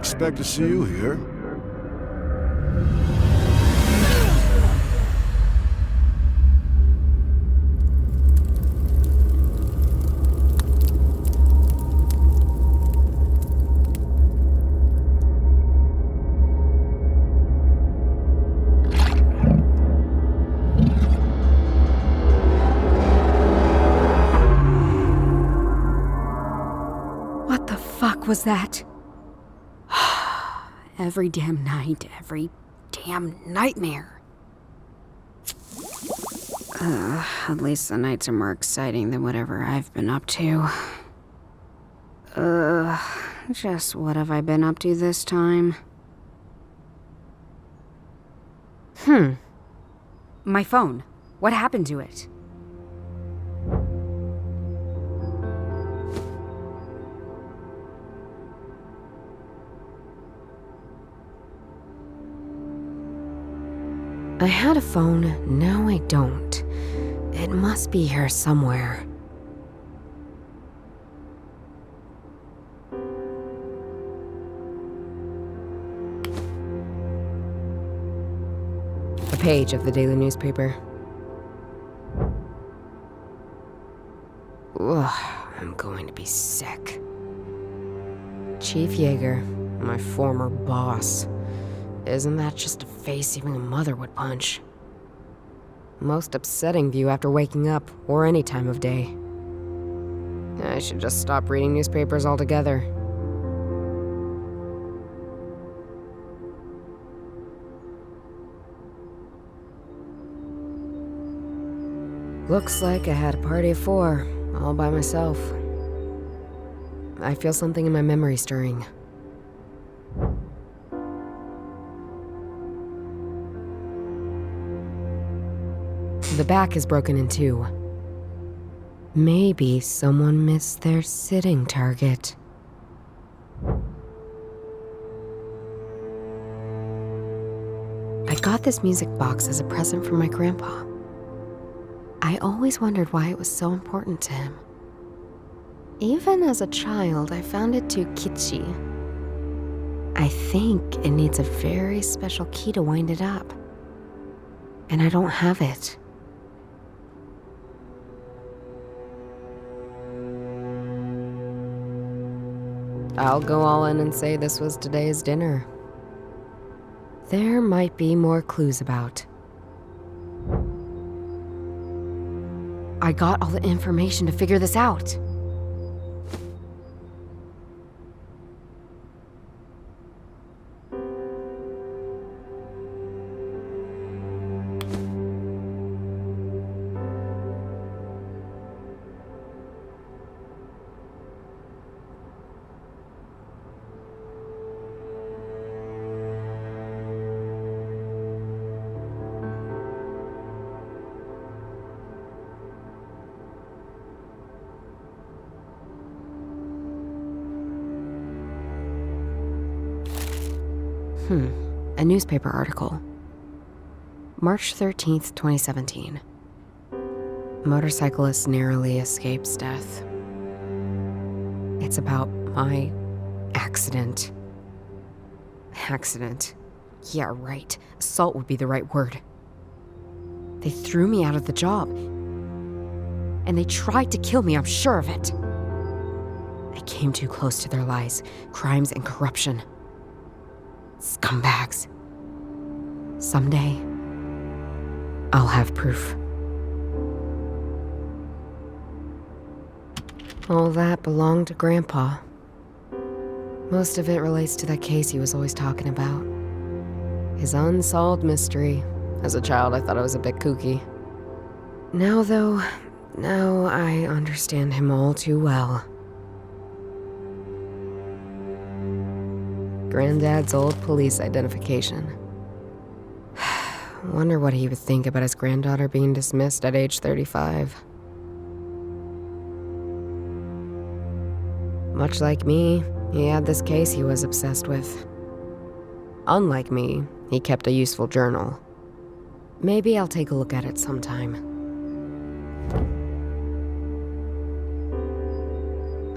expect to see you here. What the fuck was that? Every damn night, every damn nightmare. At least the nights are more exciting than whatever I've been up to. Just what have I been up to this time? My phone. What happened to it? I had a phone, now I don't. It must be here somewhere. A page of the daily newspaper. Ugh, I'm going to be sick. Chief Yeager, my former boss. Isn't that just a face even a mother would punch? Most upsetting view after waking up, or any time of day. I should just stop reading newspapers altogether. Looks like I had a party of 4, all by myself. I feel something in my memory stirring. The back is broken in 2. Maybe someone missed their sitting target. I got this music box as a present from my grandpa. I always wondered why it was so important to him. Even as a child, I found it too kitschy. I think it needs a very special key to wind it up. And I don't have it. I'll go all in and say this was today's dinner. There might be more clues about. I got all the information to figure this out. A newspaper article. March 13th, 2017. Motorcyclist narrowly escapes death. It's about my accident. Accident. Yeah, right. Assault would be the right word. They threw me out of the job. And they tried to kill me, I'm sure of it. I came too close to their lies, crimes, and corruption. Scumbags. Someday, I'll have proof. All that belonged to Grandpa. Most of it relates to that case he was always talking about. His unsolved mystery. As a child, I thought I was a bit kooky. Now, though, I understand him all too well. Granddad's old police identification. Wonder what he would think about his granddaughter being dismissed at age 35. Much like me, he had this case he was obsessed with. Unlike me, he kept a useful journal. Maybe I'll take a look at it sometime.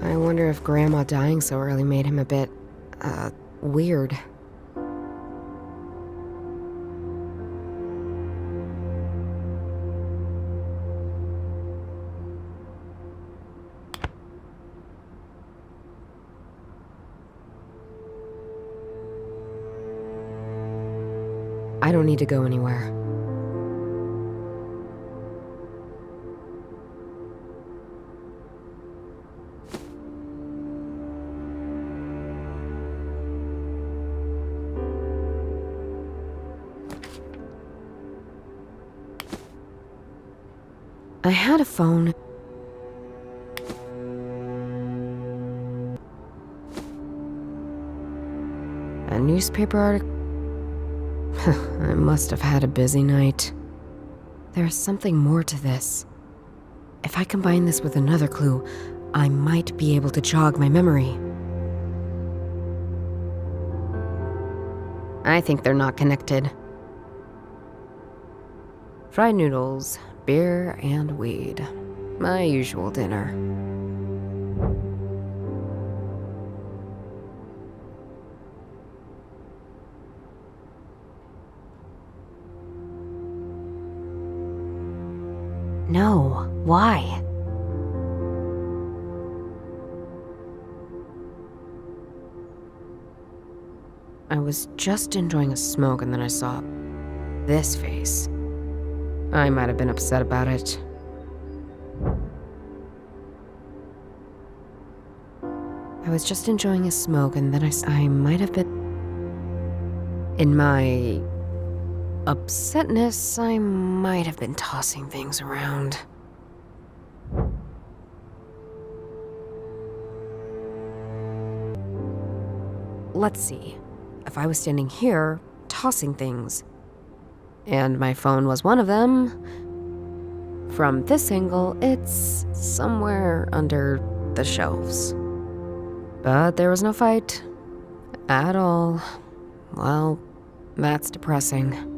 I wonder if Grandma dying so early made him a bit, weird. I don't need to go anywhere. I had a phone. A newspaper article. I must have had a busy night. There's something more to this. If I combine this with another clue, I might be able to jog my memory. I think they're not connected. Fried noodles, beer, and weed. My usual dinner. No, why? I was just enjoying a smoke and then I saw this face. I might have been upset about it. I was just enjoying a smoke and then I might have been... In my upsetness, I might have been tossing things around. Let's see. If I was standing here, tossing things, and my phone was one of them, from this angle, it's somewhere under the shelves. But there was no fight. At all. Well, that's depressing.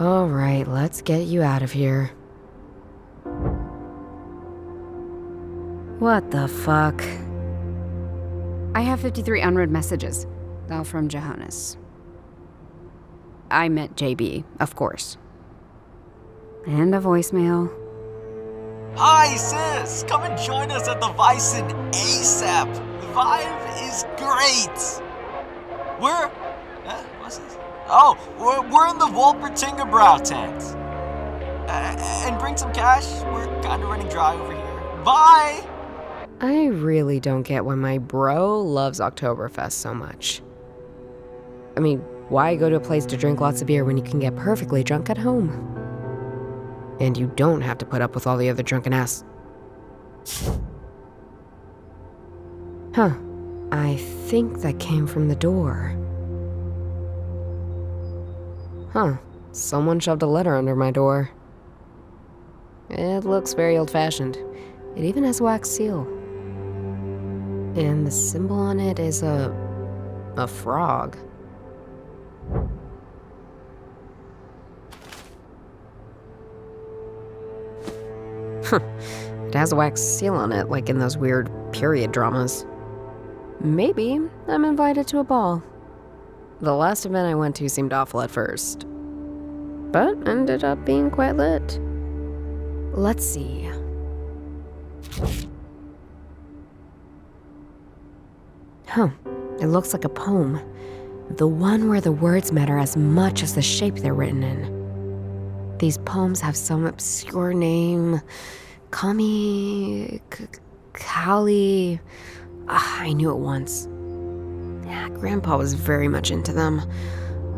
All right, let's get you out of here. What the fuck? I have 53 unread messages, all from Johannes. I meant JB, of course. And a voicemail. Hi sis, come and join us at the Weissen ASAP. The vibe is great. What's this? Oh, we're in the Wolpertingerbräu tent. And bring some cash, we're kinda running dry over here. Bye! I really don't get why my bro loves Oktoberfest so much. I mean, why go to a place to drink lots of beer when you can get perfectly drunk at home? And you don't have to put up with all the other drunken ass. Huh. I think that came from the door. Huh. Someone shoved a letter under my door. It looks very old-fashioned. It even has a wax seal. And the symbol on it is a frog. It has a wax seal on it, like in those weird period dramas. Maybe I'm invited to a ball. The last event I went to seemed awful at first, but ended up being quite lit. Let's see. Huh, it looks like a poem. The one where the words matter as much as the shape they're written in. These poems have some obscure name. Kali. I knew it once. Yeah, Grandpa was very much into them.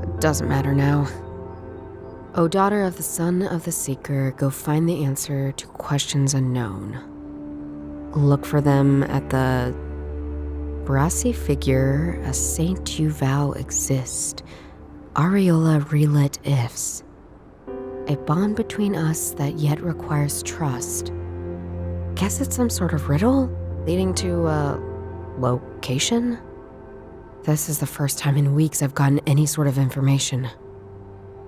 It doesn't matter now. O daughter of the son of the seeker, go find the answer to questions unknown. Look for them at the brassy figure, a saint you vow exist. Aureola relit ifs. A bond between us that yet requires trust. Guess it's some sort of riddle leading to a location? This is the first time in weeks I've gotten any sort of information.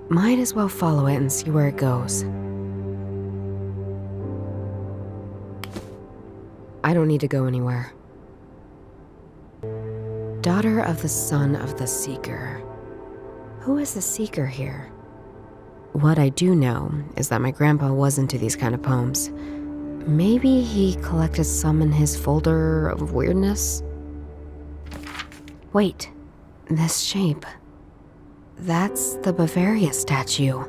Might as well follow it and see where it goes. I don't need to go anywhere. Daughter of the son of the Seeker. Who is the Seeker here? What I do know is that my grandpa was into these kind of poems. Maybe he collected some in his folder of weirdness? Wait, this shape. That's the Bavaria statue.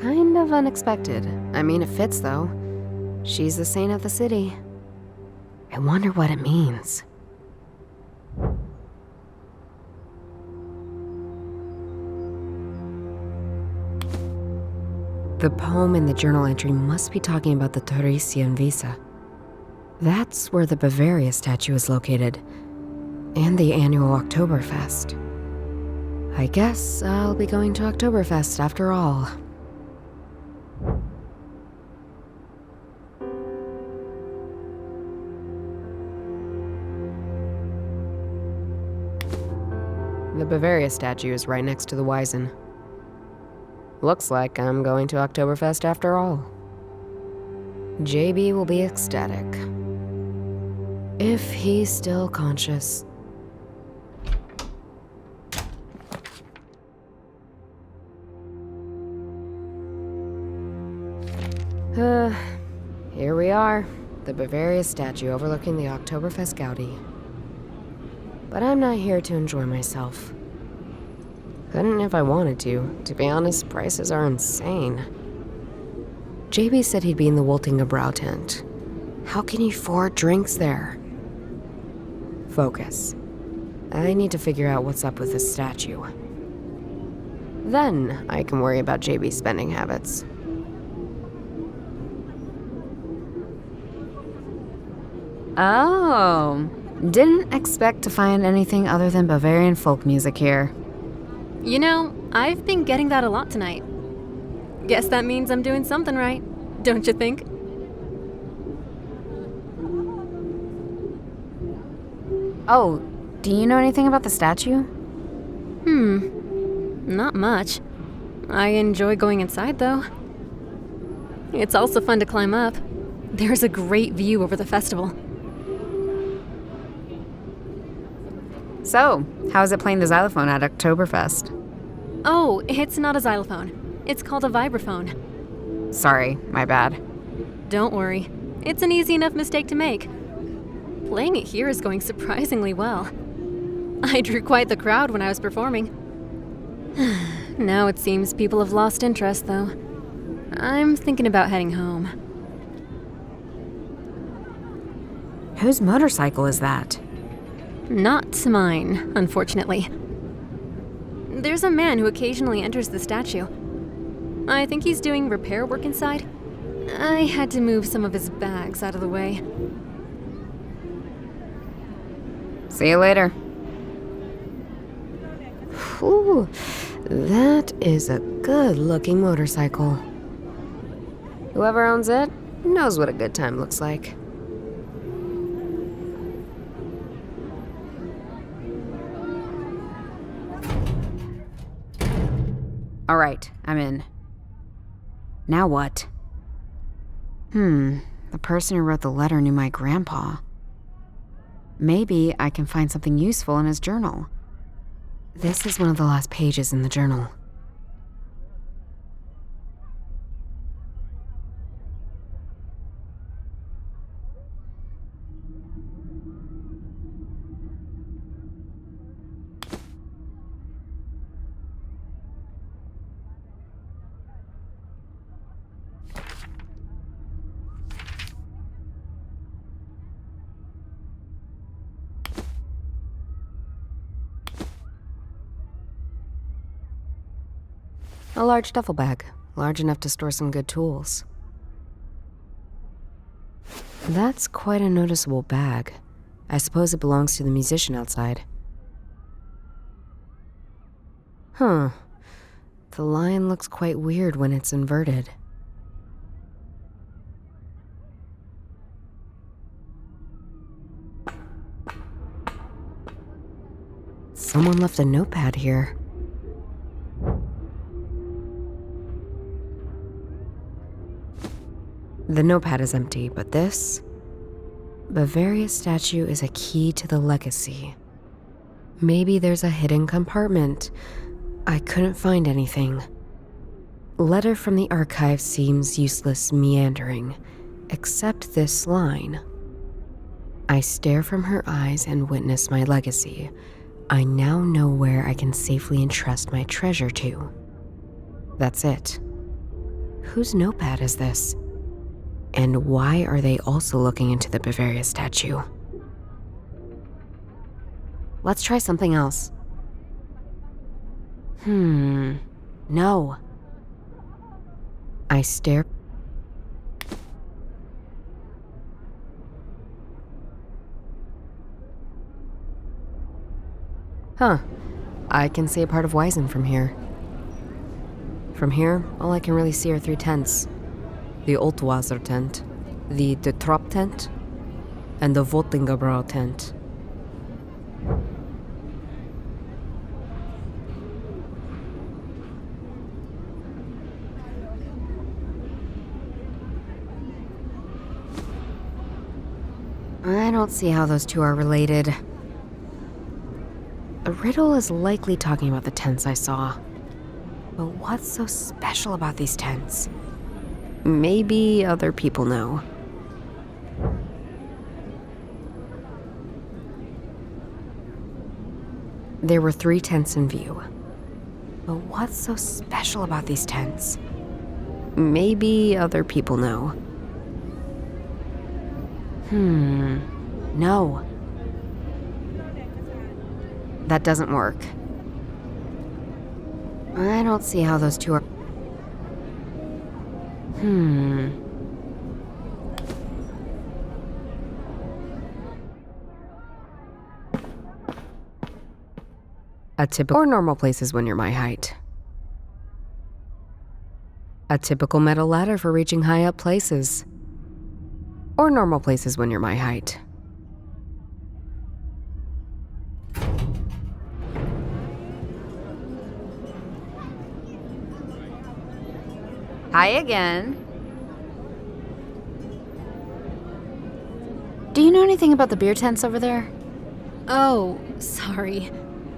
Kind of unexpected. I mean, it fits though. She's the saint of the city. I wonder what it means. The poem in the journal entry must be talking about the Torresian Visa. That's where the Bavaria statue is located, and the annual Oktoberfest. I guess I'll be going to Oktoberfest after all. The Bavaria statue is right next to the Wiesen. Looks like I'm going to Oktoberfest after all. JB will be ecstatic. If he's still conscious. Here we are, the Bavaria statue overlooking the Oktoberfest Gaudi. But I'm not here to enjoy myself. Couldn't if I wanted to. To be honest, prices are insane. JB said he'd be in the Woltinger Brow tent. How can you afford drinks there? Focus. I need to figure out what's up with this statue. Then I can worry about JB's spending habits. Oh, didn't expect to find anything other than Bavarian folk music here. You know, I've been getting that a lot tonight. Guess that means I'm doing something right, don't you think? Oh, do you know anything about the statue? Not much. I enjoy going inside, though. It's also fun to climb up. There's a great view over the festival. So, how's it playing the xylophone at Oktoberfest? Oh, it's not a xylophone. It's called a vibraphone. Sorry, my bad. Don't worry. It's an easy enough mistake to make. Playing it here is going surprisingly well. I drew quite the crowd when I was performing. Now it seems people have lost interest, though. I'm thinking about heading home. Whose motorcycle is that? Not mine, unfortunately. There's a man who occasionally enters the statue. I think he's doing repair work inside. I had to move some of his bags out of the way. See you later. Whew, that is a good-looking motorcycle. Whoever owns it knows what a good time looks like. All right, I'm in. Now what? The person who wrote the letter knew my grandpa. Maybe I can find something useful in his journal. This is one of the last pages in the journal. A large duffel bag, large enough to store some good tools. That's quite a noticeable bag. I suppose it belongs to the musician outside. The line looks quite weird when it's inverted. Someone left a notepad here. The notepad is empty, but this? Bavaria statue is a key to the legacy. Maybe there's a hidden compartment. I couldn't find anything. Letter from the archive seems useless meandering, except this line. I stare from her eyes and witness my legacy. I now know where I can safely entrust my treasure to. That's it. Whose notepad is this? And why are they also looking into the Bavaria statue? Let's try something else. No. I stare. Huh. I can see a part of Wiesen from here. From here, all I can really see are 3 tents. The Altwasser tent, the De Trop tent, and the Vottingerbrau tent. I don't see how those two are related. The riddle is likely talking about the tents I saw. But what's so special about these tents? Maybe other people know. There were 3 tents in view. But what's so special about these tents? Maybe other people know. No. That doesn't work. I don't see how those two are. A typical or normal places when you're my height. A typical metal ladder for reaching high up places. Or normal places when you're my height. Hi again. Do you know anything about the beer tents over there? Oh, sorry.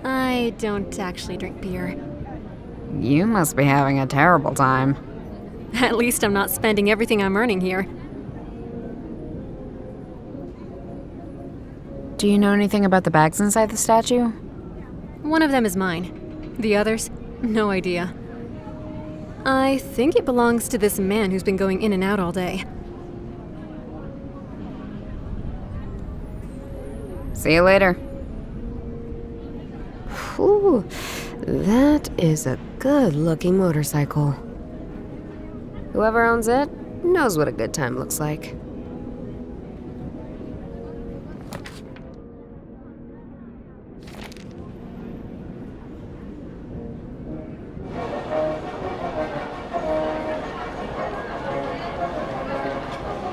I don't actually drink beer. You must be having a terrible time. At least I'm not spending everything I'm earning here. Do you know anything about the bags inside the statue? One of them is mine. The others, no idea. I think it belongs to this man who's been going in and out all day. See you later. Ooh, that is a good-looking motorcycle. Whoever owns it knows what a good time looks like.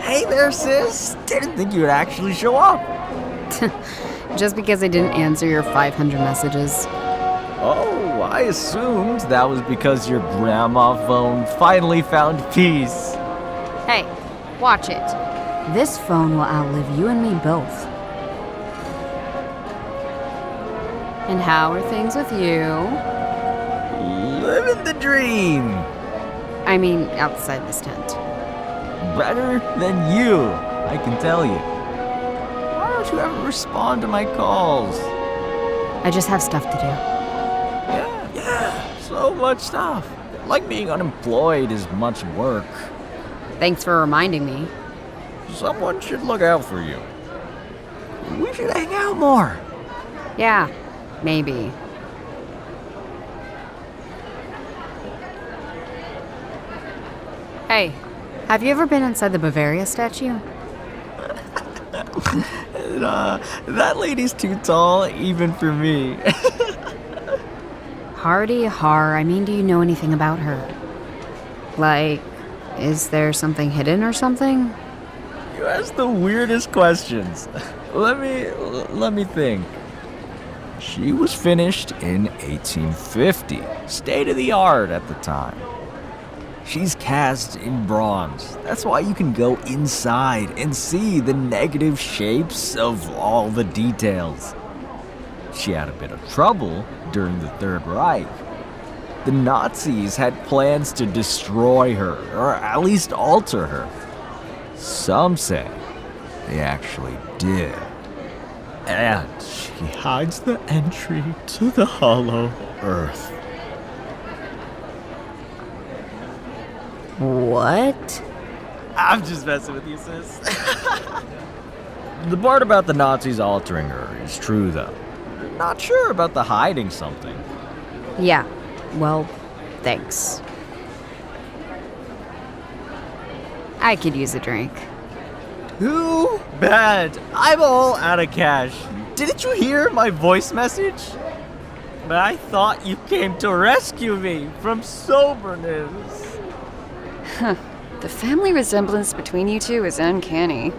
Hey there, sis. Didn't think you would actually show up. Just because I didn't answer your 500 messages. Oh, I assumed that was because your grandma phone finally found peace. Hey, watch it. This phone will outlive you and me both. And how are things with you? Living the dream. I mean, outside this tent. Better than you, I can tell you. Why don't you ever respond to my calls? I just have stuff to do. Yeah, so much stuff. Like being unemployed is much work. Thanks for reminding me. Someone should look out for you. We should hang out more. Yeah, maybe. Hey, have you ever been inside the Bavaria statue? That lady's too tall, even for me. Hardy har, I mean, do you know anything about her? Like, is there something hidden or something? You ask the weirdest questions. Let me think. She was finished in 1850. State of the art at the time. She's cast in bronze. That's why you can go inside and see the negative shapes of all the details. She had a bit of trouble during the Third Reich. The Nazis had plans to destroy her, or at least alter her. Some say they actually did. And she hides the entry to the Hollow Earth. What? I'm just messing with you, sis. The part about the Nazis altering her is true, though. Not sure about the hiding something. Yeah, well, thanks. I could use a drink. Too bad. I'm all out of cash. Didn't you hear my voice message? But I thought you came to rescue me from soberness. The family resemblance between you two is uncanny.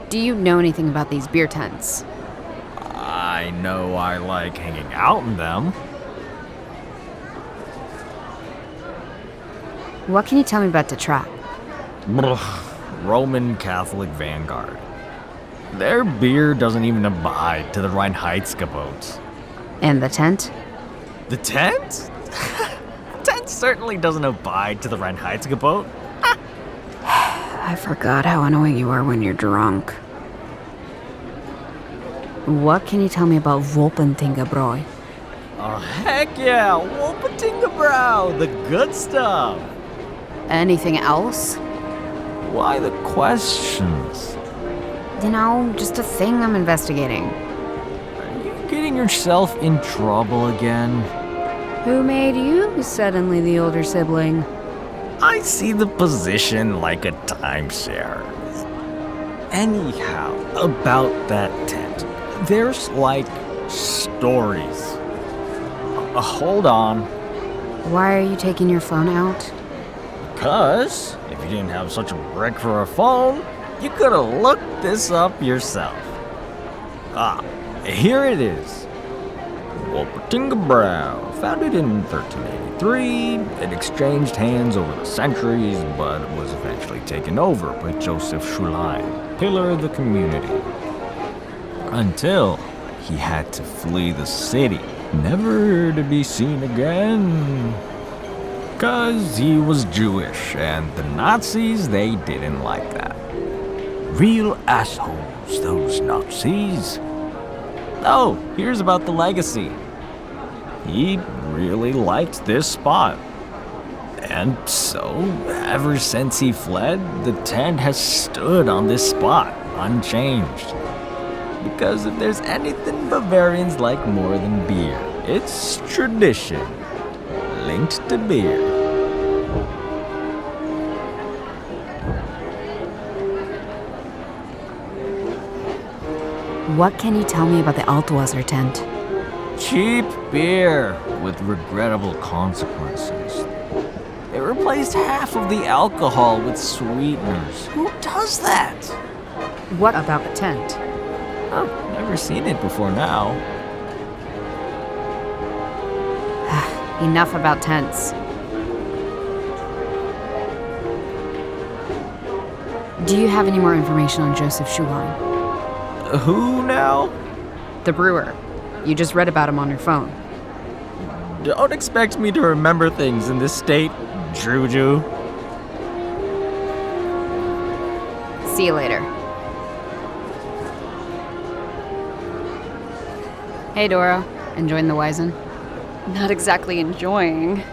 Do you know anything about these beer tents? I know I like hanging out in them. What can you tell me about the trap? Roman Catholic Vanguard. Their beer doesn't even abide to the Reinheitsgebot. And the tent? The tent? The tent certainly doesn't abide to the Reinheitsgebot. I forgot how annoying you are when you're drunk. What can you tell me about Wolpentingebräu? Oh, heck yeah! Wolpentingebräu! The good stuff! Anything else? Why the questions? You know, just a thing I'm investigating. Are you getting yourself in trouble again? Who made you suddenly the older sibling? I see the position like a timeshare. Anyhow, about that tent. There's like stories. Hold on. Why are you taking your phone out? Because if you didn't have such a brick for a phone, you could have looked this up yourself. Here it is. Wolpertingebräu, founded in 1383, it exchanged hands over the centuries, but was eventually taken over by Joseph Schulein, pillar of the community. Until he had to flee the city, never to be seen again. 'Cause he was Jewish, and the Nazis, they didn't like that. Real assholes, those Nazis. Oh, here's about the legacy. He really liked this spot. And so, ever since he fled, the tent has stood on this spot, unchanged. Because if there's anything Bavarians like more than beer, it's tradition, linked to beer. What can you tell me about the Altwasser tent? Cheap beer with regrettable consequences. They replaced half of the alcohol with sweeteners. Who does that? What about the tent? I've never seen it before now. Enough about tents. Do you have any more information on Joseph Schulein? Who now? The brewer. You just read about him on your phone. Don't expect me to remember things in this state, Juju. See you later. Hey, Doro. Enjoying the Weizen? Not exactly enjoying.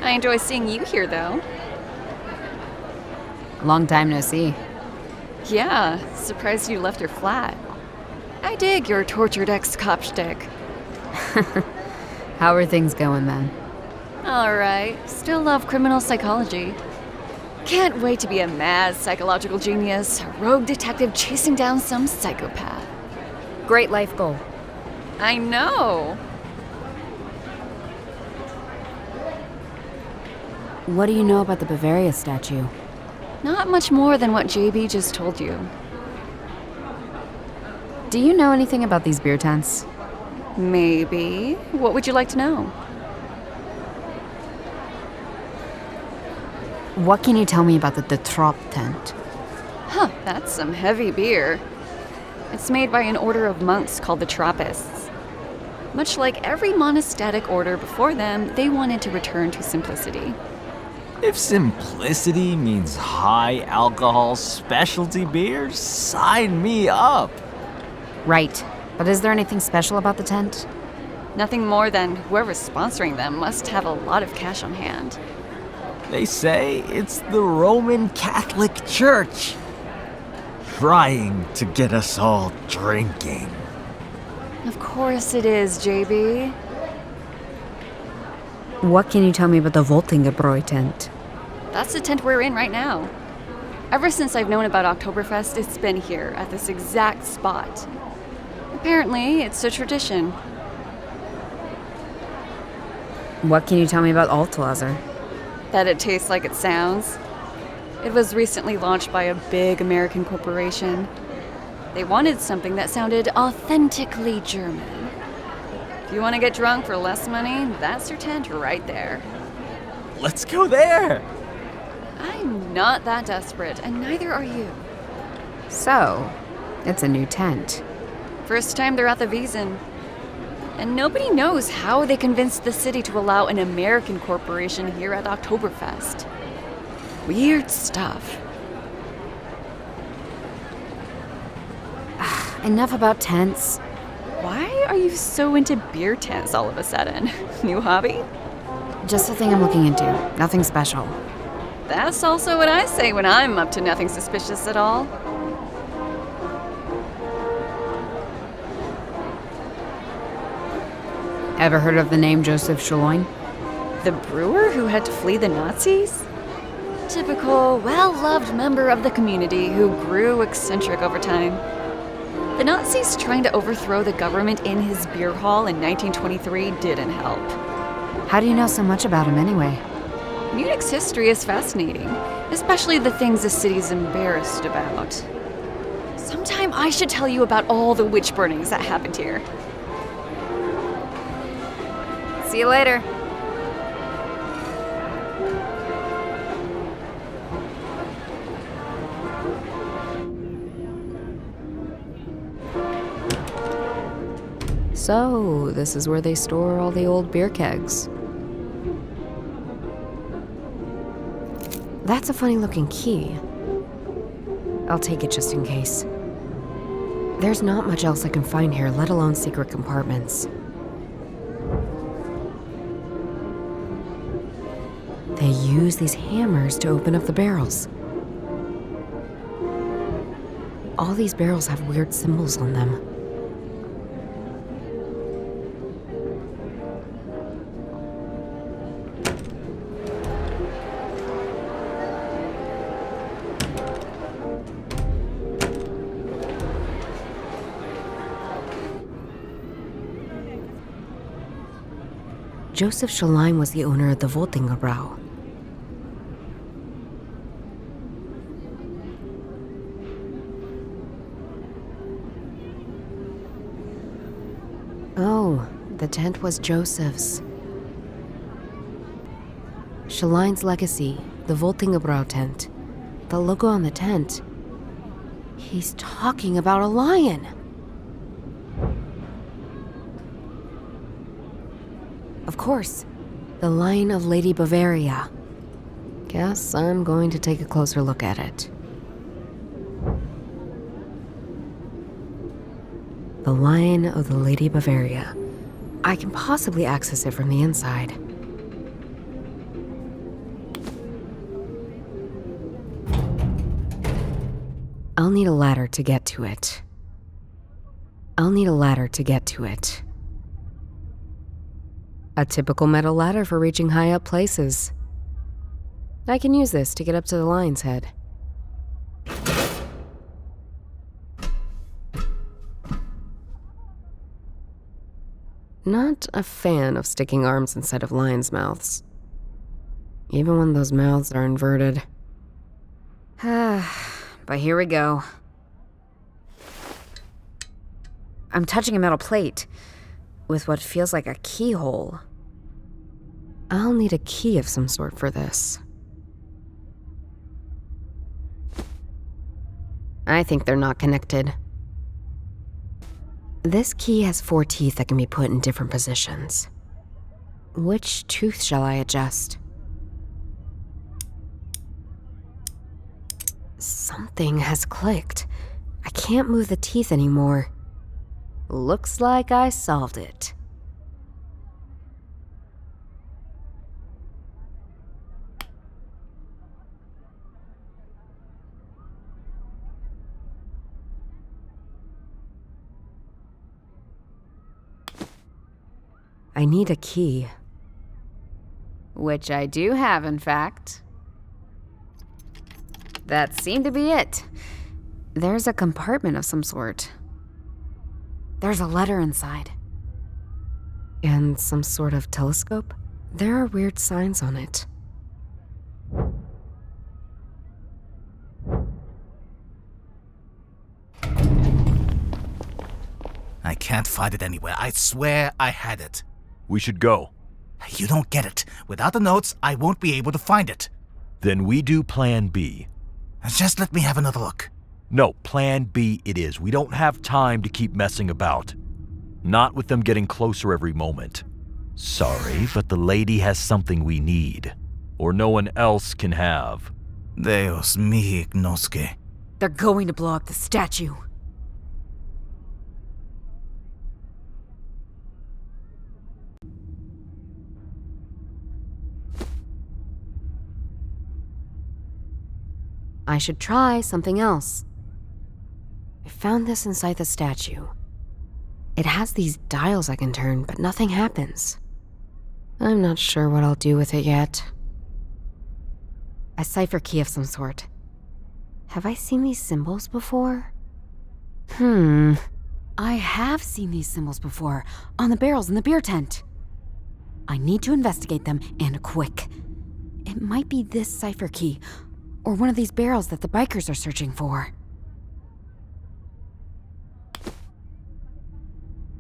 I enjoy seeing you here, though. Long time no see. Yeah, surprised you left her flat. I dig your tortured ex-cop shtick. How are things going then? Alright, still love criminal psychology. Can't wait to be a mad psychological genius, a rogue detective chasing down some psychopath. Great life goal. I know! What do you know about the Bavaria statue? Not much more than what JB just told you. Do you know anything about these beer tents? Maybe. What would you like to know? What can you tell me about the Trop tent? Huh, that's some heavy beer. It's made by an order of monks called the Trappists. Much like every monastic order before them, they wanted to return to simplicity. If simplicity means high alcohol specialty beers, sign me up. Right. But is there anything special about the tent? Nothing more than whoever's sponsoring them must have a lot of cash on hand. They say it's the Roman Catholic Church trying to get us all drinking. Of course it is, JB. What can you tell me about the Voltingebräu tent? That's the tent we're in right now. Ever since I've known about Oktoberfest, it's been here, at this exact spot. Apparently, it's a tradition. What can you tell me about Altwasser? That it tastes like it sounds. It was recently launched by a big American corporation. They wanted something that sounded authentically German. If you want to get drunk for less money, that's your tent right there. Let's go there! I'm not that desperate, and neither are you. So, it's a new tent. First time they're at the Wiesn. And nobody knows how they convinced the city to allow an American corporation here at Oktoberfest. Weird stuff. Enough about tents. Why are you so into beer tents all of a sudden? New hobby? Just a thing I'm looking into. Nothing special. That's also what I say when I'm up to nothing suspicious at all. Ever heard of the name Joseph Schloin? The brewer who had to flee the Nazis? Typical, well-loved member of the community who grew eccentric over time. The Nazis trying to overthrow the government in his beer hall in 1923 didn't help. How do you know so much about him anyway? Munich's history is fascinating, especially the things the city's embarrassed about. Sometime I should tell you about all the witch burnings that happened here. See you later. So, this is where they store all the old beer kegs. That's a funny looking key. I'll take it just in case. There's not much else I can find here, let alone secret compartments. They use these hammers to open up the barrels. All these barrels have weird symbols on them. Joseph Schlein was the owner of the Voltingebräu. Oh, the tent was Joseph's. Schlein's legacy, the Voltingebräu tent. The logo on the tent. He's talking about a lion. Of course, the Lion of Lady Bavaria. Guess I'm going to take a closer look at it. The Lion of the Lady Bavaria. I can possibly access it from the inside. I'll need a ladder to get to it. A typical metal ladder for reaching high up places. I can use this to get up to the lion's head. Not a fan of sticking arms inside of lions' mouths. Even when those mouths are inverted. But here we go. I'm touching a metal plate with what feels like a keyhole. I'll need a key of some sort for this. I think they're not connected. This key has 4 teeth that can be put in different positions. Which tooth shall I adjust? Something has clicked. I can't move the teeth anymore. Looks like I solved it. I need a key. Which I do have, in fact. That seemed to be it. There's a compartment of some sort. There's a letter inside. And some sort of telescope? There are weird signs on it. I can't find it anywhere. I swear I had it. We should go. You don't get it. Without the notes, I won't be able to find it. Then we do Plan B. Just let me have another look. No, Plan B it is. We don't have time to keep messing about. Not with them getting closer every moment. Sorry, but the lady has something we need. Or no one else can have. Deus mi ignosce. They're going to blow up the statue. I should try something else. I found this inside the statue. It has these dials I can turn, but nothing happens. I'm not sure what I'll do with it yet. A cipher key of some sort. Have I seen these symbols before? I have seen these symbols before, on the barrels in the beer tent. I need to investigate them, and quick. It might be this cipher key, or one of these barrels that the bikers are searching for.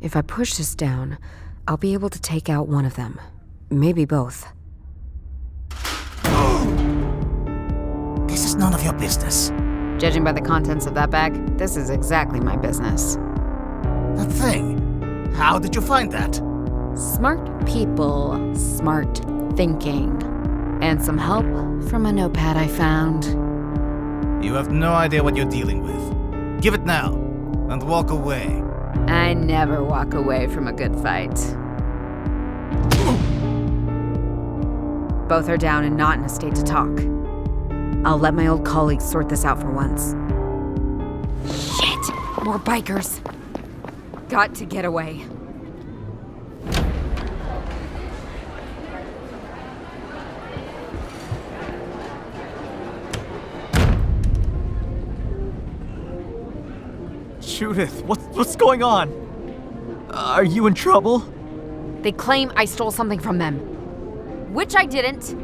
If I push this down, I'll be able to take out one of them. Maybe both. This is none of your business. Judging by the contents of that bag, this is exactly my business. That thing. How did you find that? Smart people, smart thinking. And some help from a notepad I found. You have no idea what you're dealing with. Give it now, and walk away. I never walk away from a good fight. Both are down and not in a state to talk. I'll let my old colleagues sort this out for once. Shit! More bikers! Got to get away. Judith, what's going on? Are you in trouble? They claim I stole something from them. Which I didn't.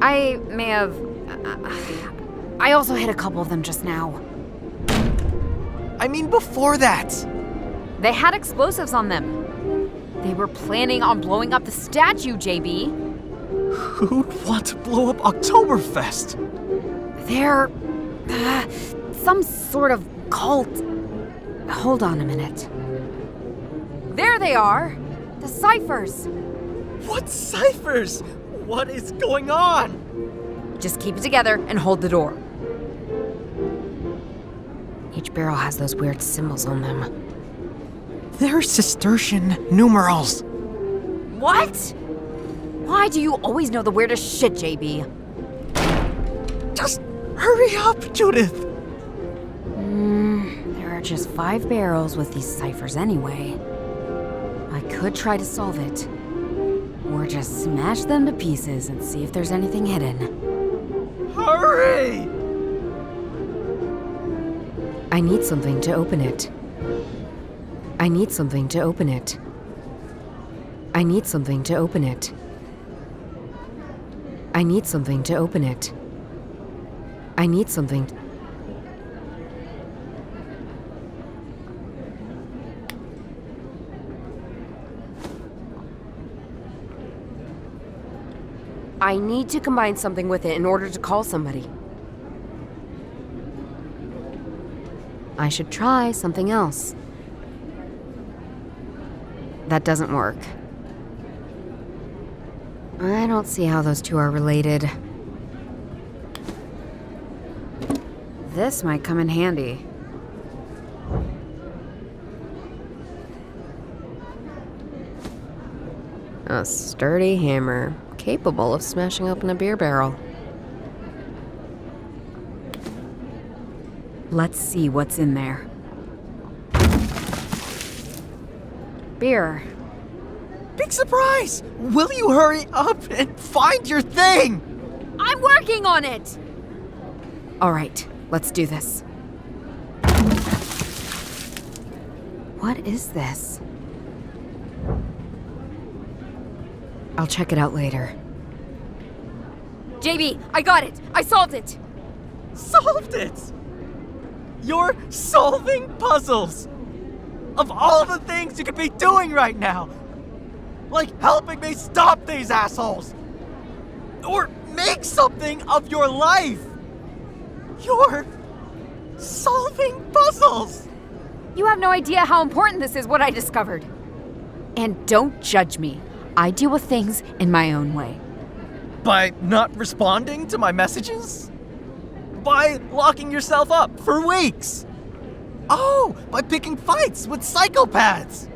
I may have... I also hit a couple of them just now. I mean before that. They had explosives on them. They were planning on blowing up the statue, JB. Who'd want to blow up Oktoberfest? They're... some sort of cult. Hold on a minute. There they are! The ciphers! What ciphers? What is going on? Just keep it together and hold the door. Each barrel has those weird symbols on them. They're Cistercian numerals. What? Why do you always know the weirdest shit, JB? Just hurry up, Judith. There are just 5 barrels with these ciphers anyway. I could try to solve it. Or just smash them to pieces and see if there's anything hidden. Hurry! I need something to open it. I need something to open it. I need something to open it. I need something to open it. I need something. I need to combine something with it in order to call somebody. I should try something else. That doesn't work. I don't see how those two are related. This might come in handy. A sturdy hammer, capable of smashing open a beer barrel. Let's see what's in there. Beer. Big surprise! Will you hurry up and find your thing? I'm working on it! All right, let's do this. What is this? I'll check it out later. JB, I got it! I solved it! Solved it! You're solving puzzles! Of all the things you could be doing right now! Like helping me stop these assholes! Or make something of your life! You're solving puzzles! You have no idea how important this is, what I discovered. And don't judge me. I deal with things in my own way. By not responding to my messages? By locking yourself up for weeks? Oh, by picking fights with psychopaths!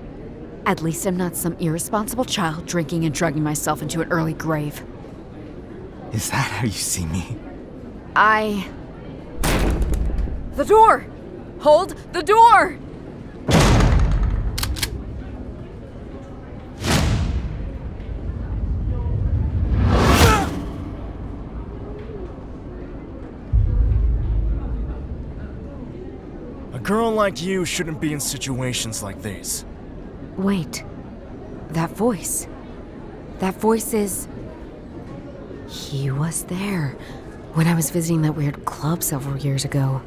At least I'm not some irresponsible child drinking and drugging myself into an early grave. Is that how you see me? The door! Hold the door! A girl like you shouldn't be in situations like these. Wait. That voice. That voice is... He was there when I was visiting that weird club several years ago.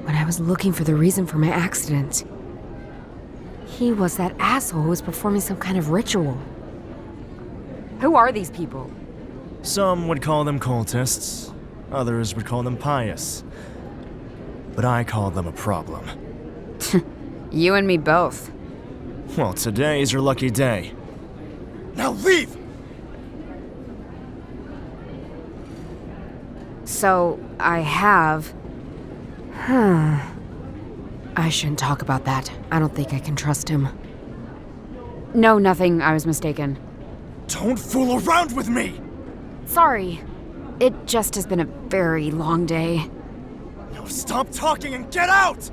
When I was looking for the reason for my accident. He was that asshole who was performing some kind of ritual. Who are these people? Some would call them cultists, others would call them pious. But I call them a problem. You and me both. Well, today's your lucky day. Now leave! So, I have... I shouldn't talk about that. I don't think I can trust him. No, nothing. I was mistaken. Don't fool around with me! Sorry. It just has been a very long day. Now stop talking and get out!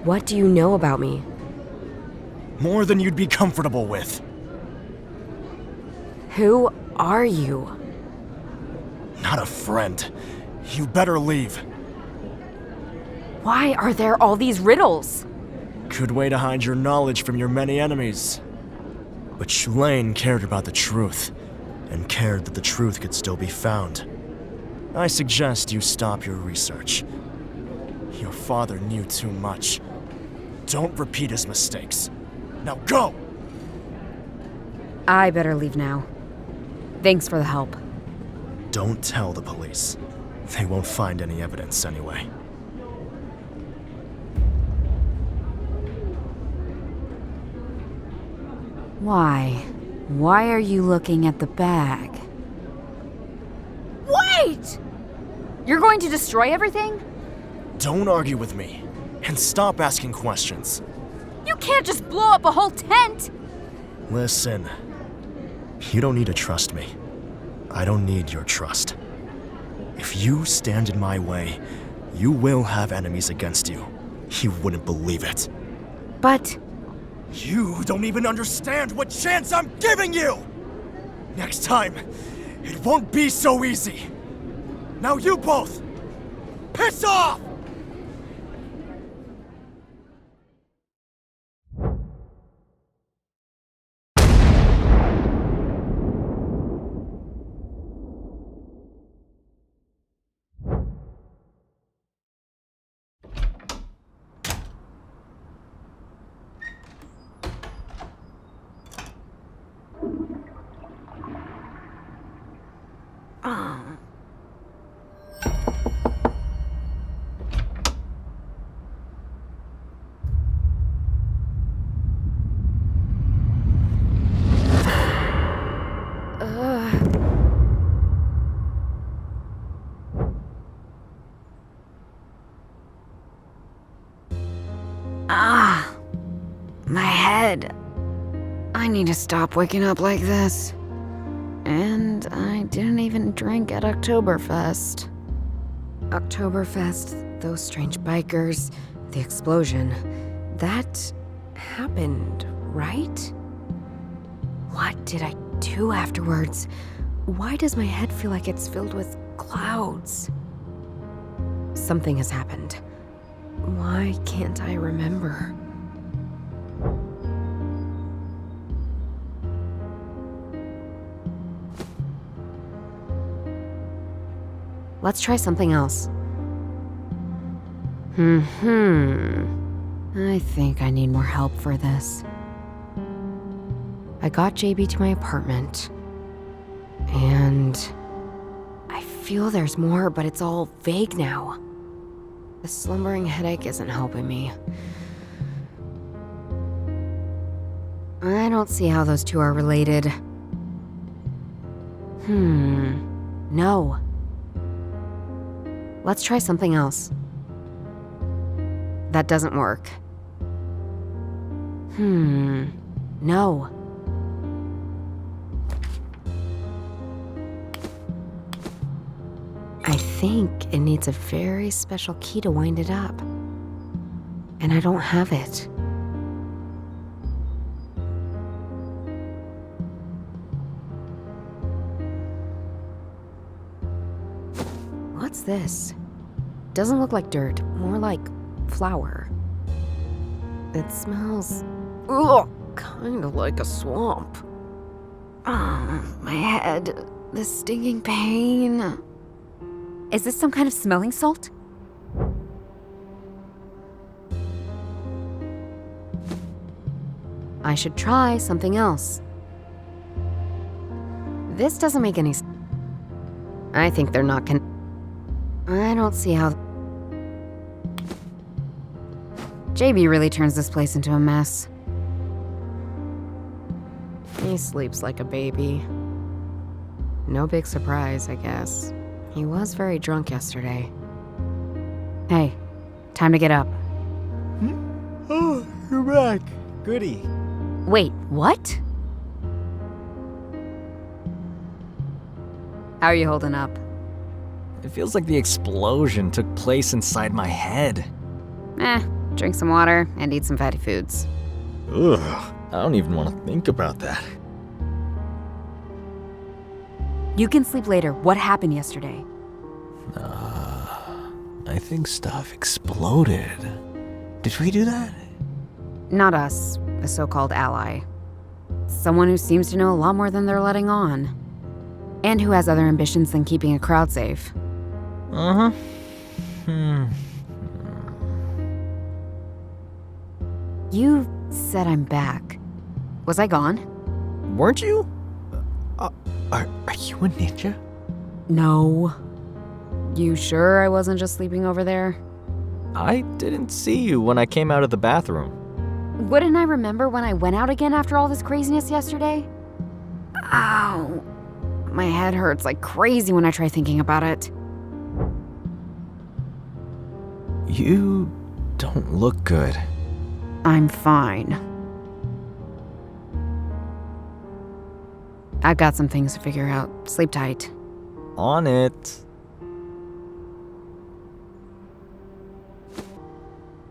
What do you know about me? More than you'd be comfortable with. Who are you? Not a friend. You better leave. Why are there all these riddles? Good way to hide your knowledge from your many enemies. But Shulaine cared about the truth, and cared that the truth could still be found. I suggest you stop your research. Your father knew too much. Don't repeat his mistakes. Now go! I better leave now. Thanks for the help. Don't tell the police. They won't find any evidence anyway. Why? Why are you looking at the bag? Wait! You're going to destroy everything? Don't argue with me, and stop asking questions. You can't just blow up a whole tent! Listen, you don't need to trust me. I don't need your trust. If you stand in my way, you will have enemies against you. You wouldn't believe it. But... You don't even understand what chance I'm giving you! Next time, it won't be so easy. Now you both, piss off! My head. I need to stop waking up like this. And I didn't even drink at Oktoberfest. Oktoberfest, those strange bikers, the explosion. That happened, right? What did I do afterwards? Why does my head feel like it's filled with clouds? Something has happened. Why can't I remember? Let's try something else. I think I need more help for this. I got JB to my apartment, and I feel there's more, but it's all vague now. The slumbering headache isn't helping me. I don't see how those two are related. No. Let's try something else. That doesn't work. No. I think it needs a very special key to wind it up. And I don't have it. What's this? Doesn't look like dirt, more like flour. It smells, kind of like a swamp. My head, the stinging pain. Is this some kind of smelling salt? I should try something else. This doesn't make any sense. I think they're not I don't see how... JB really turns this place into a mess. He sleeps like a baby. No big surprise, I guess. He was very drunk yesterday. Hey, time to get up. Oh, you're back. Goody. Wait, what? How are you holding up? It feels like the explosion took place inside my head. Drink some water and eat some fatty foods. Ugh, I don't even want to think about that. You can sleep later. What happened yesterday? I think stuff exploded. Did we do that? Not us, a so-called ally. Someone who seems to know a lot more than they're letting on. And who has other ambitions than keeping a crowd safe. You said I'm back. Was I gone? Weren't you? Are you a ninja? No. You sure I wasn't just sleeping over there? I didn't see you when I came out of the bathroom. Wouldn't I remember when I went out again after all this craziness yesterday? Ow. My head hurts like crazy when I try thinking about it. You don't look good. I'm fine. I've got some things to figure out. Sleep tight. On it.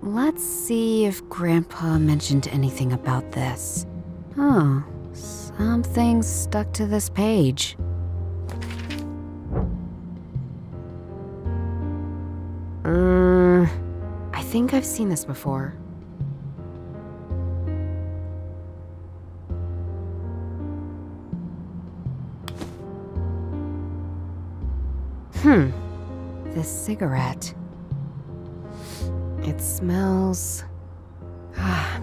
Let's see if Grandpa mentioned anything about this. Oh, something stuck to this page. I think I've seen this before. This cigarette. It smells...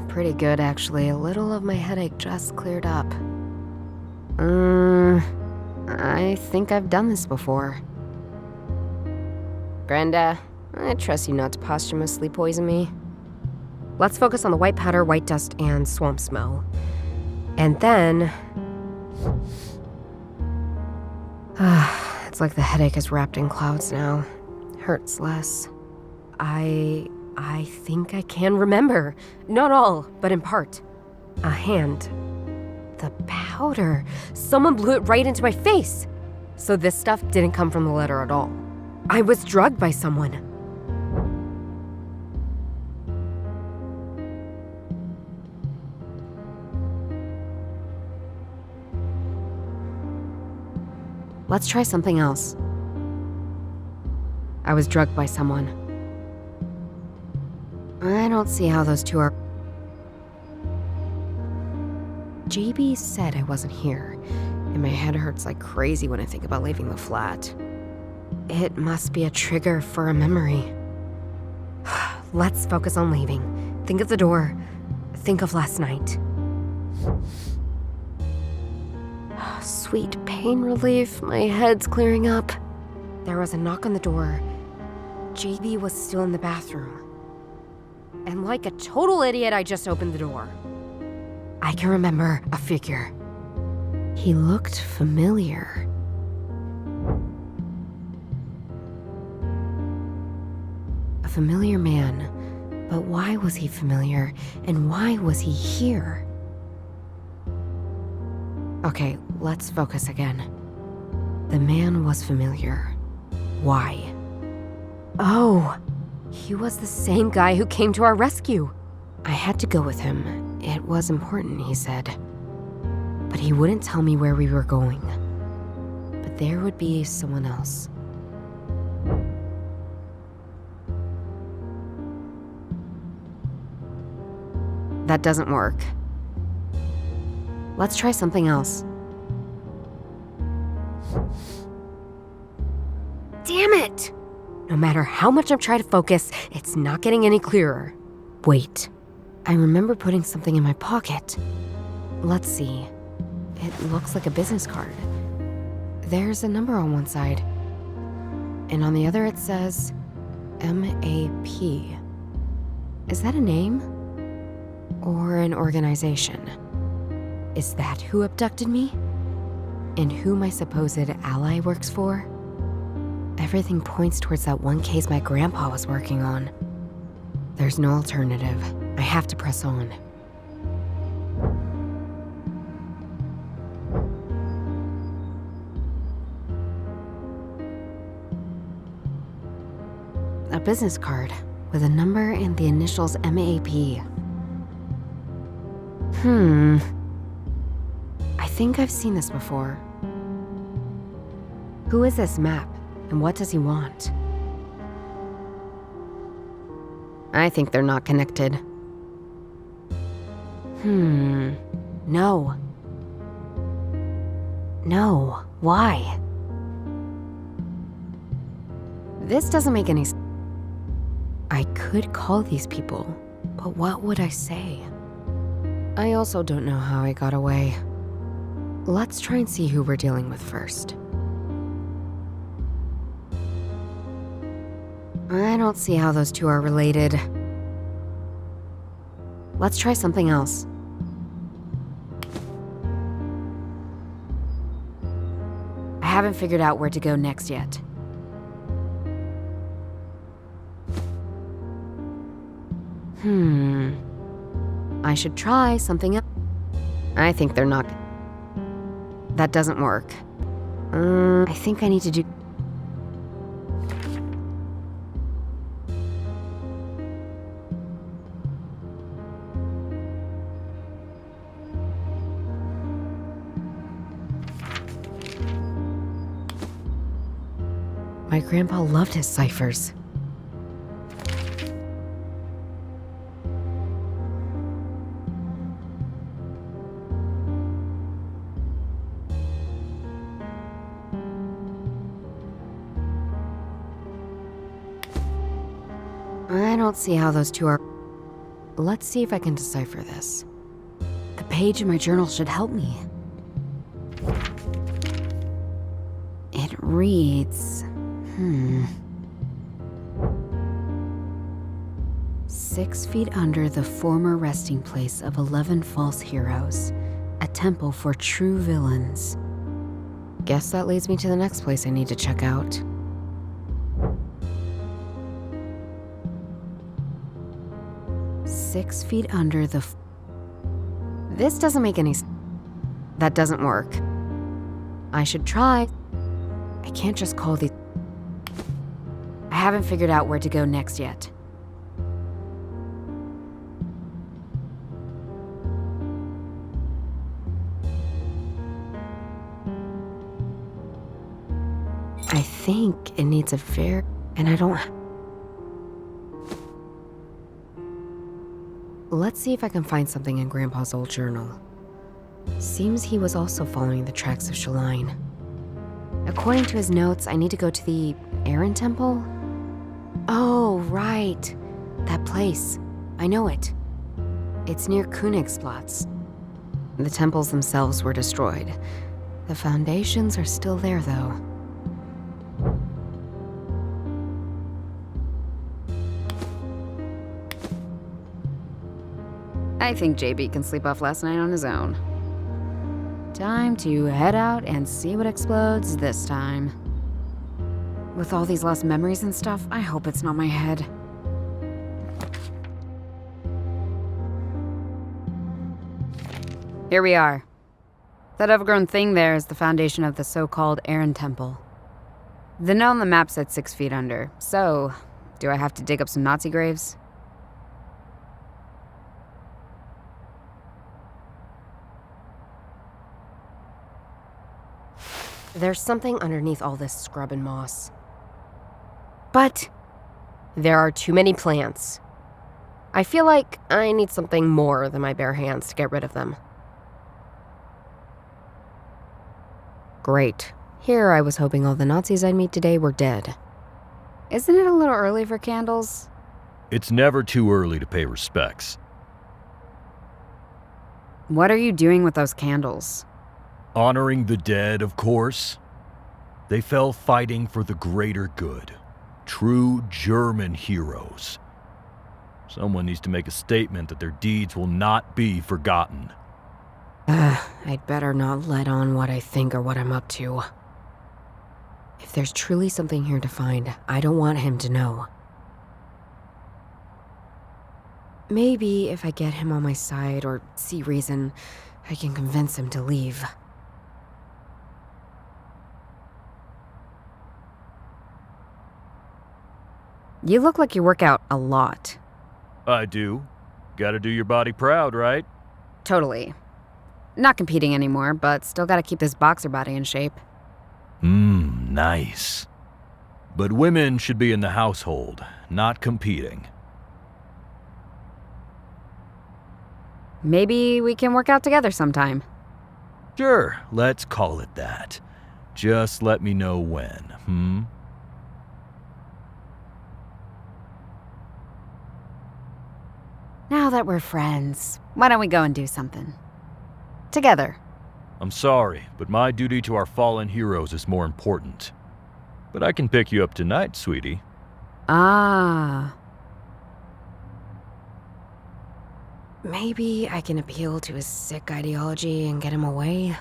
pretty good, actually. A little of my headache just cleared up. I think I've done this before. Brenda, I trust you not to posthumously poison me. Let's focus on the white powder, white dust, and swamp smell. And then... It's like the headache is wrapped in clouds now. Hurts less. I I think I can remember. Not all, but in part. A hand. The powder. Someone blew it right into my face. So this stuff didn't come from the letter at all. I was drugged by someone. Let's try something else. I was drugged by someone. I don't see how those two are. JB said I wasn't here, and my head hurts like crazy when I think about leaving the flat. It must be a trigger for a memory. Let's focus on leaving. Think of the door. Think of last night. Sweet pain relief. My head's clearing up. There was a knock on the door. JB was still in the bathroom. And like a total idiot, I just opened the door. I can remember a figure. He looked familiar. A familiar man. But why was he familiar? And why was he here? Okay, let's focus again. The man was familiar. Why? Oh, he was the same guy who came to our rescue. I had to go with him. It was important, he said. But he wouldn't tell me where we were going. But there would be someone else. That doesn't work. Let's try something else. Damn it! No matter how much I'm trying to focus, it's not getting any clearer. Wait. I remember putting something in my pocket. Let's see. It looks like a business card. There's a number on one side. And on the other it says MAP. Is that a name? Or an organization? Is that who abducted me? And who my supposed ally works for? Everything points towards that one case my grandpa was working on. There's no alternative. I have to press on. A business card with a number and the initials MAP. I think I've seen this before. Who is this Map, and what does he want? I think they're not connected. No. No, why? This doesn't make any sense. I could call these people, but what would I say? I also don't know how I got away. Let's try and see who we're dealing with first. I don't see how those two are related. Let's try something else. I haven't figured out where to go next yet. I should try something else. I think they're not. That doesn't work. I think I need to do. My grandpa loved his ciphers. I don't see how those two are. Let's see if I can decipher this. The page in my journal should help me. It reads, 6 feet under the former resting place of 11 false heroes, a temple for true villains. Guess that leads me to the next place I need to check out. 6 feet under the... This doesn't make any... That doesn't work. I should try. I can't just call these... I haven't figured out where to go next yet. I think it needs a fair... And I don't... Let's see if I can find something in Grandpa's old journal. Seems he was also following the tracks of Shalane. According to his notes, I need to go to the Aaron Temple? Oh, right. That place. I know it. It's near Königsplatz. The temples themselves were destroyed. The foundations are still there, though. I think JB can sleep off last night on his own. Time to head out and see what explodes this time. With all these lost memories and stuff, I hope it's not my head. Here we are. That overgrown thing there is the foundation of the so-called Aaron Temple. The note on the map said 6 feet under, so do I have to dig up some Nazi graves? There's something underneath all this scrub and moss. But There are too many plants. I feel like I need something more than my bare hands to get rid of them. great. Here I was hoping all the Nazis I'd meet today were dead. Isn't it a little early for candles? It's never too early to pay respects. What are you doing with those candles? Honoring the dead, of course. They fell fighting for the greater good. True German heroes. Someone needs to make a statement that their deeds will not be forgotten. I'd better not let on what I think or what I'm up to. If there's truly something here to find, I don't want him to know. Maybe if I get him on my side or see reason, I can convince him to leave. You look like you work out a lot. I do. Gotta do your body proud, right? Totally. Not competing anymore, but still gotta keep this boxer body in shape. Nice. But women should be in the household, not competing. Maybe we can work out together sometime. Sure, let's call it that. Just let me know when, Now that we're friends, why don't we go and do something? Together. I'm sorry, but my duty to our fallen heroes is more important. But I can pick you up tonight, sweetie. Ah. Maybe I can appeal to his sick ideology and get him away.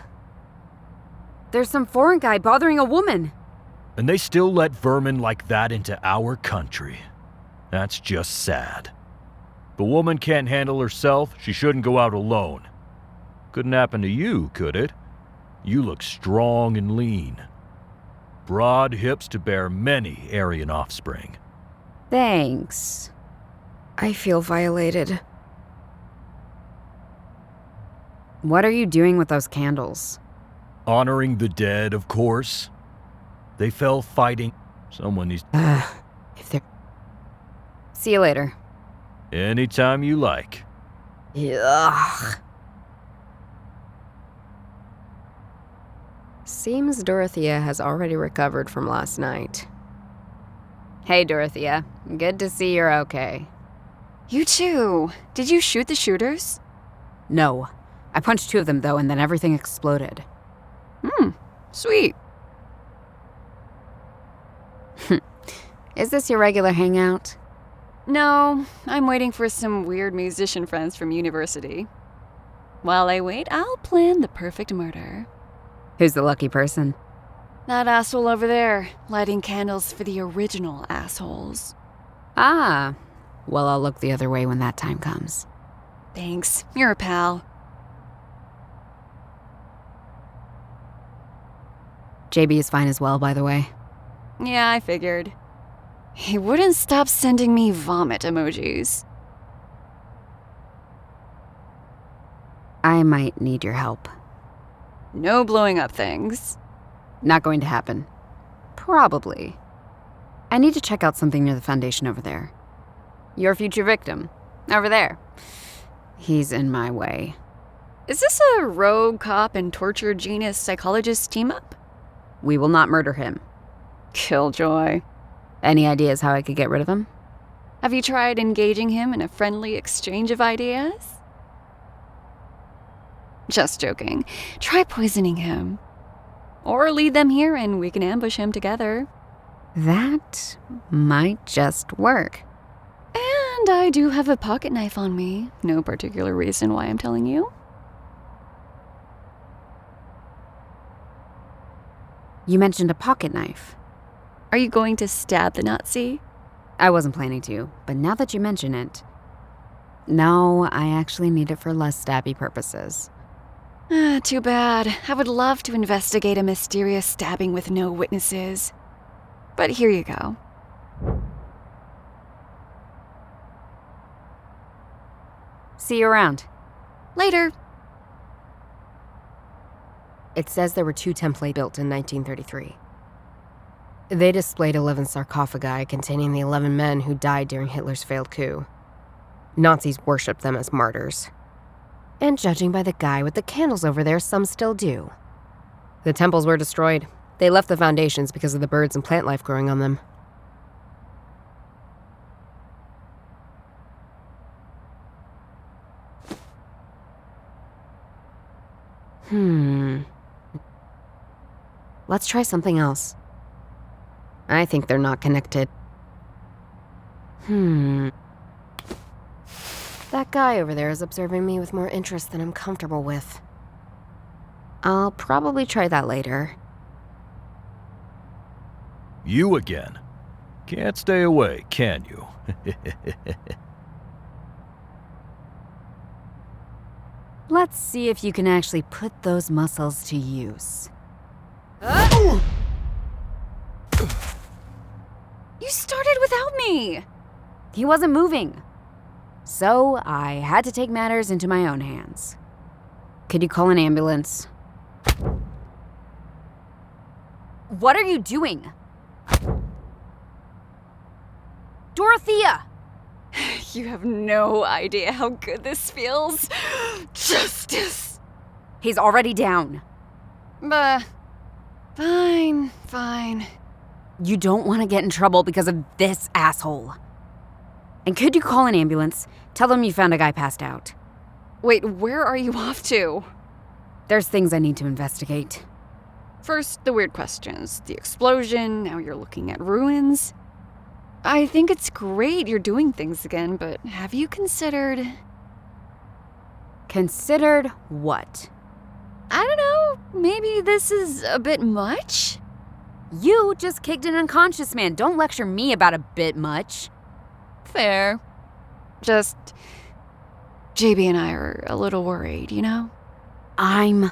There's some foreign guy bothering a woman. And they still let vermin like that into our country. That's just sad. If a woman can't handle herself, she shouldn't go out alone. Couldn't happen to you, could it? You look strong and lean. Broad hips to bear many Aryan offspring. Thanks. I feel violated. What are you doing with those candles? Honoring the dead, of course. They fell fighting. Someone needs... If they're... See you later. Anytime you like. Ugh. Seems Dorothea has already recovered from last night. Hey, Dorothea. Good to see you're okay. You too. Did you shoot the shooters? No. I punched 2 of them, though, and then everything exploded. Sweet. Is this your regular hangout? No, I'm waiting for some weird musician friends from university. While I wait, I'll plan the perfect murder. Who's the lucky person? That asshole over there, lighting candles for the original assholes. Ah. Well, I'll look the other way when that time comes. Thanks. You're a pal. JB is fine as well, by the way. Yeah, I figured. He wouldn't stop sending me vomit emojis. I might need your help. No blowing up things. Not going to happen. Probably. I need to check out something near the Foundation over there. Your future victim. Over there. He's in my way. Is this a rogue cop and torture genius psychologist team-up? We will not murder him. Killjoy. Any ideas how I could get rid of him? Have you tried engaging him in a friendly exchange of ideas? Just joking. Try poisoning him. Or lead them here and we can ambush him together. That might just work. And I do have a pocket knife on me. No particular reason why I'm telling you. You mentioned a pocket knife. Are you going to stab the Nazi? I wasn't planning to, but now that you mention it... No, I actually need it for less stabby purposes. Too bad. I would love to investigate a mysterious stabbing with no witnesses. But here you go. See you around. Later. It says there were 2 templates built in 1933. They displayed 11 sarcophagi containing the 11 men who died during Hitler's failed coup. Nazis worshipped them as martyrs. And judging by the guy with the candles over there, some still do. The temples were destroyed. They left the foundations because of the birds and plant life growing on them. Let's try something else. I think they're not connected. That guy over there is observing me with more interest than I'm comfortable with. I'll probably try that later. You again. Can't stay away, can you? Let's see if you can actually put those muscles to use. You started without me! He wasn't moving. So I had to take matters into my own hands. Could you call an ambulance? What are you doing? Dorothea! You have no idea how good this feels. Justice! He's already down. Fine. You don't want to get in trouble because of this asshole. And could you call an ambulance? Tell them you found a guy passed out. Wait, where are you off to? There's things I need to investigate. First, the weird questions. The explosion, now you're looking at ruins. I think it's great you're doing things again, but have you considered... Considered what? I don't know, maybe this is a bit much? You just kicked an unconscious man. Don't lecture me about a bit much. Fair. Just... JB and I are a little worried, you know? I'm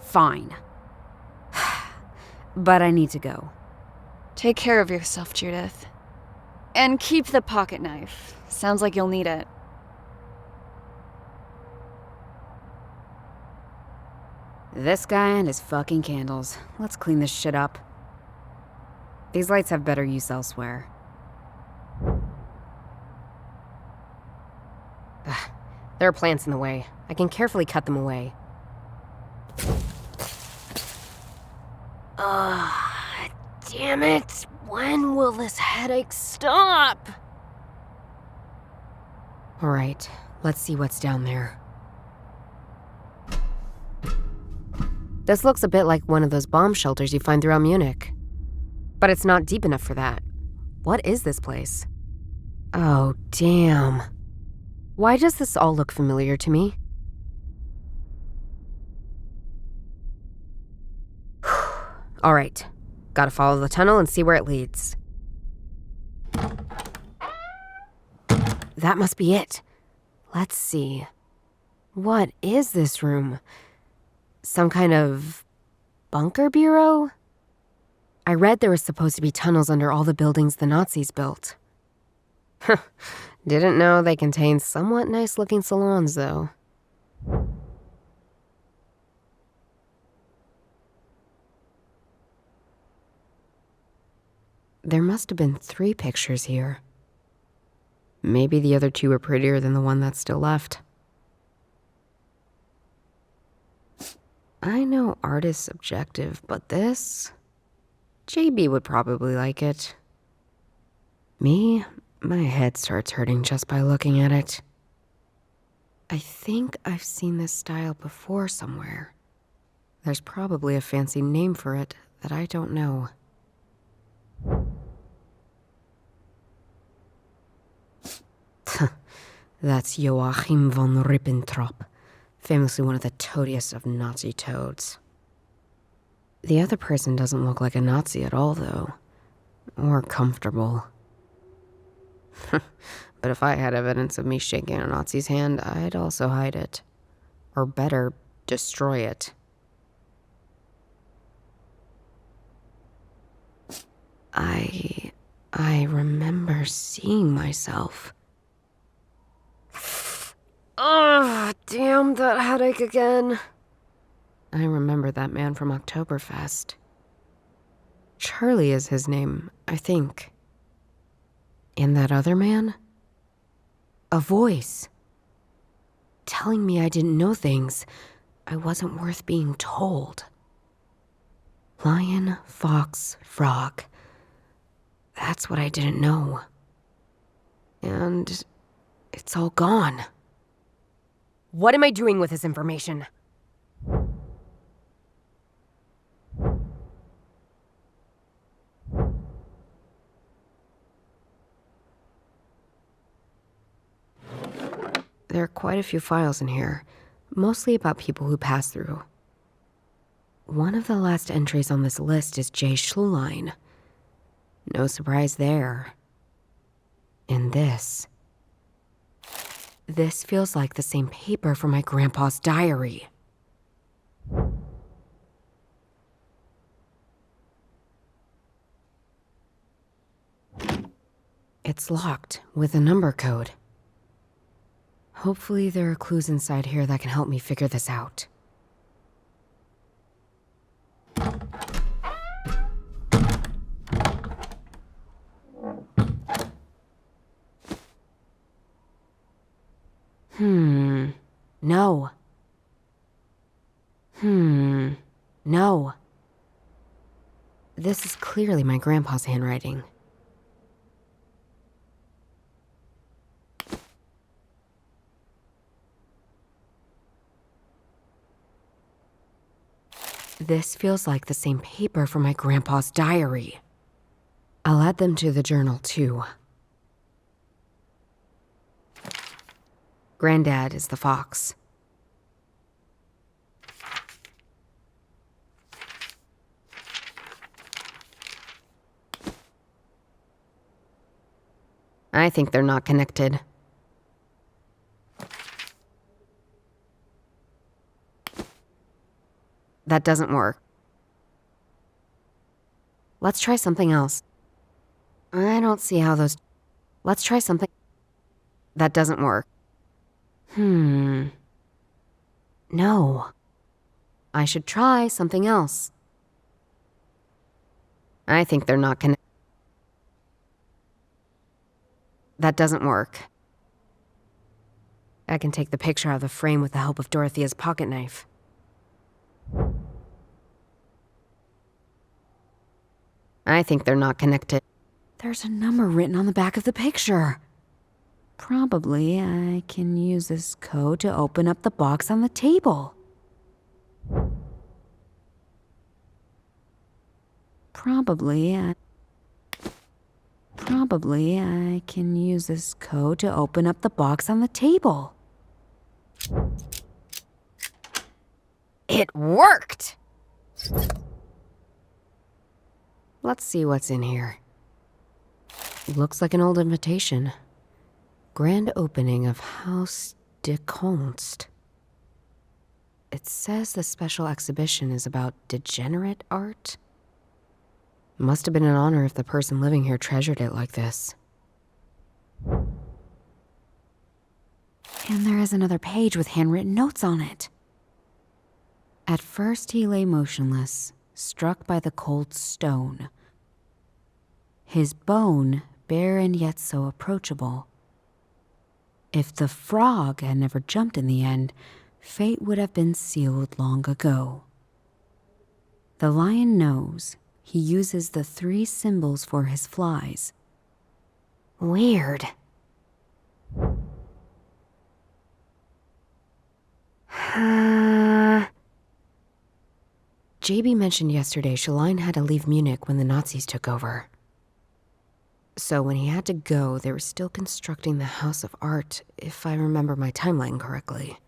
fine. But I need to go. Take care of yourself, Judith. And keep the pocket knife. Sounds like you'll need it. This guy and his fucking candles. Let's clean this shit up. These lights have better use elsewhere. There are plants in the way. I can carefully cut them away. Damn it! When will this headache stop? Alright, let's see what's down there. This looks a bit like one of those bomb shelters you find throughout Munich. But it's not deep enough for that. What is this place? Oh, damn. Why does this all look familiar to me? Alright, gotta follow the tunnel and see where it leads. That must be it. Let's see. What is this room? Some kind of bunker bureau? I read there was supposed to be tunnels under all the buildings the Nazis built. Didn't know they contained somewhat nice-looking salons, though. There must have been 3 pictures here. Maybe the other 2 are prettier than the one that's still left. I know art is subjective, but this... JB would probably like it. Me, my head starts hurting just by looking at it. I think I've seen this style before somewhere. There's probably a fancy name for it that I don't know. That's Joachim von Ribbentrop, famously one of the toadiest of Nazi toads. The other person doesn't look like a Nazi at all, though. Or comfortable. But if I had evidence of me shaking a Nazi's hand, I'd also hide it. Or better, destroy it. I remember seeing myself. Ugh, damn that headache again. I remember that man from Oktoberfest. Charlie is his name, I think. And that other man? A voice. Telling me I didn't know things I wasn't worth being told. Lion, fox, frog. That's what I didn't know. And it's all gone. What am I doing with this information? There are quite a few files in here, mostly about people who pass through. One of the last entries on this list is J. Schlulein. No surprise there. And this. This feels like the same paper from my grandpa's diary. It's locked with a number code. Hopefully there are clues inside here that can help me figure this out. No. No. This is clearly my grandpa's handwriting. This feels like the same paper from my grandpa's diary. I'll add them to the journal, too. Granddad is the fox. I think they're not connected. That doesn't work. Let's try something else. I don't see how those... Let's try something... That doesn't work. No. I should try something else. I think they're not connected. That doesn't work. I can take the picture out of the frame with the help of Dorothea's pocket knife. I think they're not connected. There's a number written on the back of the picture. Probably I can use this code to open up the box on the table. Probably I can use this code to open up the box on the table. It worked! Let's see what's in here. Looks like an old invitation. Grand opening of Haus de Kunst. It says the special exhibition is about degenerate art. Must have been an honor if the person living here treasured it like this. And there is another page with handwritten notes on it. At first he lay motionless, struck by the cold stone. His bone, bare and yet so approachable. If the frog had never jumped in the end, fate would have been sealed long ago. The lion knows he uses the 3 symbols for his flies. Weird. JB mentioned yesterday Shaline had to leave Munich when the Nazis took over. So when he had to go, they were still constructing the House of Art, if I remember my timeline correctly.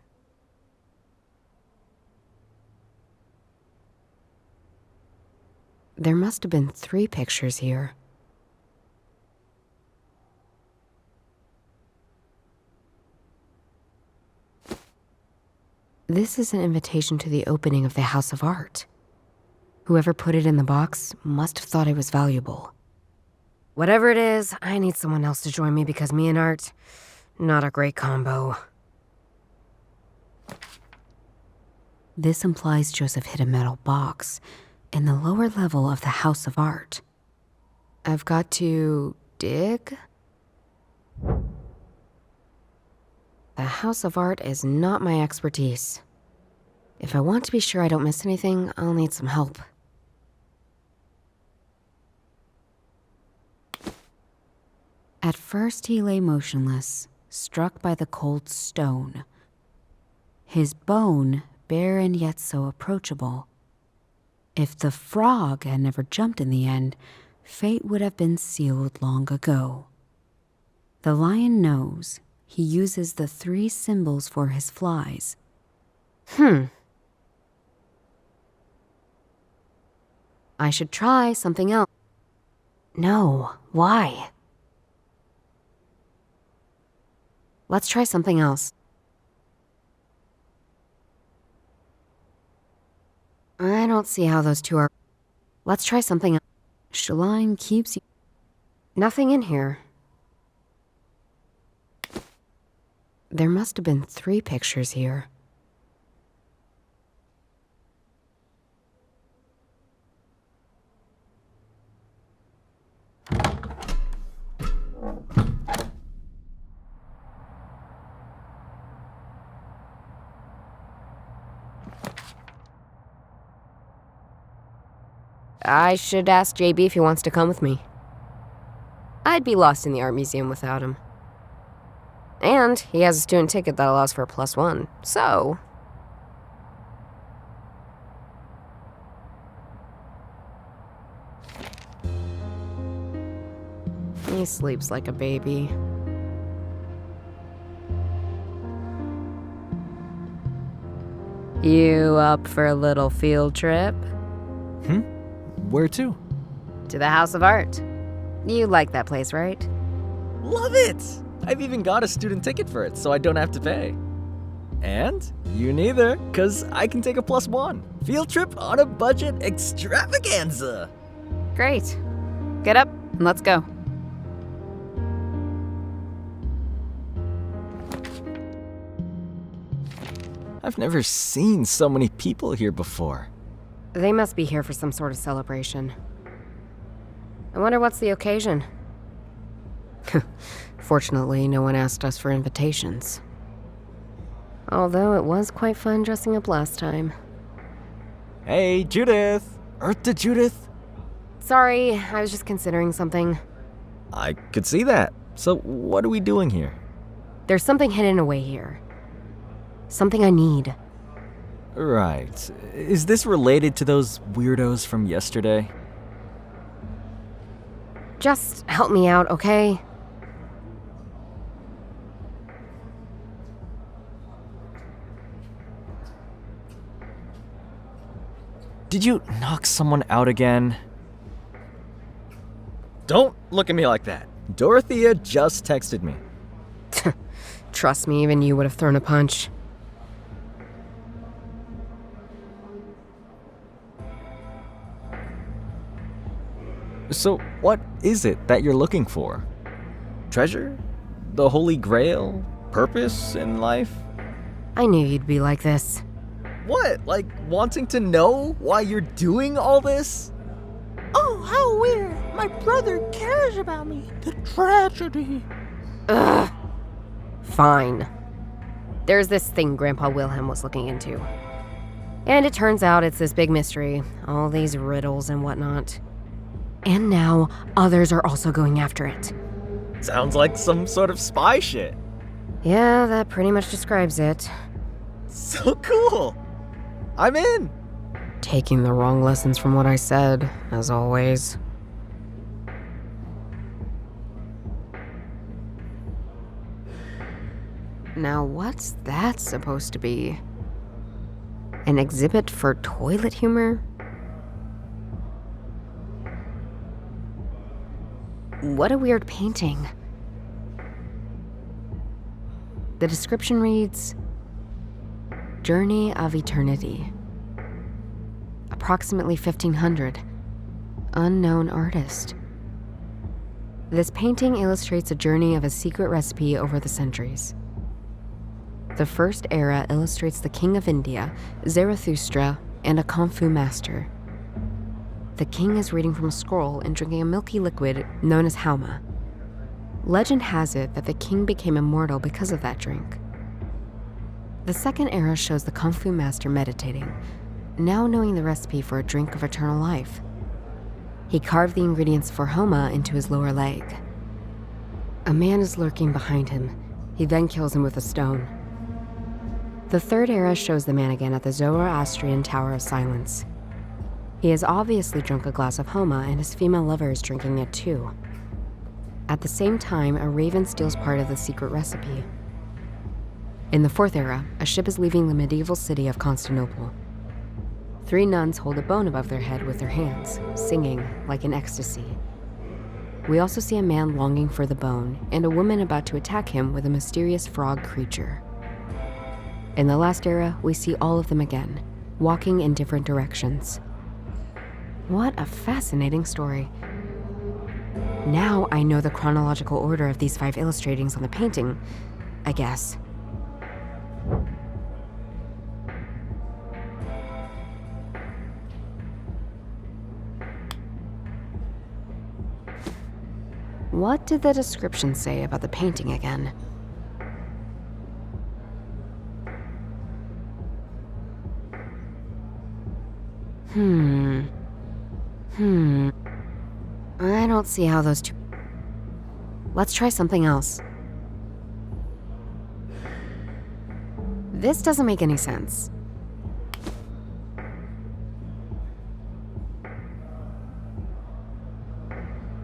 There must have been 3 pictures here. This is an invitation to the opening of the House of Art. Whoever put it in the box must have thought it was valuable. Whatever it is, I need someone else to join me because me and art, not a great combo. This implies Joseph hid a metal box in the lower level of the House of Art. I've got to dig? The House of Art is not my expertise. If I want to be sure I don't miss anything, I'll need some help. At first he lay motionless, struck by the cold stone. His bone, bare and yet so approachable. If the frog had never jumped in the end, fate would have been sealed long ago. The lion knows he uses the 3 symbols for his flies. I should try something else. No, why? Let's try something else. I don't see how those 2 are. Let's try something else. Shaline keeps you. Nothing in here. There must have been 3 pictures here. I should ask JB if he wants to come with me. I'd be lost in the art museum without him. And he has a student ticket that allows for a +1, so... He sleeps like a baby. You up for a little field trip? Where to? To the House of Art. You like that place, right? Love it! I've even got a student ticket for it, so I don't have to pay. And you neither, because I can take a +1. Field trip on a budget extravaganza! Great. Get up and let's go. I've never seen so many people here before. They must be here for some sort of celebration. I wonder what's the occasion. Fortunately, no one asked us for invitations. Although it was quite fun dressing up last time. Hey, Judith! Earth to Judith? Sorry, I was just considering something. I could see that. So what are we doing here? There's something hidden away here. Something I need. Right. Is this related to those weirdos from yesterday? Just help me out, okay? Did you knock someone out again? Don't look at me like that. Dorothea just texted me. Trust me, even you would have thrown a punch. So, what is it that you're looking for? Treasure? The Holy Grail? Purpose in life? I knew you'd be like this. What? Like, wanting to know why you're doing all this? Oh, how weird. My brother cares about me. The tragedy. Ugh. Fine. There's this thing Grandpa Wilhelm was looking into. And it turns out it's this big mystery. All these riddles and whatnot. And now, others are also going after it. Sounds like some sort of spy shit. Yeah, that pretty much describes it. So cool. I'm in. Taking the wrong lessons from what I said, as always. Now, what's that supposed to be? An exhibit for toilet humor? What a weird painting. The description reads, Journey of Eternity. Approximately 1500. Unknown artist. This painting illustrates a journey of a secret recipe over the centuries. The first era illustrates the king of India, Zarathustra, and a kung fu master. The king is reading from a scroll and drinking a milky liquid known as Hauma. Legend has it that the king became immortal because of that drink. The second era shows the kung fu master meditating, now knowing the recipe for a drink of eternal life. He carved the ingredients for Hauma into his lower leg. A man is lurking behind him. He then kills him with a stone. The third era shows the man again at the Zoroastrian Tower of Silence. He has obviously drunk a glass of Hauma, and his female lover is drinking it too. At the same time, a raven steals part of the secret recipe. In the fourth era, a ship is leaving the medieval city of Constantinople. 3 nuns hold a bone above their head with their hands, singing like in ecstasy. We also see a man longing for the bone, and a woman about to attack him with a mysterious frog creature. In the last era, we see all of them again, walking in different directions. What a fascinating story. Now I know the chronological order of these 5 illustratings on the painting, I guess. What did the description say about the painting again? I don't see how those two... Let's try something else. This doesn't make any sense.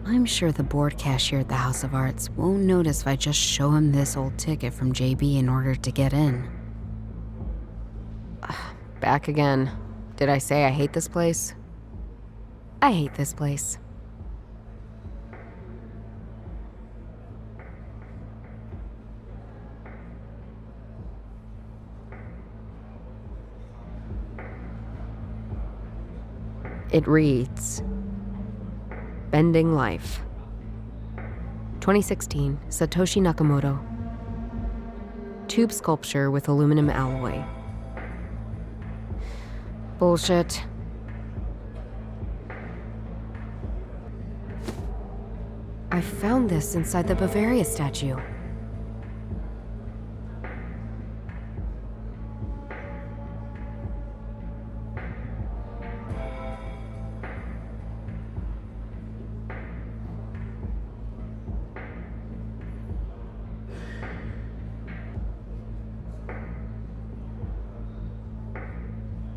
I'm sure the board cashier at the House of Arts won't notice if I just show him this old ticket from JB in order to get in. Back again. Did I say I hate this place? I hate this place. It reads, Bending Life. 2016, Satoshi Nakamoto. Tube sculpture with aluminum alloy. Bullshit. I found this inside the Bavaria statue.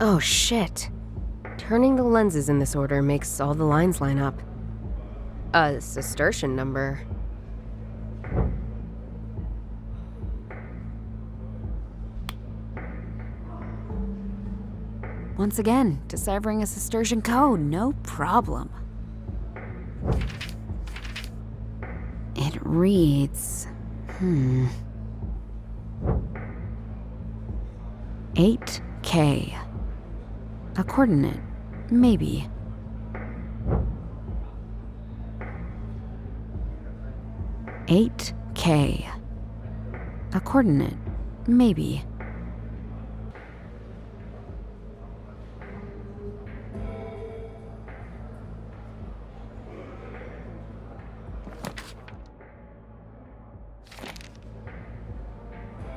Oh shit. Turning the lenses in this order makes all the lines line up. A Cistercian number. Once again, deciphering a Cistercian code, no problem. It reads... 8K. A coordinate, maybe. $8K. A coordinate, maybe.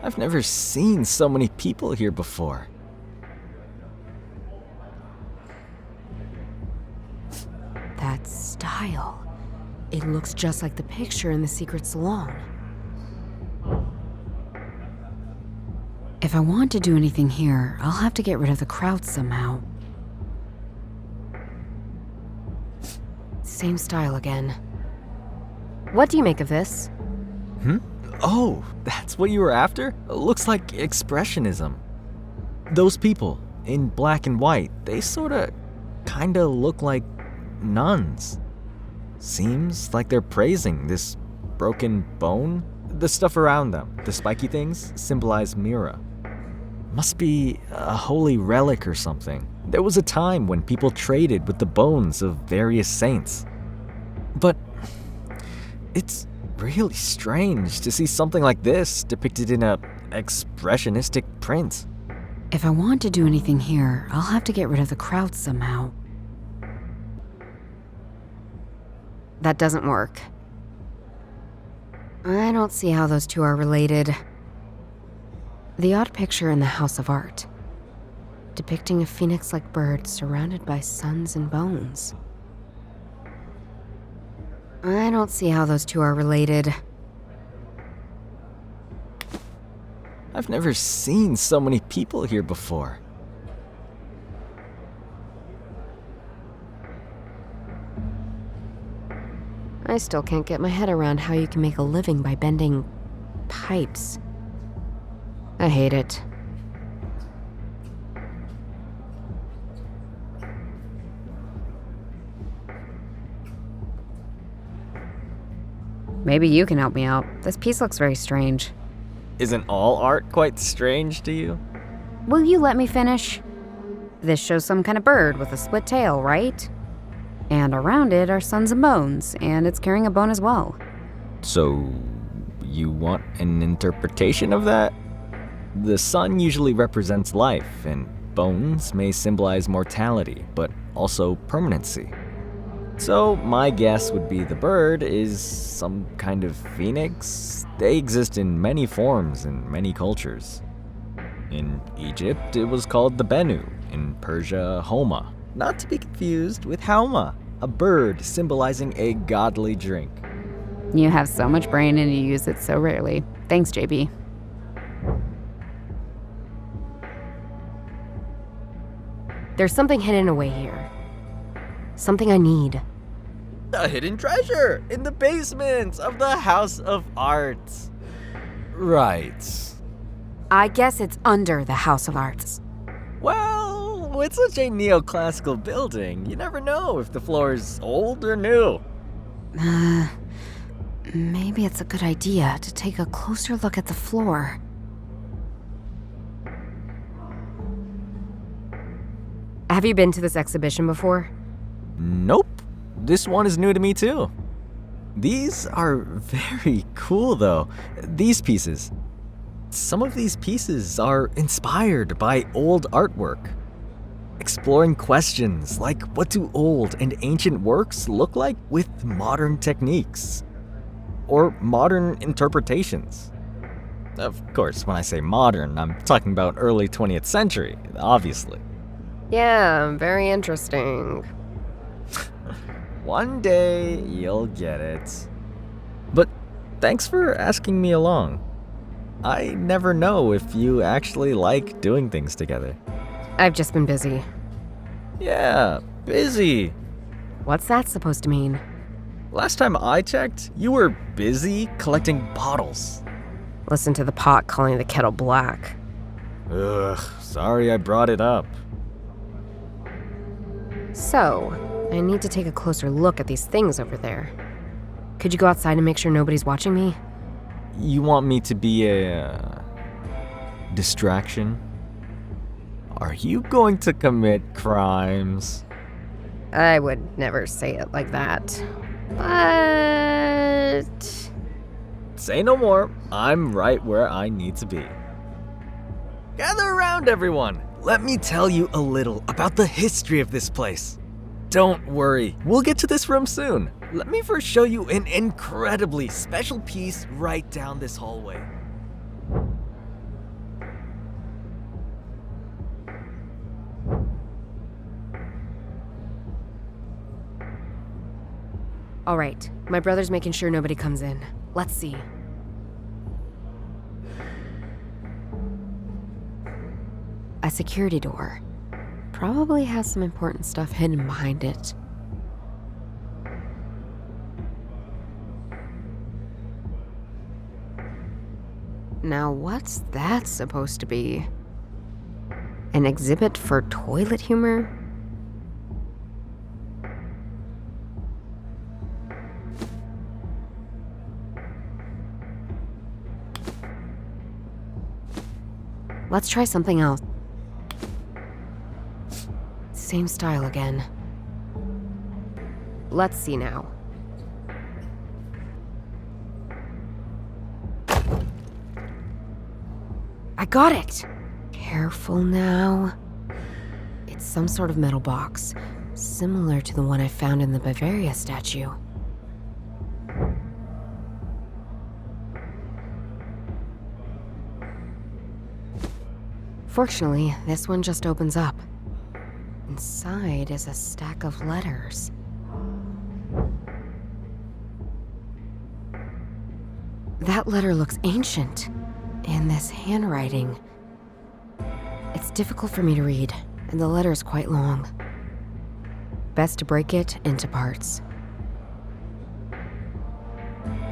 I've never seen so many people here before. That style. It looks just like the picture in the secret salon. If I want to do anything here, I'll have to get rid of the crowd somehow. Same style again. What do you make of this? Oh, that's what you were after? Looks like expressionism. Those people in black and white, they kinda look like nuns. Seems like they're praising this broken bone. The stuff around them, the spiky things, symbolize Mira. Must be a holy relic or something. There was a time when people traded with the bones of various saints. But it's really strange to see something like this depicted in a expressionistic print. If I want to do anything here, I'll have to get rid of the crowd somehow. That doesn't work. I don't see how those two are related. The odd picture in the House of Art, depicting a phoenix-like bird surrounded by suns and bones. I don't see how those two are related. I've never seen so many people here before. I still can't get my head around how you can make a living by bending pipes. I hate it. Maybe you can help me out. This piece looks very strange. Isn't all art quite strange to you? Will you let me finish? This shows some kind of bird with a split tail, right? And around it are suns and bones, and it's carrying a bone as well. So, you want an interpretation of that? The sun usually represents life, and bones may symbolize mortality, but also permanency. So, my guess would be the bird is some kind of phoenix. They exist in many forms in many cultures. In Egypt, it was called the Bennu. In Persia, Hauma. Not to be confused with Hauma, a bird symbolizing a godly drink. You have so much brain and you use it so rarely. Thanks, JB. There's something hidden away here. Something I need. A hidden treasure in the basement of the House of Arts. Right. I guess it's under the House of Arts. Well, with such a neoclassical building, you never know if the floor is old or new. Maybe it's a good idea to take a closer look at the floor. Have you been to this exhibition before? Nope. This one is new to me too. These are very cool though. These pieces. Some of these pieces are inspired by old artwork. Exploring questions like what do old and ancient works look like with modern techniques? Or modern interpretations. Of course, when I say modern, I'm talking about early 20th century, obviously. Yeah, very interesting. One day, you'll get it. But thanks for asking me along. I never know if you actually like doing things together. I've just been busy. Yeah, busy. What's that supposed to mean? Last time I checked, you were busy collecting bottles. Listen to the pot calling the kettle black. Ugh, sorry I brought it up. So, I need to take a closer look at these things over there. Could you go outside and make sure nobody's watching me? You want me to be a distraction? Are you going to commit crimes? I would never say it like that. But... Say no more. I'm right where I need to be. Gather around, everyone. Let me tell you a little about the history of this place. Don't worry, we'll get to this room soon. Let me first show you an incredibly special piece right down this hallway. All right, my brother's making sure nobody comes in. Let's see. A security door. Probably has some important stuff hidden behind it. Now, what's that supposed to be? An exhibit for toilet humor? Let's try something else. Same style again. Let's see now. I got it! Careful now. It's some sort of metal box, similar to the one I found in the Bavaria statue. Fortunately, this one just opens up. Inside is a stack of letters. That letter looks ancient, and this handwriting. It's difficult for me to read, and the letter is quite long. Best to break it into parts.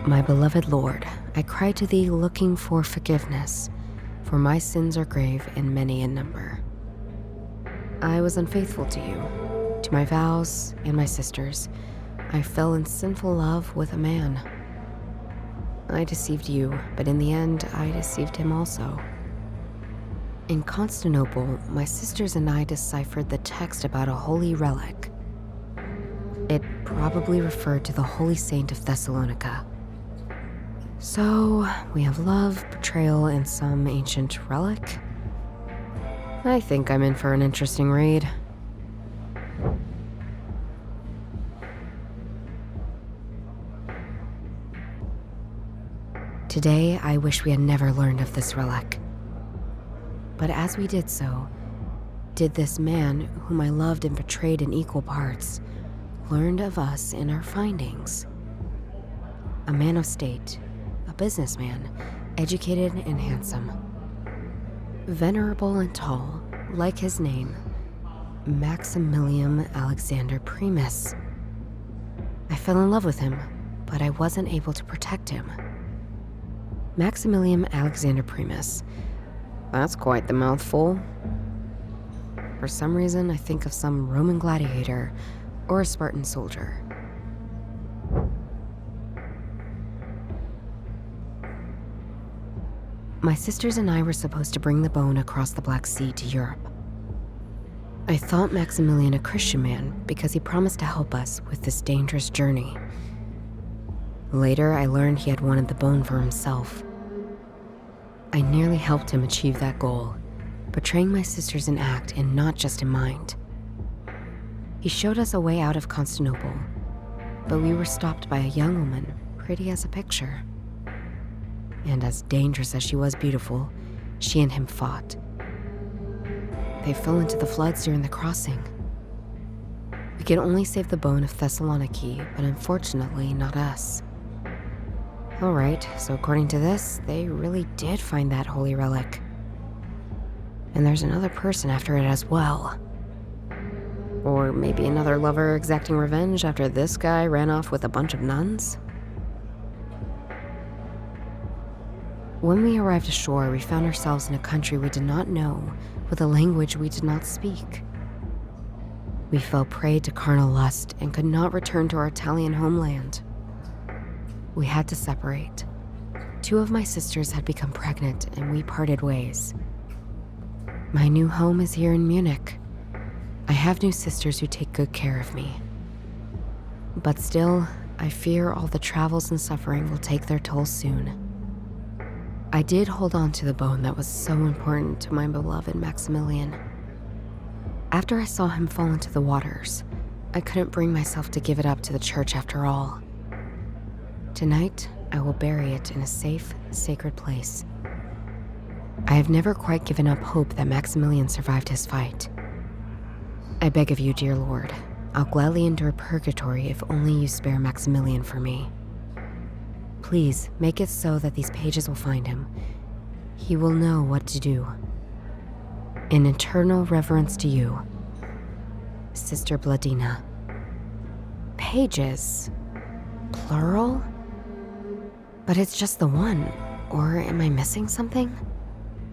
My beloved Lord, I cry to thee looking for forgiveness, for my sins are grave and many in number. I was unfaithful to you, to my vows and my sisters. I fell in sinful love with a man. I deceived you, but in the end, I deceived him also. In Constantinople, my sisters and I deciphered the text about a holy relic. It probably referred to the holy saint of Thessalonica. So, we have love, betrayal, and some ancient relic. I think I'm in for an interesting read. Today, I wish we had never learned of this relic. But as we did so, did this man, whom I loved and betrayed in equal parts, learned of us in our findings. A man of state, a businessman, educated and handsome. Venerable and tall, like his name, Maximilian Alexander Primus. I fell in love with him, but I wasn't able to protect him. Maximilian Alexander Primus. That's quite the mouthful. For some reason, I think of some Roman gladiator or a Spartan soldier. My sisters and I were supposed to bring the bone across the Black Sea to Europe. I thought Maximilian a Christian man because he promised to help us with this dangerous journey. Later, I learned he had wanted the bone for himself. I nearly helped him achieve that goal, betraying my sisters in act and not just in mind. He showed us a way out of Constantinople, but we were stopped by a young woman, pretty as a picture. And as dangerous as she was beautiful, she and him fought. They fell into the floods during the crossing. We could only save the bone of Thessaloniki, but unfortunately not us. Alright, so according to this, they really did find that holy relic. And there's another person after it as well. Or maybe another lover exacting revenge after this guy ran off with a bunch of nuns? When we arrived ashore, we found ourselves in a country we did not know, with a language we did not speak. We fell prey to carnal lust and could not return to our Italian homeland. We had to separate. 2 of my sisters had become pregnant and we parted ways. My new home is here in Munich. I have new sisters who take good care of me. But still, I fear all the travels and suffering will take their toll soon. I did hold on to the bone that was so important to my beloved Maximilian. After I saw him fall into the waters, I couldn't bring myself to give it up to the church after all. Tonight, I will bury it in a safe, sacred place. I have never quite given up hope that Maximilian survived his fight. I beg of you, dear Lord, I'll gladly endure purgatory if only you spare Maximilian for me. Please, make it so that these pages will find him. He will know what to do. In eternal reverence to you, Sister Bladina. Pages? Plural? But it's just the one, or am I missing something?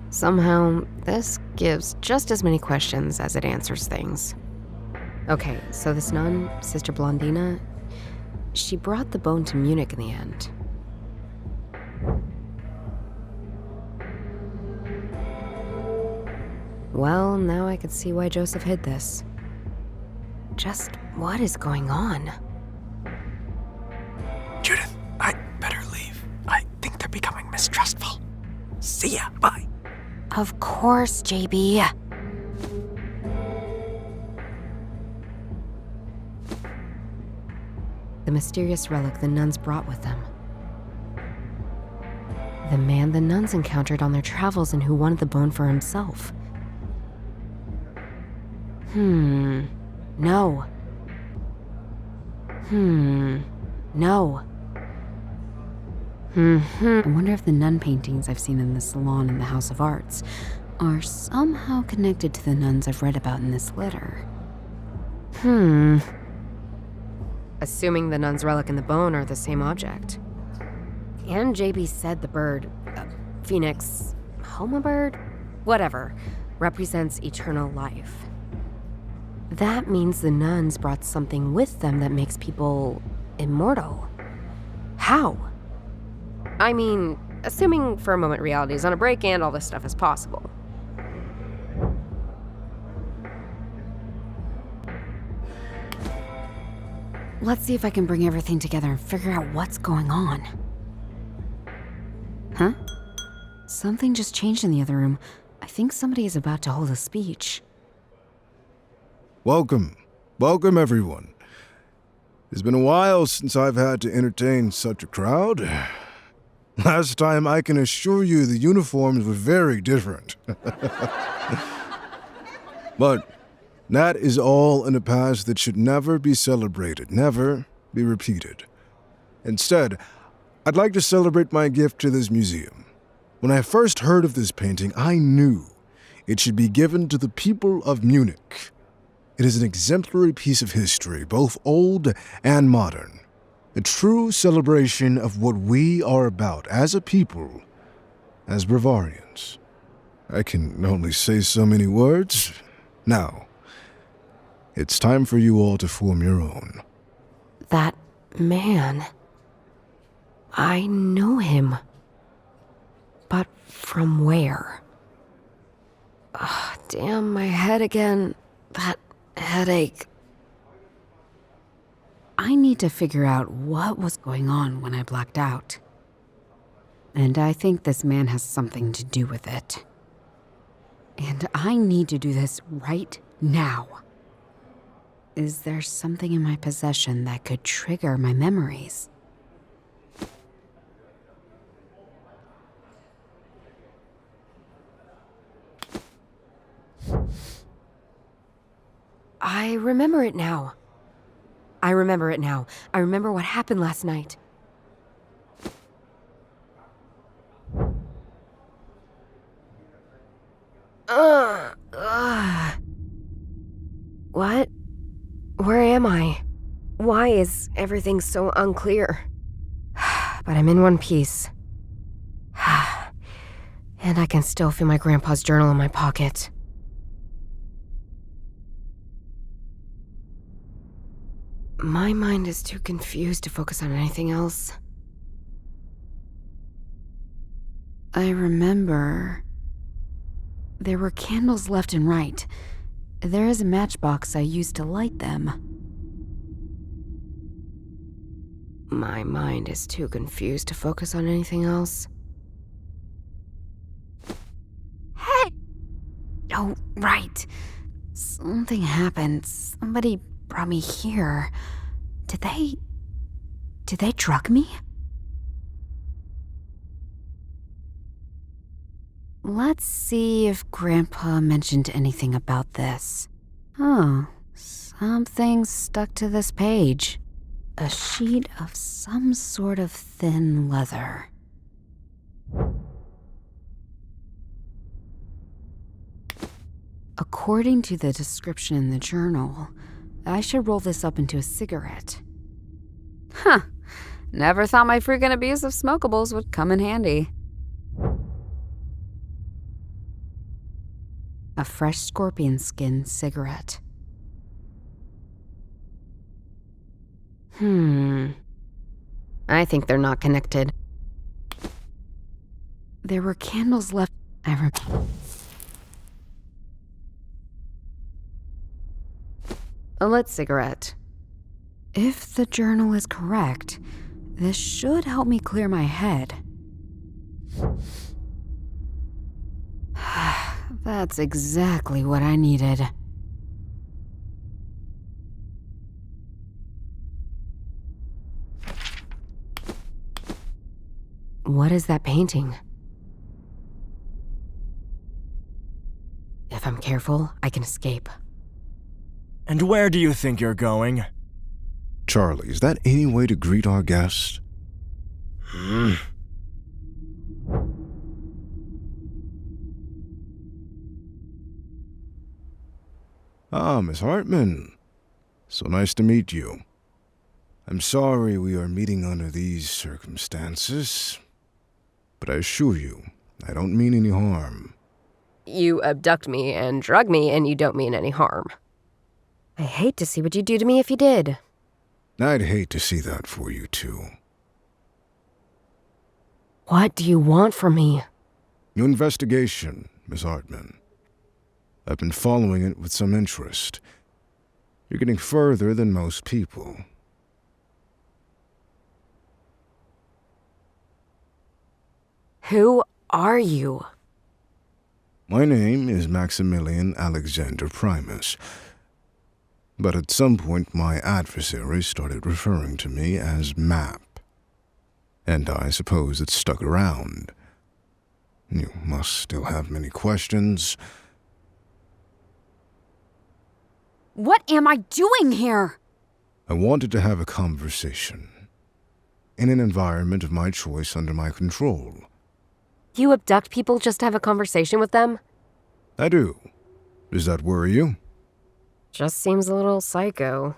Somehow, this gives just as many questions as it answers things. Okay, so this nun, Sister Blondina, she brought the bone to Munich in the end. Well, now I can see why Joseph hid this. Just what is going on? Judith, I better leave. I think they're becoming mistrustful. See ya, bye. Of course, JB. The mysterious relic the nuns brought with them. The man the nuns encountered on their travels and who wanted the bone for himself. No. No. I wonder if the nun paintings I've seen in the salon in the House of Arts are somehow connected to the nuns I've read about in this letter. Assuming the nun's relic and the bone are the same object. And JB said the bird, Phoenix, Hauma bird? Whatever, represents eternal life. That means the nuns brought something with them that makes people immortal. How? I mean, assuming for a moment reality is on a break and all this stuff is possible. Let's see if I can bring everything together and figure out what's going on. Huh? Something just changed in the other room. I think somebody is about to hold a speech. Welcome. Welcome, everyone. It's been a while since I've had to entertain such a crowd. Last time, I can assure you the uniforms were very different. But that is all in a past that should never be celebrated, never be repeated. Instead, I'd like to celebrate my gift to this museum. When I first heard of this painting, I knew it should be given to the people of Munich. It is an exemplary piece of history, both old and modern. A true celebration of what we are about as a people, as Bavarians. I can only say so many words. Now, it's time for you all to form your own. That man. I know him. But from where? Damn, my head again. That headache. I need to figure out what was going on when I blacked out. And I think this man has something to do with it. And I need to do this right now. Is there something in my possession that could trigger my memories? I remember it now. I remember what happened last night. What? Where am I? Why is everything so unclear? But I'm in one piece. And I can still feel my grandpa's journal in my pocket. My mind is too confused to focus on anything else. I remember There were candles left and right. There is a matchbox I used to light them. My mind is too confused to focus on anything else. Hey! Oh, right. Something happened. Somebody brought me here. Did they drug me? Let's see if Grandpa mentioned anything about this. Oh, something stuck to this page. A sheet of some sort of thin leather. According to the description in the journal, I should roll this up into a cigarette. Huh. Never thought my freaking abuse of smokables would come in handy. A fresh scorpion skin cigarette. I think they're not connected. There were candles left. A lit cigarette. If the journal is correct, this should help me clear my head. That's exactly what I needed. What is that painting? If I'm careful, I can escape. And where do you think you're going? Charlie, is that any way to greet our guest? Ah, Miss Hartman. So nice to meet you. I'm sorry we are meeting under these circumstances, but I assure you, I don't mean any harm. You abduct me and drug me, and you don't mean any harm. I hate to see what you'd do to me if you did. I'd hate to see that for you, too. What do you want from me? Your investigation, Miss Hartman. I've been following it with some interest. You're getting further than most people. Who are you? My name is Maximilian Alexander Primus. But at some point, my adversary started referring to me as Map. And I suppose it stuck around. You must still have many questions. What am I doing here? I wanted to have a conversation. In an environment of my choice under my control. You abduct people just to have a conversation with them? I do. Does that worry you? Just seems a little psycho.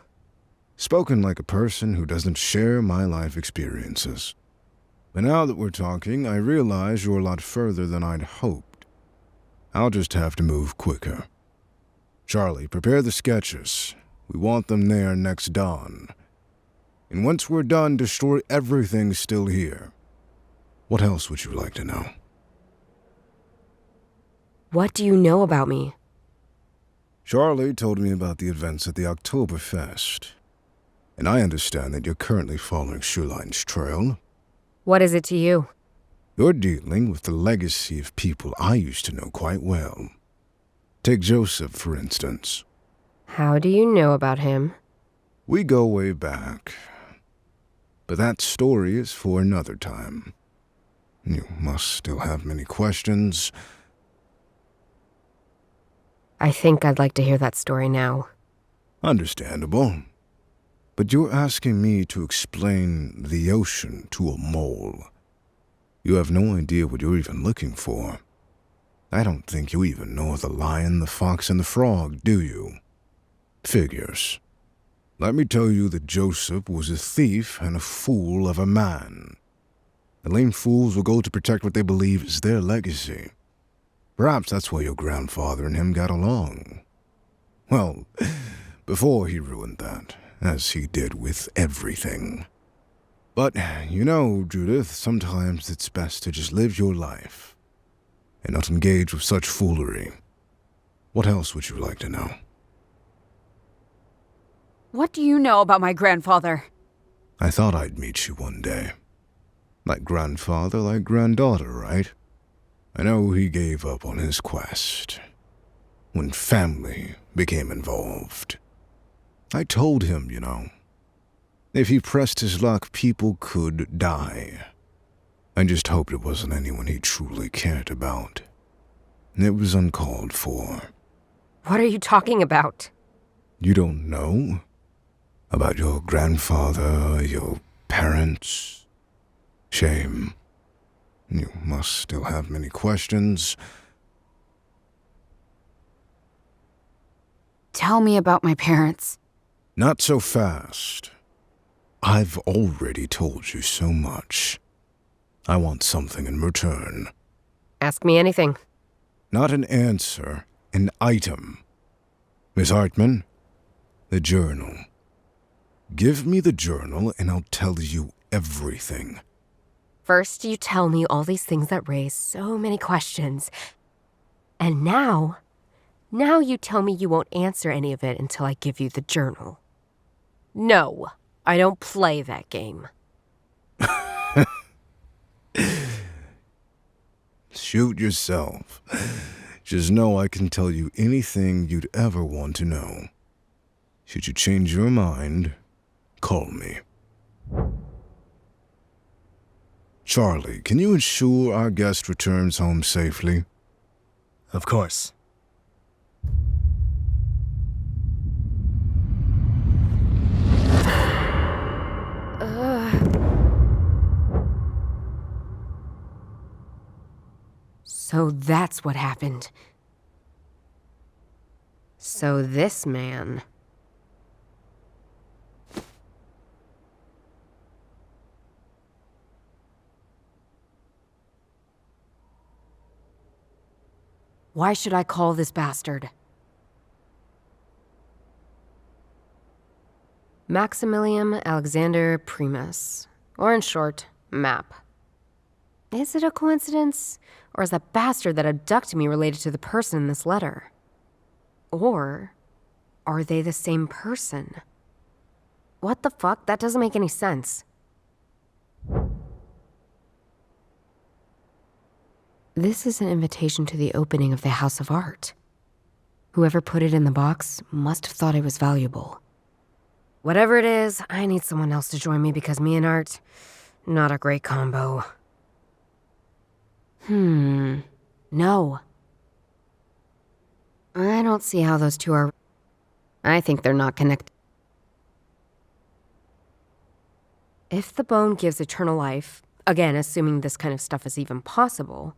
Spoken like a person who doesn't share my life experiences. But now that we're talking, I realize you're a lot further than I'd hoped. I'll just have to move quicker. Charlie, prepare the sketches. We want them there next dawn. And once we're done, destroy everything still here. What else would you like to know? What do you know about me? Charlie told me about the events at the Oktoberfest. And I understand that you're currently following Schulein's trail. What is it to you? You're dealing with the legacy of people I used to know quite well. Take Joseph, for instance. How do you know about him? We go way back. But that story is for another time. You must still have many questions. I think I'd like to hear that story now. Understandable. But you're asking me to explain the ocean to a mole. You have no idea what you're even looking for. I don't think you even know the lion, the fox, and the frog, do you? Figures. Let me tell you that Joseph was a thief and a fool of a man. The lame fools will go to protect what they believe is their legacy. Perhaps that's why your grandfather and him got along. Well, before he ruined that, as he did with everything. But, you know, Judith, sometimes it's best to just live your life. and not engage with such foolery. What else would you like to know? What do you know about my grandfather? I thought I'd meet you one day. Like grandfather, like granddaughter, right? I know he gave up on his quest when family became involved. I told him, if he pressed his luck, people could die. I just hoped it wasn't anyone he truly cared about. It was uncalled for. What are you talking about? You don't know? About your grandfather, your parents? Shame. You must still have many questions. Tell me about my parents. Not so fast. I've already told you so much. I want something in return. Ask me anything. Not an answer, an item. Miss Hartman, the journal. Give me the journal and I'll tell you everything. First, you tell me all these things that raise so many questions. And now you tell me you won't answer any of it until I give you the journal. No, I don't play that game. Shoot yourself. Just know I can tell you anything you'd ever want to know. Should you change your mind, call me. Charlie, can you ensure our guest returns home safely? Of course. So that's what happened. So this man... Why should I call this bastard? Maximilian Alexander Primus, or in short, MAP. Is it a coincidence, or is that bastard that abducted me related to the person in this letter? Or are they the same person? What the fuck? That doesn't make any sense. This is an invitation to the opening of the House of Art. Whoever put it in the box must have thought it was valuable. Whatever it is, I need someone else to join me because me and Art, not a great combo. No. I don't see how those two are... I think they're not connected. If the bone gives eternal life, again, assuming this kind of stuff is even possible,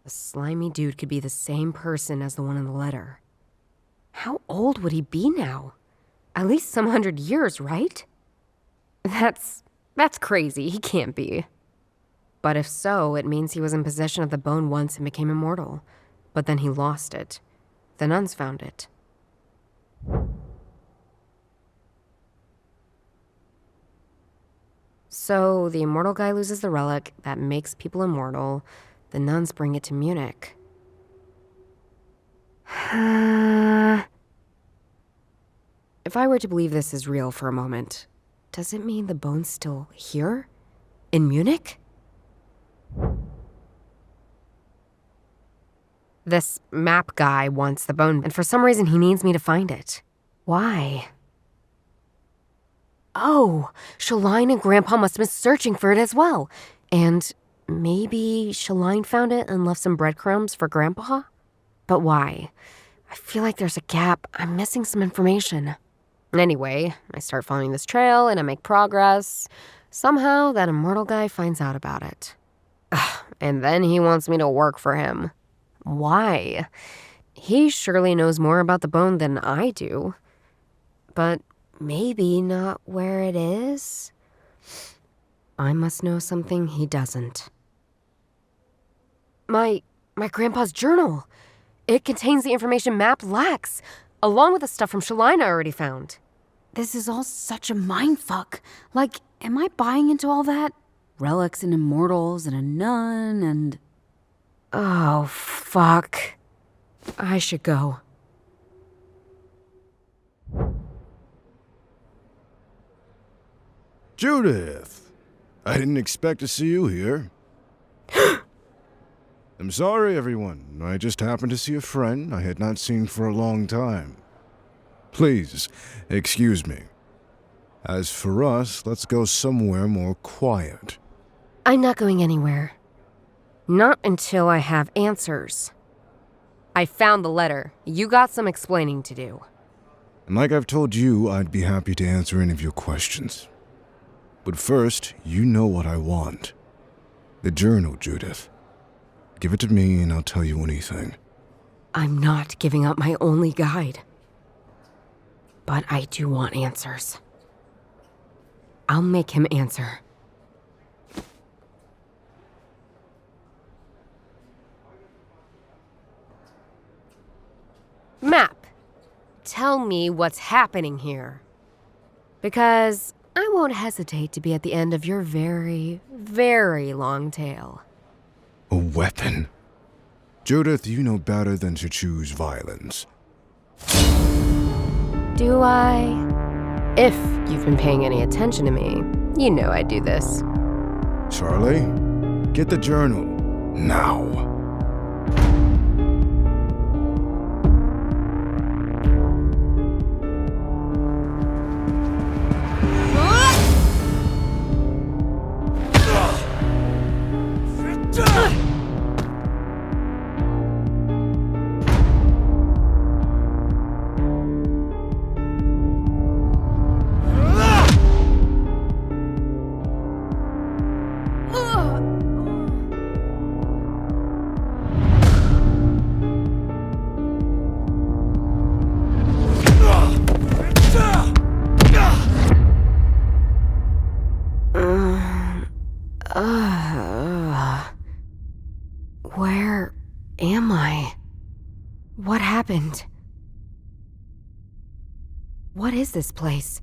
the slimy dude could be the same person as the one in the letter. How old would he be now? At least some 100 years, right? That's crazy. He can't be. But if so, it means he was in possession of the bone once and became immortal. But then he lost it. The nuns found it. So the immortal guy loses the relic that makes people immortal. The nuns bring it to Munich. If I were to believe this is real for a moment, does it mean the bone's still here? In Munich? This map guy wants the bone, and for some reason he needs me to find it. Why? Oh, Shaline and Grandpa must have been searching for it as well. And maybe Shaline found it and left some breadcrumbs for Grandpa? But why? I feel like there's a gap. I'm missing some information. Anyway, I start following this trail and I make progress. Somehow, that immortal guy finds out about it. And then he wants me to work for him. Why? He surely knows more about the bone than I do. But maybe not where it is? I must know something he doesn't. My grandpa's journal. It contains the information Map lacks, along with the stuff from Shalina I already found. This is all such a mindfuck. Like, am I buying into all that? Relics and immortals and a nun and... Oh, fuck. I should go. Judith! I didn't expect to see you here. I'm sorry, everyone. I just happened to see a friend I had not seen for a long time. Please, excuse me. As for us, let's go somewhere more quiet. I'm not going anywhere. Not until I have answers. I found the letter. You got some explaining to do. And like I've told you, I'd be happy to answer any of your questions. But first, you know what I want. The journal, Judith. Give it to me and I'll tell you anything. I'm not giving up my only guide. But I do want answers. I'll make him answer. Map, tell me what's happening here. Because I won't hesitate to be at the end of your very, very long tale. A weapon? Judith, you know better than to choose violence. Do I? If you've been paying any attention to me, you know I do this. Charlie, get the journal. Now. Where am I? What happened? What is this place?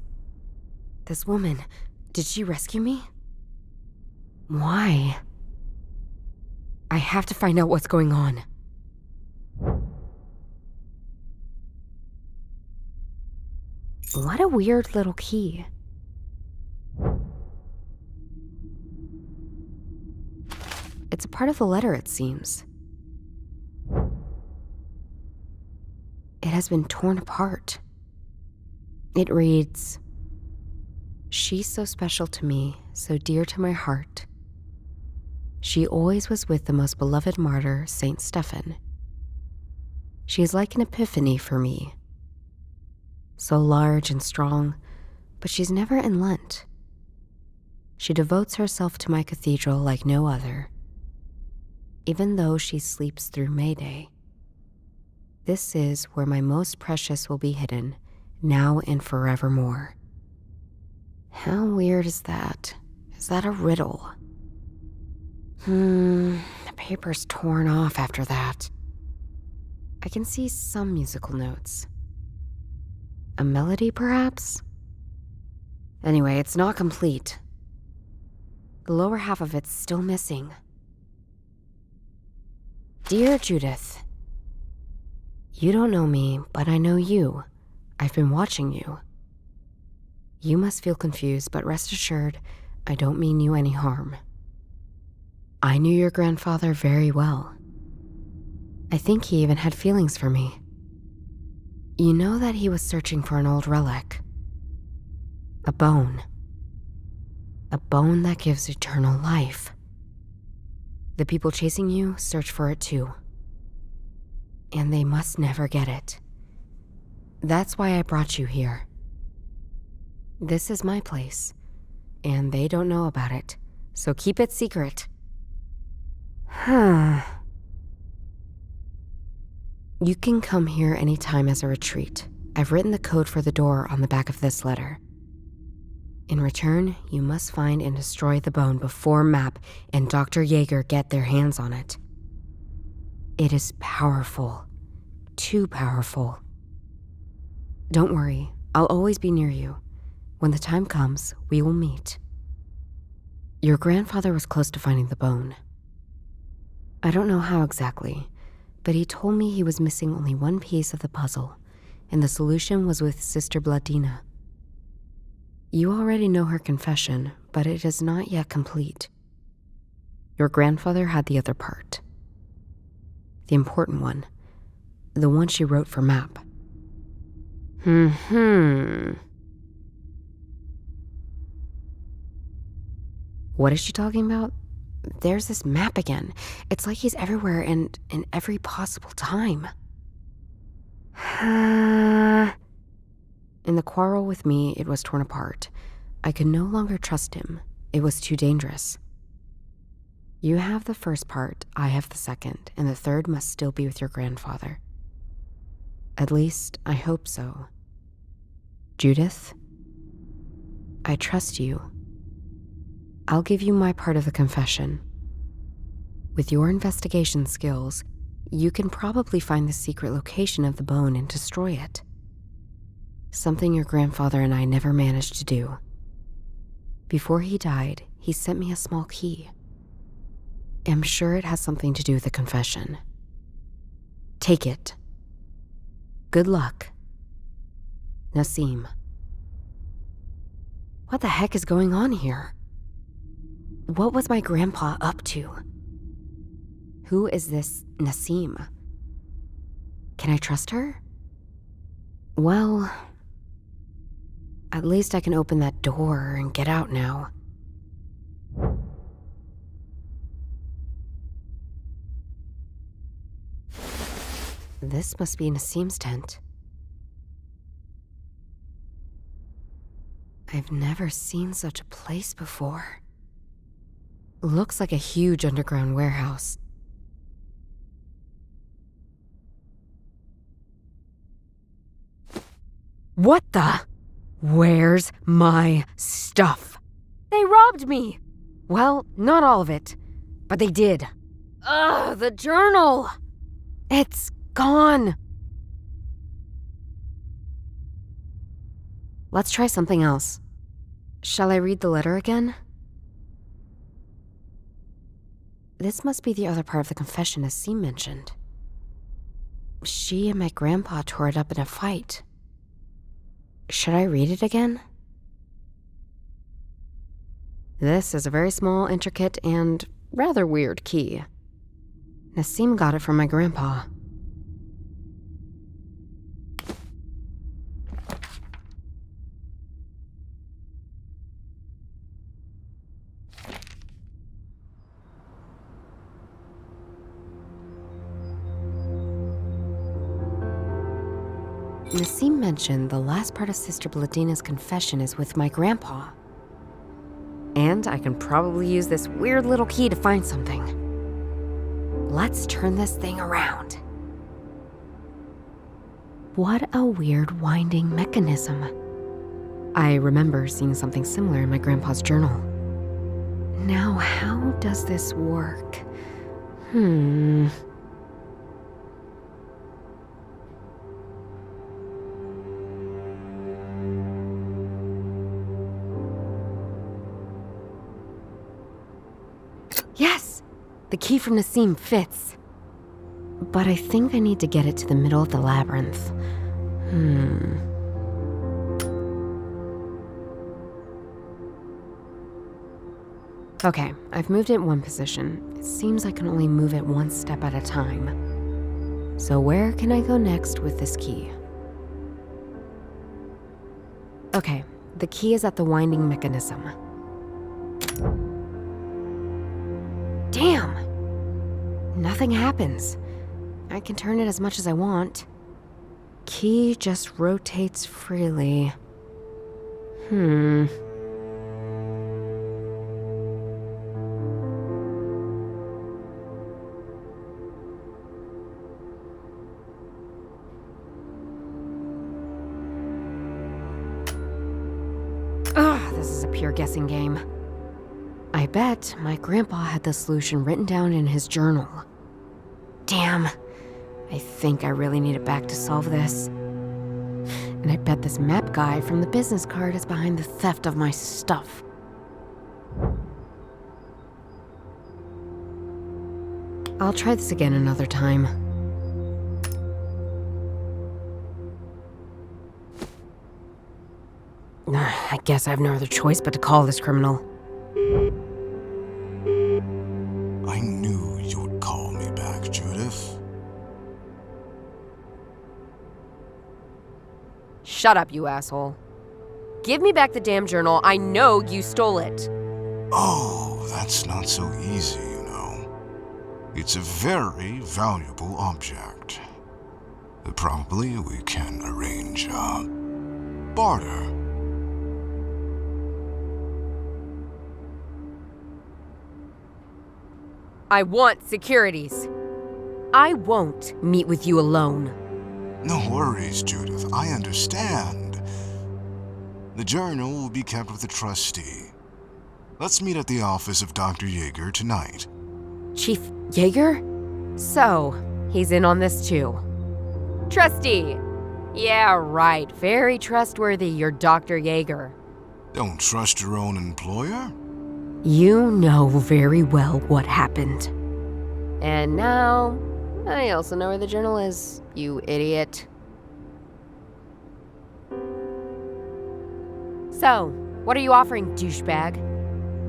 This woman, did she rescue me? Why? I have to find out what's going on. What a weird little key. It's a part of the letter, it seems. It has been torn apart. It reads, "She's so special to me, so dear to my heart. She always was with the most beloved martyr, Saint Stephen. She is like an epiphany for me. So large and strong, but she's never in Lent. She devotes herself to my cathedral like no other, even though she sleeps through May Day. This is where my most precious will be hidden, now and forevermore." How weird is that? Is that a riddle? The paper's torn off after that. I can see some musical notes. A melody, perhaps? Anyway, it's not complete. The lower half of it's still missing. Dear Judith, you don't know me, but I know you. I've been watching you. You must feel confused, but rest assured, I don't mean you any harm. I knew your grandfather very well. I think he even had feelings for me. You know that he was searching for an old relic. A bone. A bone that gives eternal life. The people chasing you search for it too. And they must never get it. That's why I brought you here. This is my place, and they don't know about it, so keep it secret. You can come here anytime as a retreat. I've written the code for the door on the back of this letter. In return, you must find and destroy the bone before Map and Dr. Jaeger get their hands on it. It is powerful. Too powerful. Don't worry, I'll always be near you. When the time comes, we will meet. Your grandfather was close to finding the bone. I don't know how exactly, but he told me he was missing only one piece of the puzzle, and the solution was with Sister Bladina. You already know her confession, but it is not yet complete. Your grandfather had the other part. The important one. The one she wrote for Map. What is she talking about? There's this map again. It's like he's everywhere and in every possible time. In the quarrel with me, it was torn apart. I could no longer trust him. It was too dangerous. You have the first part, I have the second, and the third must still be with your grandfather. At least, I hope so. Judith, I trust you. I'll give you my part of the confession. With your investigation skills, you can probably find the secret location of the bone and destroy it. Something your grandfather and I never managed to do. Before he died, he sent me a small key. I'm sure it has something to do with the confession. Take it. Good luck. Nassim. What the heck is going on here? What was my grandpa up to? Who is this Nassim? Can I trust her? Well, at least I can open that door and get out now. This must be Nassim's tent. I've never seen such a place before. Looks like a huge underground warehouse. What the? Where's my stuff? They robbed me! Well, not all of it, but they did. Ugh, the journal! It's gone. Let's try something else. Shall I read the letter again? This must be the other part of the confession Nassim mentioned. She and my grandpa tore it up in a fight. Should I read it again? This is a very small, intricate, and rather weird key. Nassim got it from my grandpa. Nassim mentioned the last part of Sister Bladina's confession is with my grandpa. And I can probably use this weird little key to find something. Let's turn this thing around. What a weird winding mechanism. I remember seeing something similar in my grandpa's journal. Now, how does this work? Yes! The key from Nassim fits. But I think I need to get it to the middle of the labyrinth. Okay, I've moved it in one position. It seems I can only move it one step at a time. So where can I go next with this key? Okay, the key is at the winding mechanism. Damn! Nothing happens. I can turn it as much as I want. Key just rotates freely. This is a pure guessing game. I bet my grandpa had the solution written down in his journal. Damn, I think I really need it back to solve this. And I bet this map guy from the business card is behind the theft of my stuff. I'll try this again another time. I guess I have no other choice but to call this criminal. I knew you would call me back, Judith. Shut up, you asshole. Give me back the damn journal. I know you stole it. Oh, that's not so easy, you know. It's a very valuable object. Probably we can arrange a barter. I want securities. I won't meet with you alone. No worries, Judith. I understand. The journal will be kept with the trustee. Let's meet at the office of Dr. Yeager tonight. Chief Yeager? So, he's in on this too. Trustee! Yeah, right. Very trustworthy, your Dr. Yeager. Don't trust your own employer? You know very well what happened. And now, I also know where the journal is, you idiot. So, what are you offering, douchebag?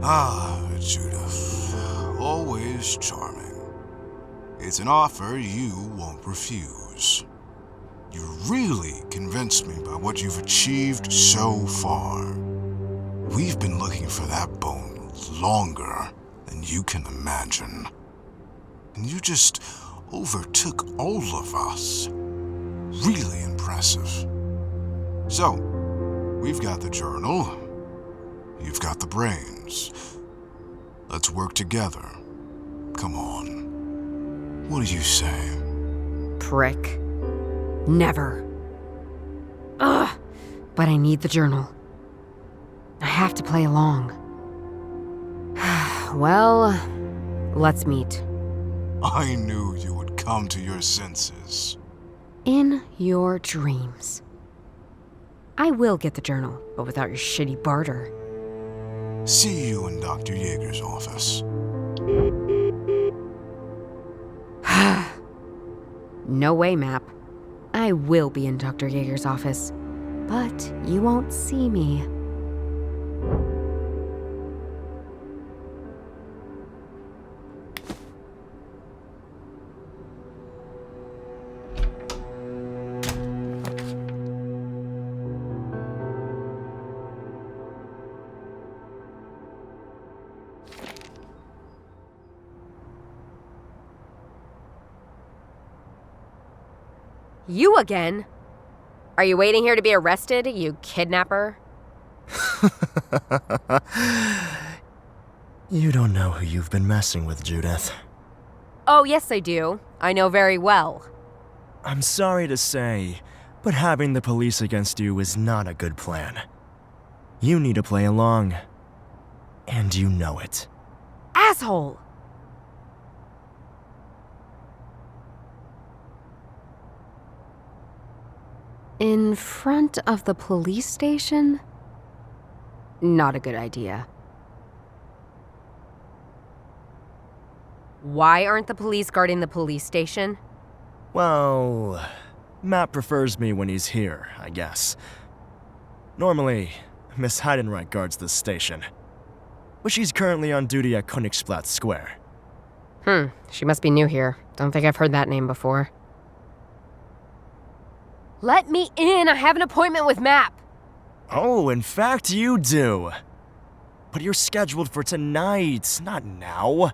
Ah, Judith. Always charming. It's an offer you won't refuse. You really convinced me by what you've achieved so far. We've been looking for that bone longer than you can imagine. And you just overtook all of us. Really impressive. So, we've got the journal. You've got the brains. Let's work together. Come on. What do you say? Prick. Never. Ugh. But I need the journal. I have to play along. Well, let's meet. I knew you would come to your senses. In your dreams. I will get the journal, but without your shitty barter. See you in Dr. Yeager's office. No way, Map. I will be in Dr. Yeager's office, but you won't see me. You again? Are you waiting here to be arrested, you kidnapper? You don't know who you've been messing with, Judith. Oh, yes I do. I know very well. I'm sorry to say, but having the police against you is not a good plan. You need to play along. And you know it. Asshole! In front of the police station? Not a good idea. Why aren't the police guarding the police station? Well, Matt prefers me when he's here, I guess. Normally, Miss Heidenreich guards this station. But she's currently on duty at Königsplatz Square. She must be new here. Don't think I've heard that name before. Let me in! I have an appointment with Map! Oh, in fact you do. But you're scheduled for tonight, not now.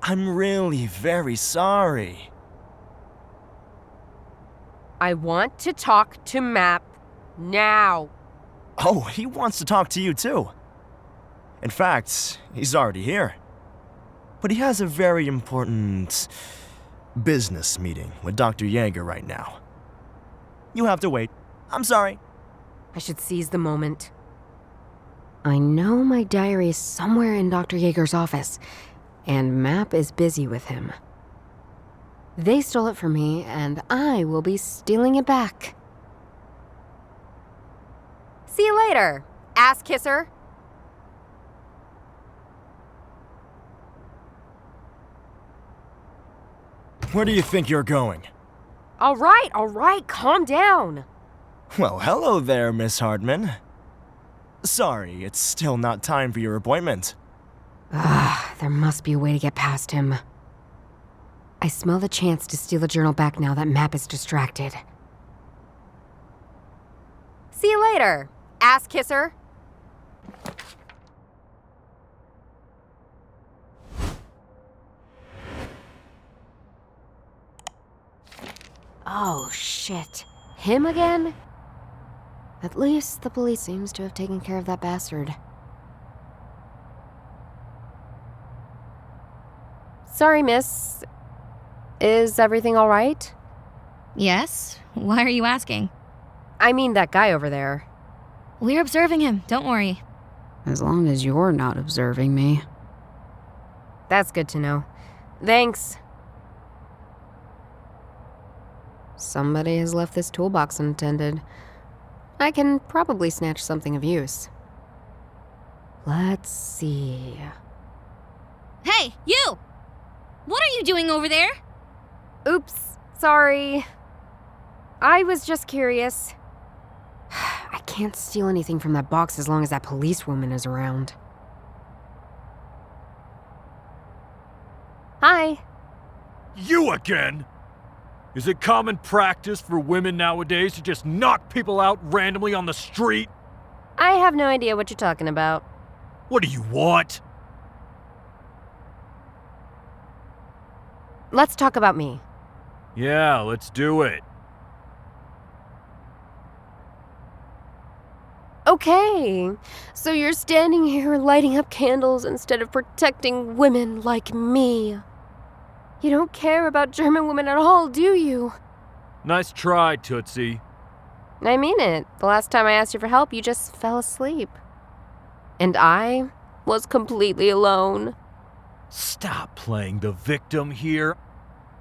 I'm really very sorry. I want to talk to Map now. Oh, he wants to talk to you too. In fact, he's already here. But he has a very important business meeting with Dr. Yeager right now. You have to wait. I'm sorry. I should seize the moment. I know my diary is somewhere in Dr. Yeager's office, and Map is busy with him. They stole it from me, and I will be stealing it back. See you later, ass kisser. Where do you think you're going? All right, calm down. Well, hello there, Miss Hardman. Sorry, it's still not time for your appointment. There must be a way to get past him. I smell the chance to steal the journal back now that Map is distracted. See you later, ass kisser. Oh, shit. Him again? At least the police seems to have taken care of that bastard. Sorry, miss. Is everything all right? Yes? Why are you asking? I mean that guy over there. We're observing him, don't worry. As long as you're not observing me. That's good to know. Thanks. Somebody has left this toolbox unattended. I can probably snatch something of use. Let's see. Hey, you! What are you doing over there? Oops, sorry. I was just curious. I can't steal anything from that box as long as that policewoman is around. Hi. You again? Is it common practice for women nowadays to just knock people out randomly on the street? I have no idea what you're talking about. What do you want? Let's talk about me. Yeah, let's do it. Okay, so you're standing here lighting up candles instead of protecting women like me. You don't care about German women at all, do you? Nice try, Tootsie. I mean it. The last time I asked you for help, you just fell asleep. And I was completely alone. Stop playing the victim here.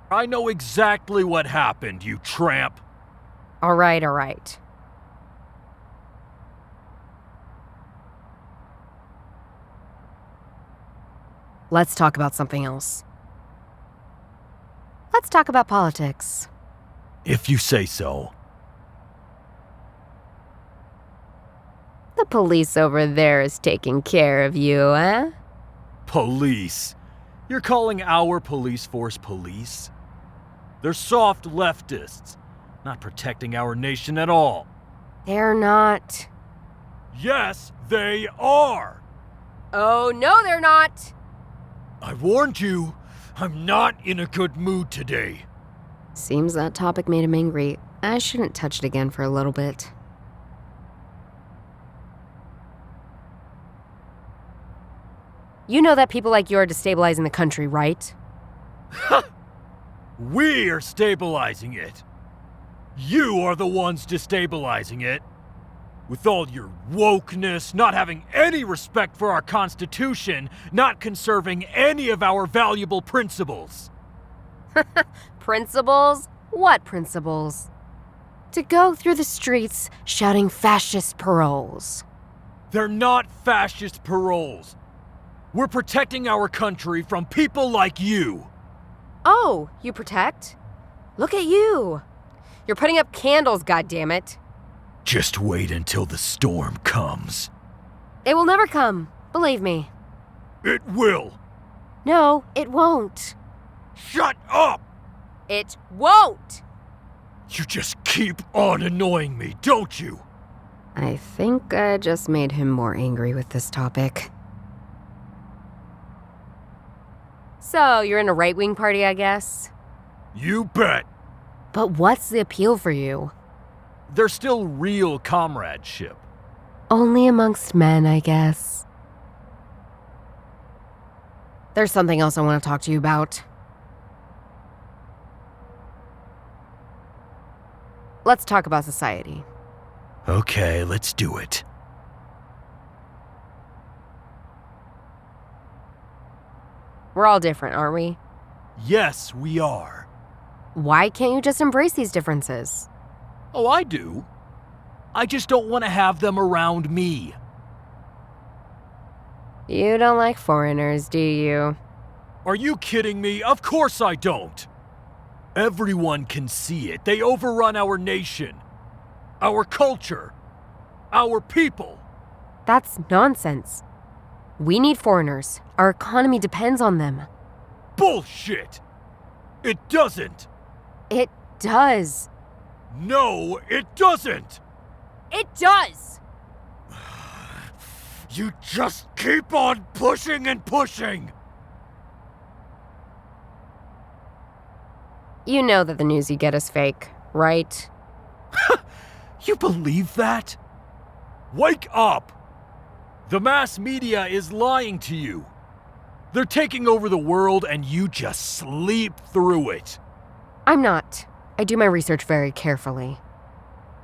I know exactly what happened, you tramp. All right. Let's talk about something else. Let's talk about politics. If you say so. The police over there is taking care of you, eh? Police? You're calling our police force police? They're soft leftists, not protecting our nation at all. They're not. Yes, they are! Oh, no, they're not! I warned you, I'm not in a good mood today. Seems that topic made him angry. I shouldn't touch it again for a little bit. You know that people like you are destabilizing the country, right? We are stabilizing it. You are the ones destabilizing it. With all your wokeness, not having any respect for our Constitution, not conserving any of our valuable principles. Principles? What principles? To go through the streets shouting fascist paroles. They're not fascist paroles. We're protecting our country from people like you. Oh, you protect? Look at you. You're putting up candles, goddammit. Just wait until the storm comes. It will never come, believe me. It will. No, it won't. Shut up! It won't! You just keep on annoying me, don't you? I think I just made him more angry with this topic. So, you're in a right-wing party, I guess? You bet. But what's the appeal for you? There's still real comradeship. Only amongst men, I guess. There's something else I want to talk to you about. Let's talk about society. Okay, let's do it. We're all different, aren't we? Yes, we are. Why can't you just embrace these differences? Oh, I do. I just don't want to have them around me. You don't like foreigners, do you? Are you kidding me? Of course I don't. Everyone can see it. They overrun our nation, our culture, our people. That's nonsense. We need foreigners. Our economy depends on them. Bullshit! It doesn't! It does. No, it doesn't! It does! You just keep on pushing and pushing! You know that the news you get is fake, right? You believe that? Wake up! The mass media is lying to you. They're taking over the world and you just sleep through it. I'm not. I do my research very carefully.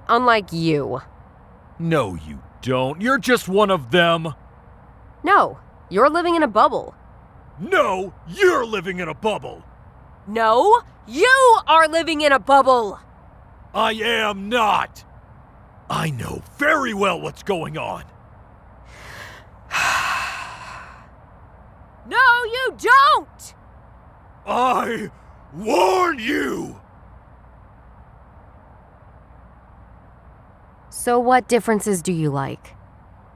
Unlike you. No, you don't. You're just one of them. No, you're living in a bubble. No, you're living in a bubble. No, you are living in a bubble! I am not. I know very well what's going on. No, you don't! I warn you! So what differences do you like?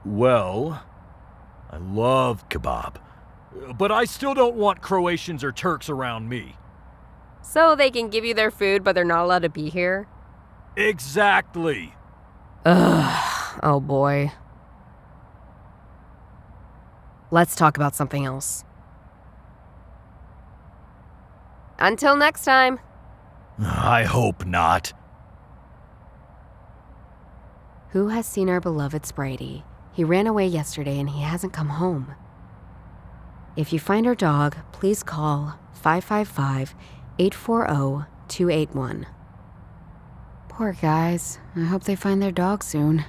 Well, I love kebab, but I still don't want Croatians or Turks around me. So they can give you their food, but they're not allowed to be here? Exactly. Ugh, oh boy. Let's talk about something else. Until next time. I hope not. Who has seen our beloved Spradey? He ran away yesterday and he hasn't come home. If you find our dog, please call 555-840-281. Poor guys. I hope they find their dog soon.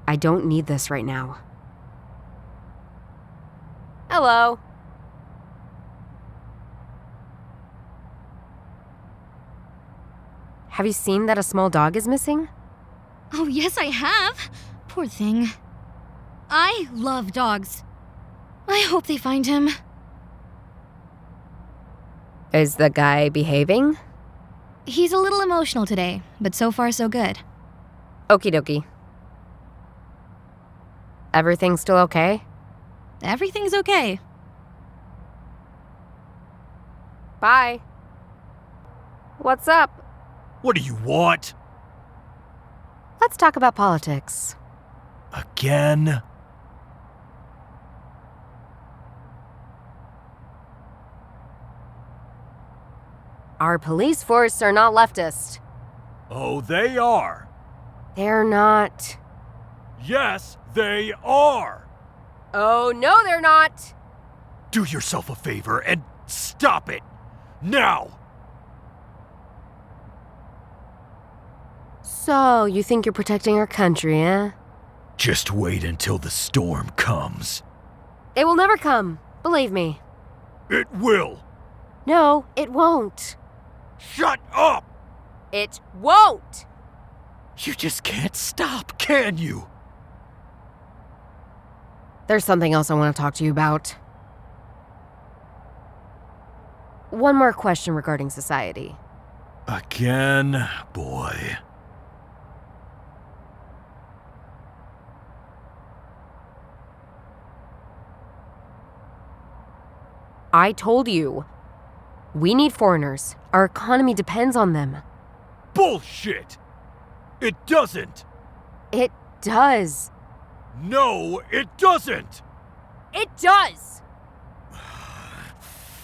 I don't need this right now. Hello. Have you seen that a small dog is missing? Oh, yes, I have. Poor thing. I love dogs. I hope they find him. Is the guy behaving? He's a little emotional today, but so far so good. Okie dokie. Everything still okay? Everything's okay. Bye. What's up? What do you want? Let's talk about politics. Again? Our police force are not leftist. Oh, they are. They're not. Yes, they are. Oh, no, they're not. Do yourself a favor and stop it. Now. So, you think you're protecting our country, eh? Just wait until the storm comes. It will never come. Believe me. It will. No, it won't. Shut up! It won't! You just can't stop, can you? There's something else I want to talk to you about. One more question regarding society. Again, boy. I told you. We need foreigners. Our economy depends on them. Bullshit! It doesn't! It does. No, it doesn't! It does!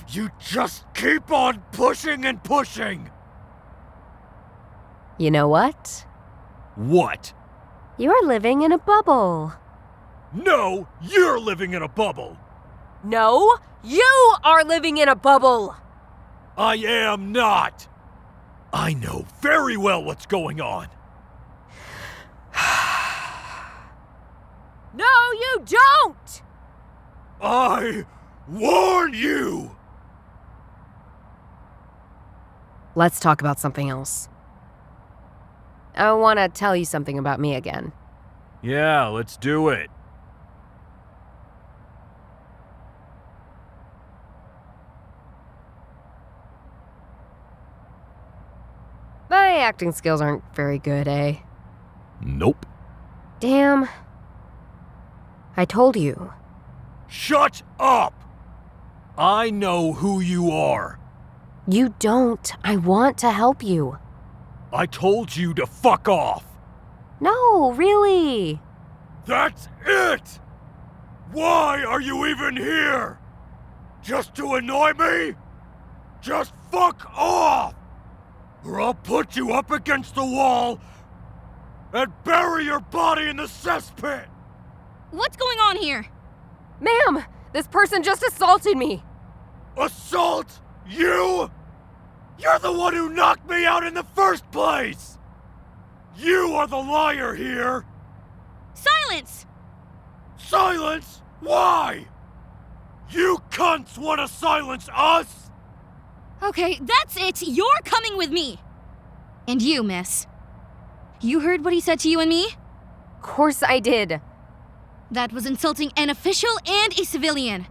You just keep on pushing and pushing! You know what? What? You're living in a bubble. No, you're living in a bubble! No, you are living in a bubble! I am not! I know very well what's going on. No, you don't! I warn you! Let's talk about something else. I want to tell you something about me again. Yeah, let's do it. My acting skills aren't very good, eh? Nope. Damn. I told you. Shut up! I know who you are. You don't. I want to help you. I told you to fuck off. No, really. That's it! Why are you even here? Just to annoy me? Just fuck off! Or I'll put you up against the wall and bury your body in the cesspit! What's going on here? Ma'am, this person just assaulted me. Assault? You? You're the one who knocked me out in the first place! You are the liar here! Silence! Silence? Why? You cunts want to silence us? Okay, that's it. You're coming with me. And you, miss. You heard what he said to you and me? Of course I did. That was insulting an official and a civilian.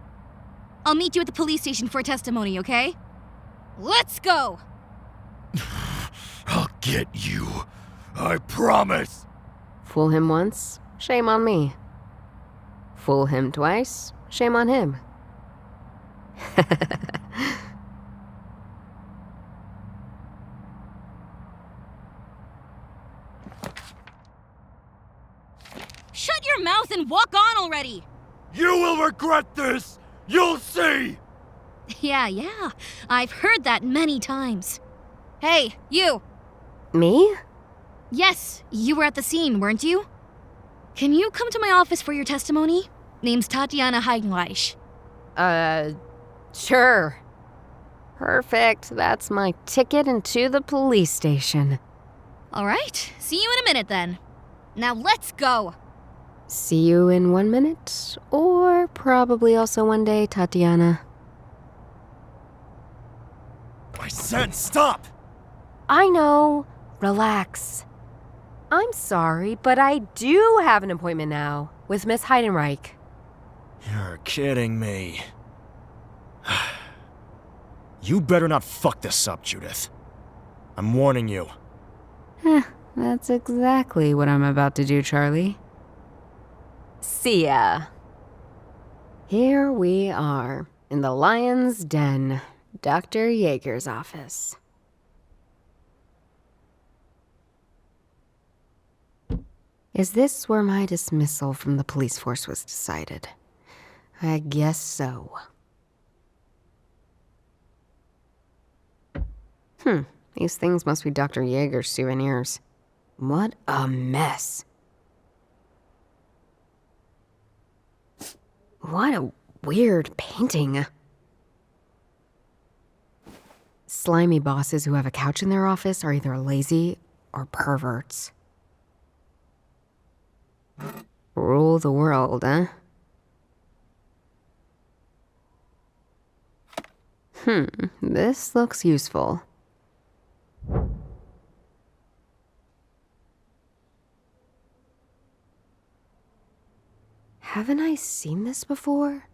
I'll meet you at the police station for a testimony, okay? Let's go! I'll get you. I promise. Fool him once, shame on me. Fool him twice, shame on him. Shut your mouth and walk on already! You will regret this! You'll see! Yeah, I've heard that many times. Hey, you! Me? Yes, you were at the scene, weren't you? Can you come to my office for your testimony? Name's Tatiana Heidenreich. Sure. Perfect. That's my ticket into the police station. Alright, see you in a minute then. Now let's go! See you in 1 minute, or probably also one day, Tatiana. I said stop! I know. Relax. I'm sorry, but I do have an appointment now with Miss Heidenreich. You're kidding me. You better not fuck this up, Judith. I'm warning you. That's exactly what I'm about to do, Charlie. See ya. Here we are, in the lion's den, Dr. Yeager's office. Is this where my dismissal from the police force was decided? I guess so. These things must be Dr. Yeager's souvenirs. What a mess. What a weird painting. Slimy bosses who have a couch in their office are either lazy or perverts. Rule the world, eh? This looks useful. Haven't I seen this before?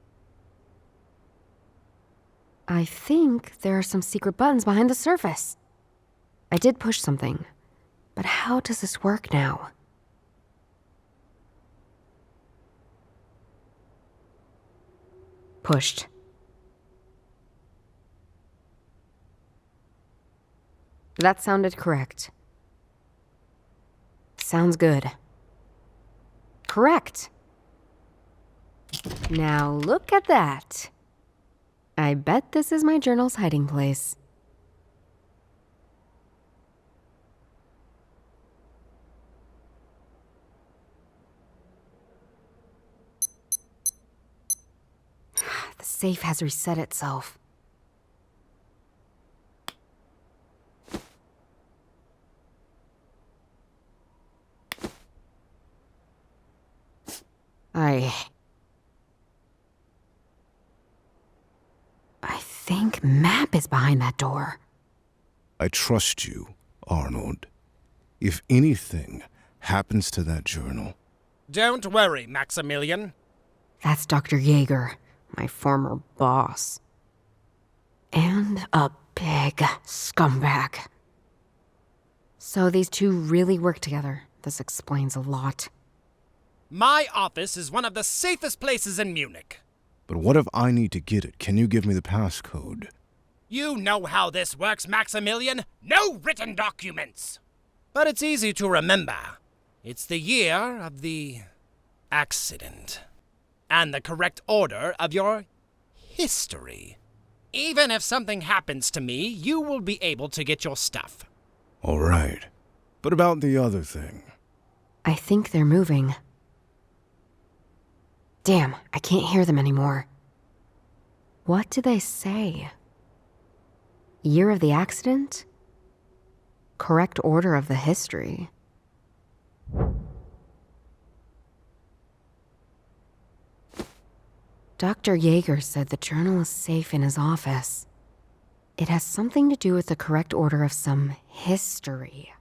I think there are some secret buttons behind the surface. I did push something, but how does this work now? Pushed. That sounded correct. Sounds good. Correct. Now look at that. I bet this is my journal's hiding place. The safe has reset itself. I think Map is behind that door. I trust you, Arnold. If anything happens to that journal... Don't worry, Maximilian. That's Dr. Yeager, my former boss. And a big scumbag. So these two really work together. This explains a lot. My office is one of the safest places in Munich. But what if I need to get it? Can you give me the passcode? You know how this works, Maximilian. No written documents. But it's easy to remember. It's the year of the accident. And the correct order of your history. Even if something happens to me, you will be able to get your stuff. All right. But about the other thing? I think they're moving. Damn, I can't hear them anymore. What do they say? Year of the accident? Correct order of the history. Dr. Yeager said the journal is safe in his office. It has something to do with the correct order of some history.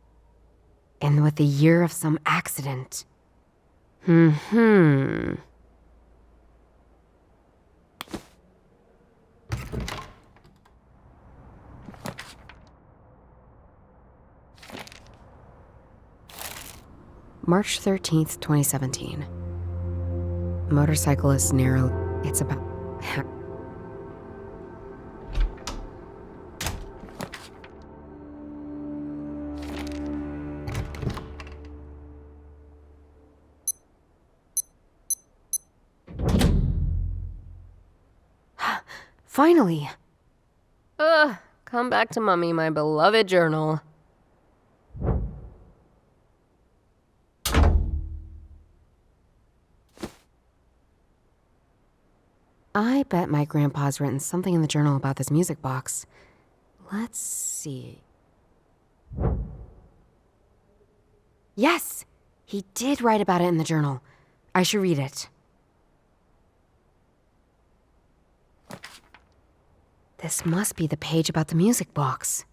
And with the year of some accident. March 13th, 2017. Motorcyclist narrow. It's about. Finally! Come back to Mummy, my beloved journal. I bet my grandpa's written something in the journal about this music box. Let's see. Yes! He did write about it in the journal. I should read it. This must be the page about the music box.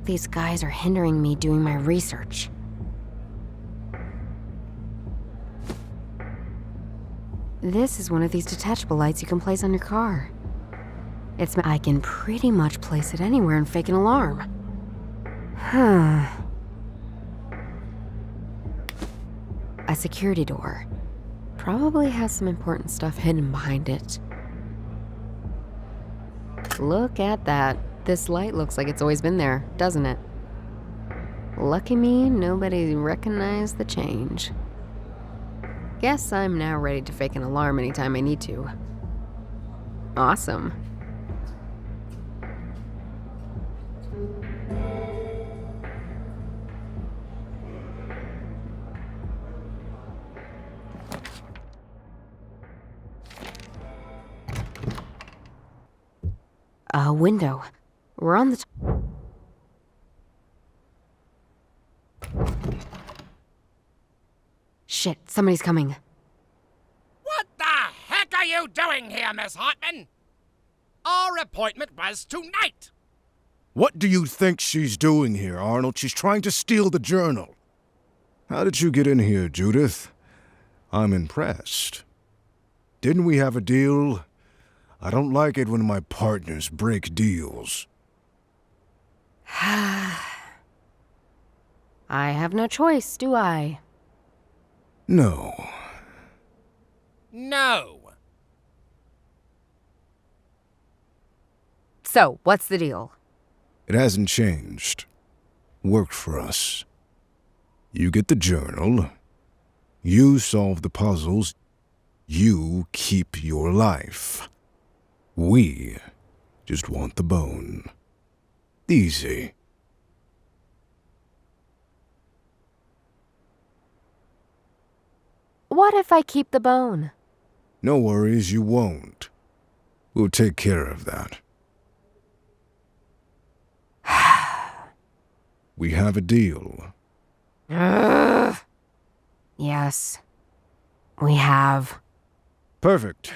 These guys are hindering me doing my research. This is one of these detachable lights you can place on your car. I can pretty much place it anywhere and fake an alarm. A security door. Probably has some important stuff hidden behind it. Look at that. This light looks like it's always been there, doesn't it? Lucky me, nobody recognized the change. Guess I'm now ready to fake an alarm anytime I need to. Awesome. A window. We're on the Shit, somebody's coming. What the heck are you doing here, Miss Hartman? Our appointment was tonight. What do you think she's doing here, Arnold? She's trying to steal the journal. How did you get in here, Judith? I'm impressed. Didn't we have a deal? I don't like it when my partners break deals. I have no choice, do I? No. No. So, what's the deal? It hasn't changed. Worked for us. You get the journal. You solve the puzzles. You keep your life. We just want the bone. Easy. What if I keep the bone? No worries, you won't. We'll take care of that. We have a deal. Yes. We have. Perfect.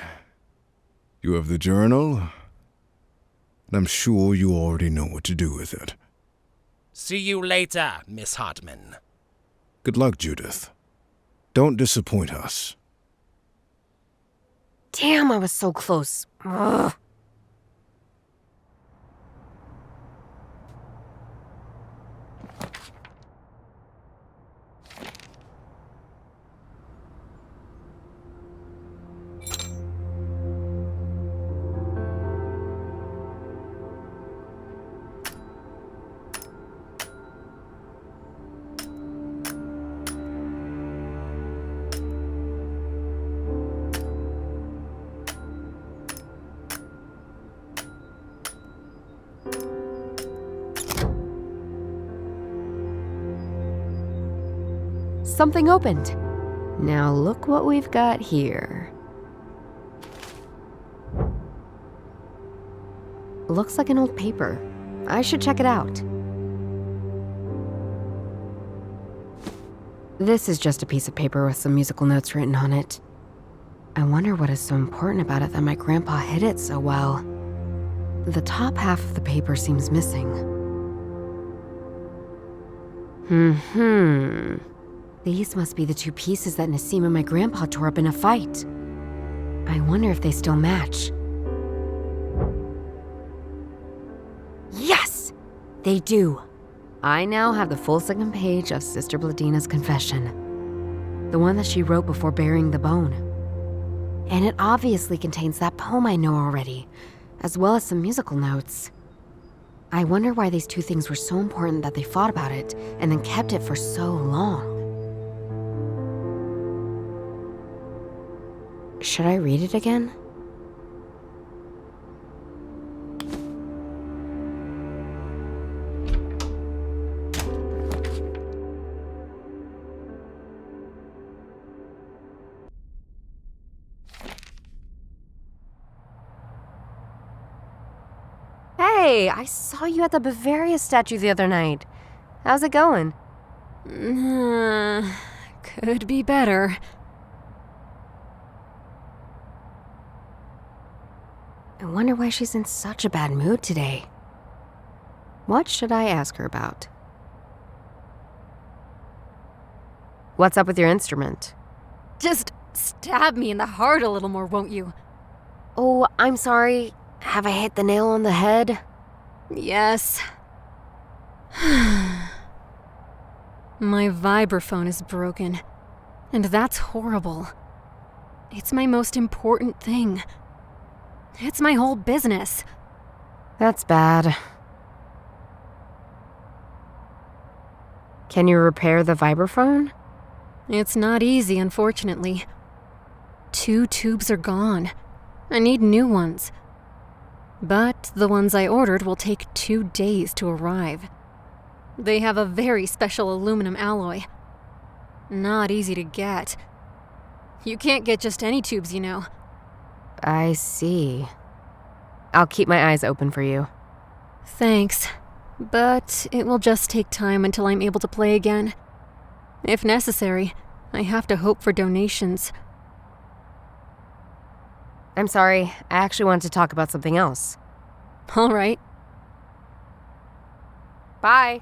You have the journal, and I'm sure you already know what to do with it. See you later, Miss Hartman. Good luck, Judith. Don't disappoint us. Damn, I was so close. Ugh. Something opened. Now look what we've got here. Looks like an old paper. I should check it out. This is just a piece of paper with some musical notes written on it. I wonder what is so important about it that my grandpa hid it so well. The top half of the paper seems missing. These must be the two pieces that Nassim and my grandpa tore up in a fight. I wonder if they still match. Yes! They do. I now have the full second page of Sister Bladina's confession. The one that she wrote before burying the bone. And it obviously contains that poem I know already, as well as some musical notes. I wonder why these two things were so important that they fought about it and then kept it for so long. Should I read it again? Hey, I saw you at the Bavaria statue the other night. How's it going? Could be better. I wonder why she's in such a bad mood today. What should I ask her about? What's up with your instrument? Just stab me in the heart a little more, won't you? Oh, I'm sorry. Have I hit the nail on the head? Yes. My vibraphone is broken, and that's horrible. It's my most important thing. It's my whole business. That's bad. Can you repair the vibraphone? It's not easy, unfortunately. 2 tubes are gone. I need new ones. But the ones I ordered will take 2 days to arrive. They have a very special aluminum alloy. Not easy to get. You can't get just any tubes, you know. I see. I'll keep my eyes open for you. Thanks, but it will just take time until I'm able to play again. If necessary, I have to hope for donations. I'm sorry, I actually wanted to talk about something else. All right. Bye.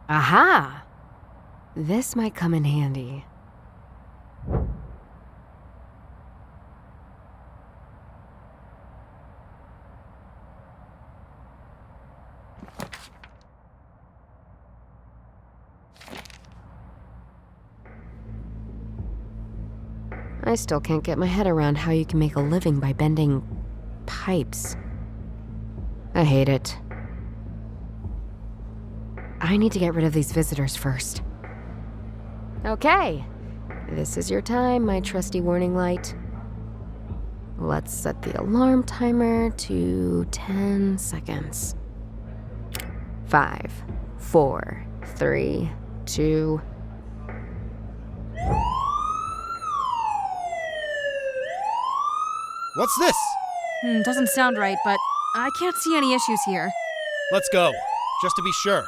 Aha! This might come in handy. I still can't get my head around how you can make a living by bending pipes. I hate it. I need to get rid of these visitors first. Okay, this is your time, my trusty warning light. Let's set the alarm timer to 10 seconds. 5, 4, 3, 2... What's this? Doesn't sound right, but I can't see any issues here. Let's go, just to be sure.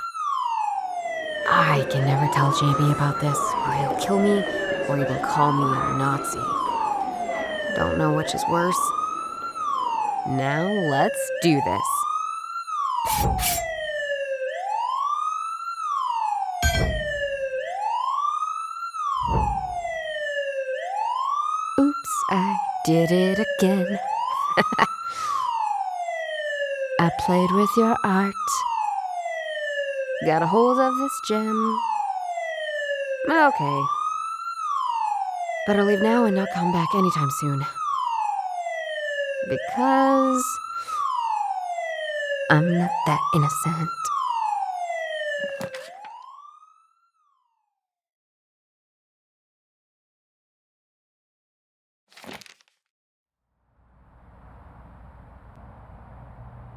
I can never tell JB about this, or he'll kill me, or even call me a Nazi. Don't know which is worse. Now let's do this. Oops, I did it again. I played with your art. Got a hold of this gem. Okay. Better leave now and not come back anytime soon. Because I'm not that innocent.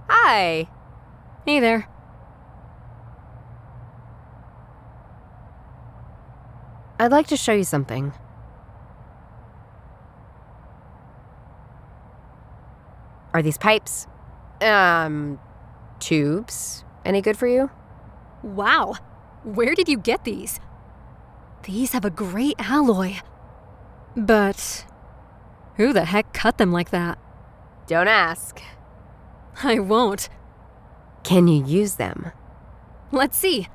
Hi. Hey there. I'd like to show you something. Are these pipes, tubes, any good for you? Wow. Where did you get these? These have a great alloy. But who the heck cut them like that? Don't ask. I won't. Can you use them? Let's see.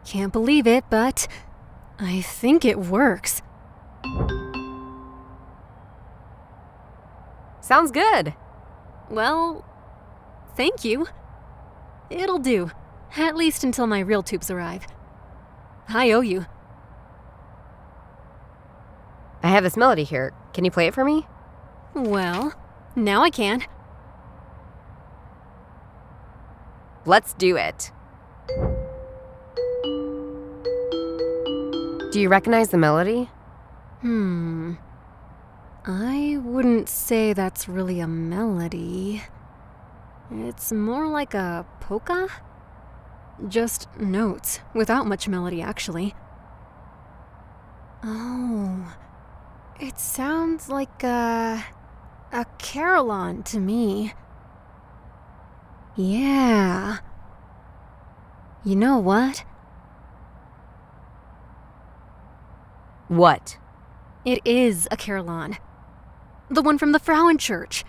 Can't believe it, but I think it works. Sounds good. Well, thank you. It'll do, at least until my real tubes arrive. I owe you. I have this melody here. Can you play it for me? Well, now I can. Let's do it. Do you recognize the melody? I wouldn't say that's really a melody. It's more like a polka? Just notes, without much melody, actually. Oh, it sounds like a carillon to me. Yeah. You know what? What? It is a carillon. The one from the Frauenchurch.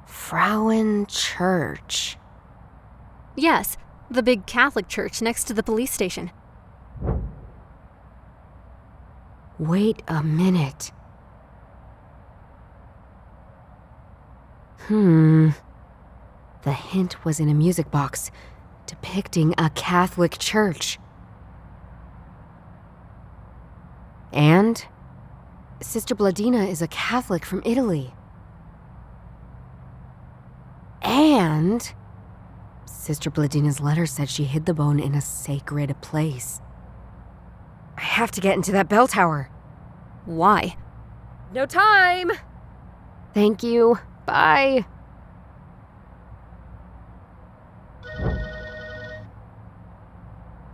Frauenchurch. Yes, the big Catholic church next to the police station. Wait a minute. The hint was in a music box depicting a Catholic church. And Sister Bladina is a Catholic from Italy. And Sister Bladina's letter said she hid the bone in a sacred place. I have to get into that bell tower. Why? No time! Thank you. Bye.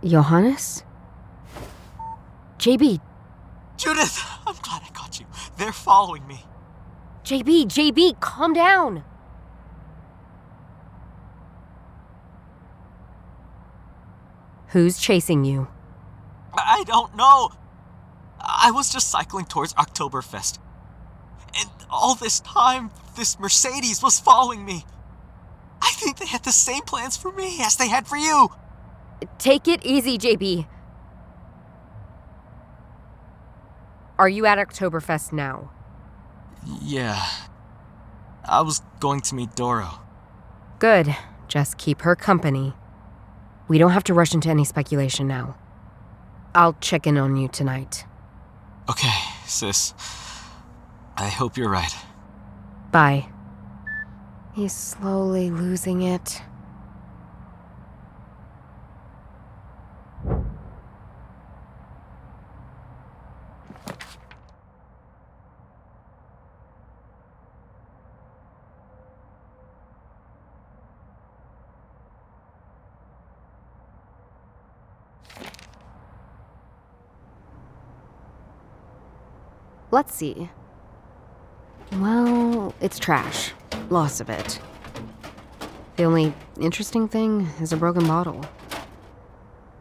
Johannes? JB. Judith! I'm glad I caught you. They're following me. JB, calm down. Who's chasing you? I don't know. I was just cycling towards Oktoberfest. And all this time, this Mercedes was following me. I think they had the same plans for me as they had for you. Take it easy, JB. Are you at Oktoberfest now? Yeah. I was going to meet Doro. Good. Just keep her company. We don't have to rush into any speculation now. I'll check in on you tonight. Okay, sis. I hope you're right. Bye. He's slowly losing it. Let's see. Well, it's trash. Lots of it. The only interesting thing is a broken bottle.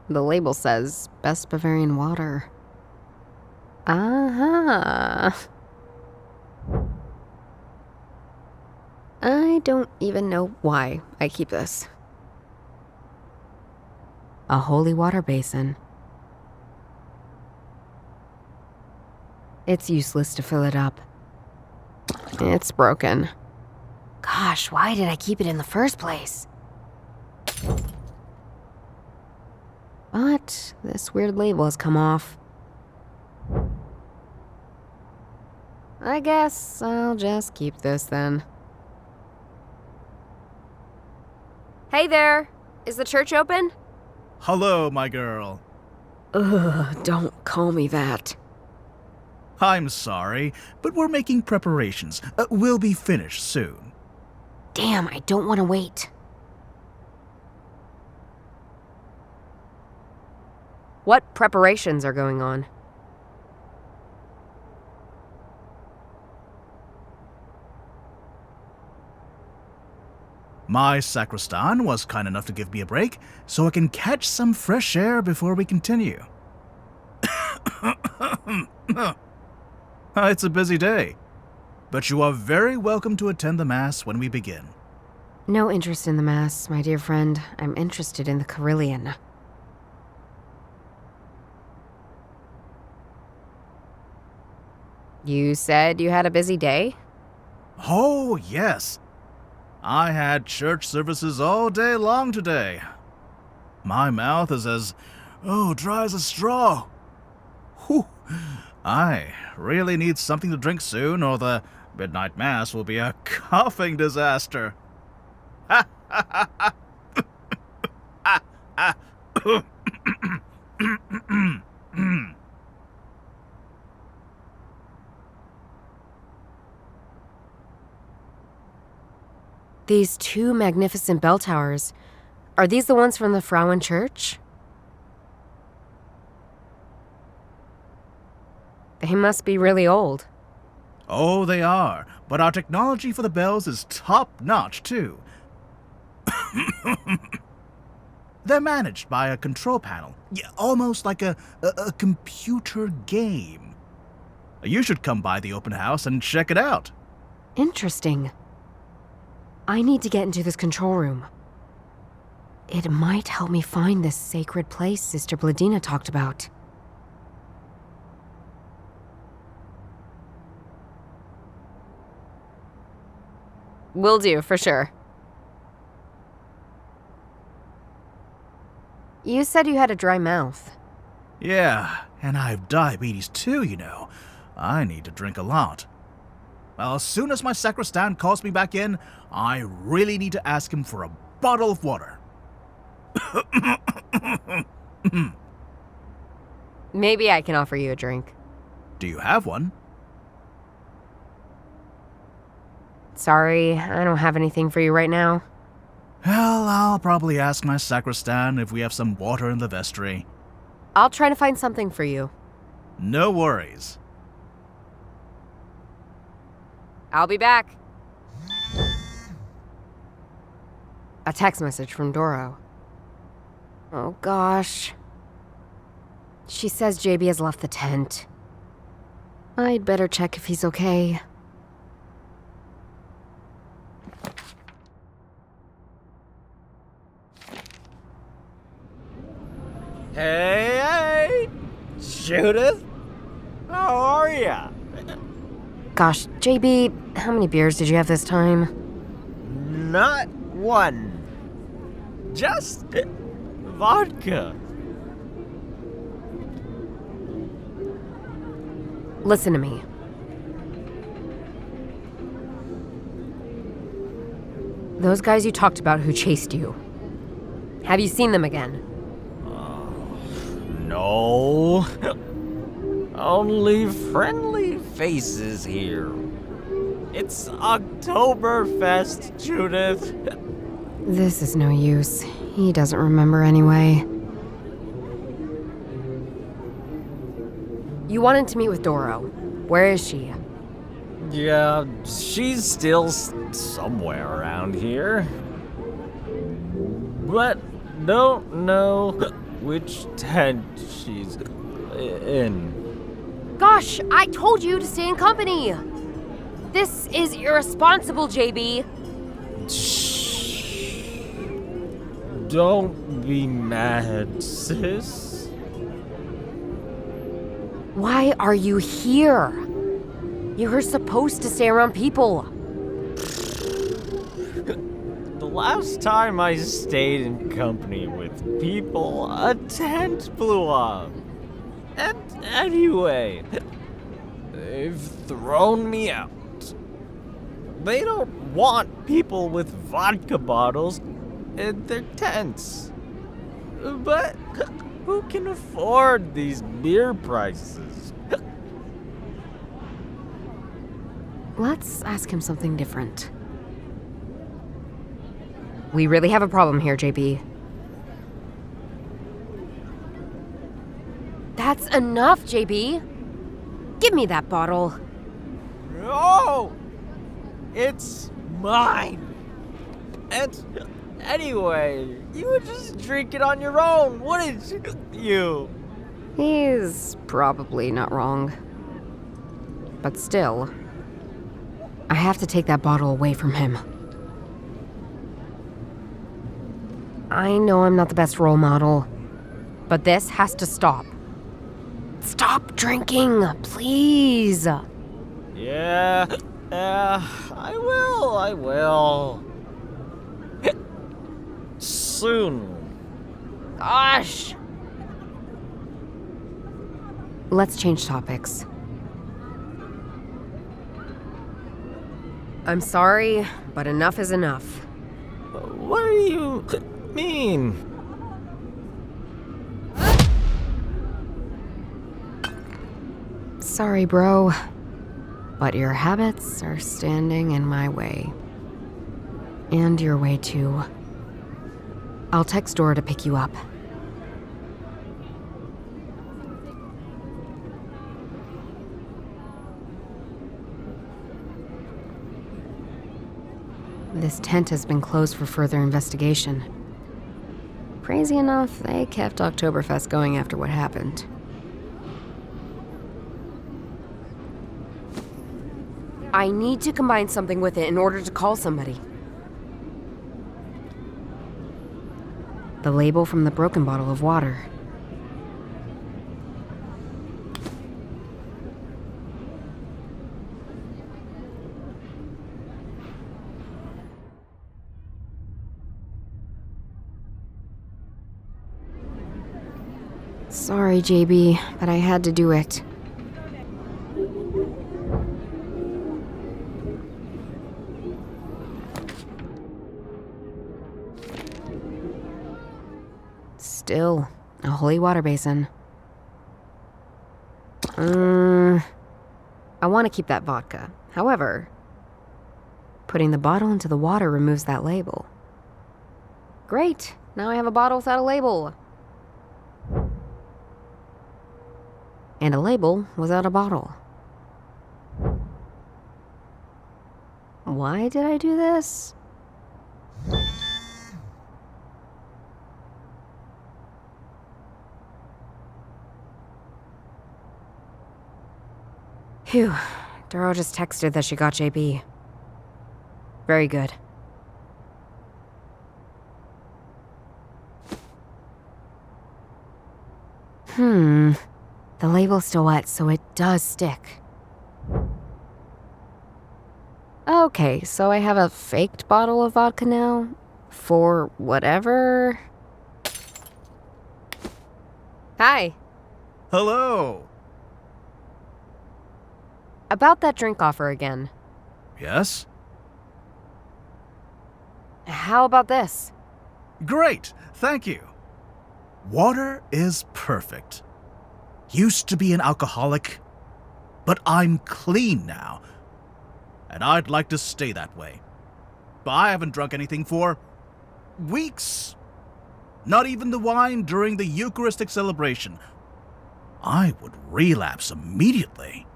The label says Best Bavarian Water. I don't even know why I keep this. A holy water basin. It's useless to fill it up. It's broken. Gosh, why did I keep it in the first place? But this weird label has come off. I guess I'll just keep this then. Hey there! Is the church open? Hello, my girl. Ugh, don't call me that. I'm sorry, but we're making preparations. We'll be finished soon. Damn, I don't want to wait. What preparations are going on? My sacristan was kind enough to give me a break, so I can catch some fresh air before we continue. It's a busy day, but you are very welcome to attend the Mass when we begin. No interest in the Mass, my dear friend. I'm interested in the Carillion. You said you had a busy day? Oh, yes. I had church services all day long today. My mouth is as, dry as a straw. Whew. I really need something to drink soon, or the midnight mass will be a coughing disaster. These two magnificent bell towers, are these the ones from the Frauen Church? They must be really old. Oh, they are, but our technology for the bells is top-notch, too. They're managed by a control panel, almost like a computer game. You should come by the open house and check it out. Interesting. I need to get into this control room. It might help me find this sacred place Sister Bladina talked about. Will do, for sure. You said you had a dry mouth. Yeah, and I have diabetes too, you know. I need to drink a lot. Well, as soon as my sacristan calls me back in, I really need to ask him for a bottle of water. Maybe I can offer you a drink. Do you have one? Sorry, I don't have anything for you right now. Well, I'll probably ask my sacristan if we have some water in the vestry. I'll try to find something for you. No worries. I'll be back. A text message from Doro. Oh gosh. She says JB has left the tent. I'd better check if he's okay. Hey, Judith? How are ya? Gosh, JB, how many beers did you have this time? Not one. Just vodka. Listen to me. Those guys you talked about who chased you. Have you seen them again? No. Only friendly faces here. It's Oktoberfest, Judith. This is no use. He doesn't remember anyway. You wanted to meet with Doro. Where is she? Yeah, she's still somewhere around here. But don't know which tent she's in. Gosh, I told you to stay in company! This is irresponsible, JB. Shh. Don't be mad, sis. Why are you here? You were supposed to stay around people. The last time I stayed in company with people, a tent blew up. And anyway, they've thrown me out. They don't want people with vodka bottles in their tents. But who can afford these beer prices? Let's ask him something different. We really have a problem here, JB. That's enough, JB. Give me that bottle. No! It's mine! And anyway, you would just drink it on your own, wouldn't you? He's probably not wrong. But still, I have to take that bottle away from him. I know I'm not the best role model, but this has to stop. Stop drinking, please. Yeah, I will. Soon. Gosh. Let's change topics. I'm sorry, but enough is enough. What do you mean? Sorry, bro, but your habits are standing in my way. And your way too. I'll text Dora to pick you up. This tent has been closed for further investigation. Crazy enough, they kept Oktoberfest going after what happened. I need to combine something with it in order to call somebody. The label from the broken bottle of water. Sorry, JB, but I had to do it. Still, a holy water basin. I want to keep that vodka. However, putting the bottle into the water removes that label. Great, now I have a bottle without a label. And a label without a bottle. Why did I do this? Phew. Doro just texted that she got JB. Very good. The label's still wet, so it does stick. Okay, so I have a faked bottle of vodka now? For whatever? Hi. Hello. About that drink offer again. Yes? How about this? Great, thank you. Water is perfect. Used to be an alcoholic, but I'm clean now. And I'd like to stay that way. But I haven't drunk anything for weeks. Not even the wine during the Eucharistic celebration. I would relapse immediately.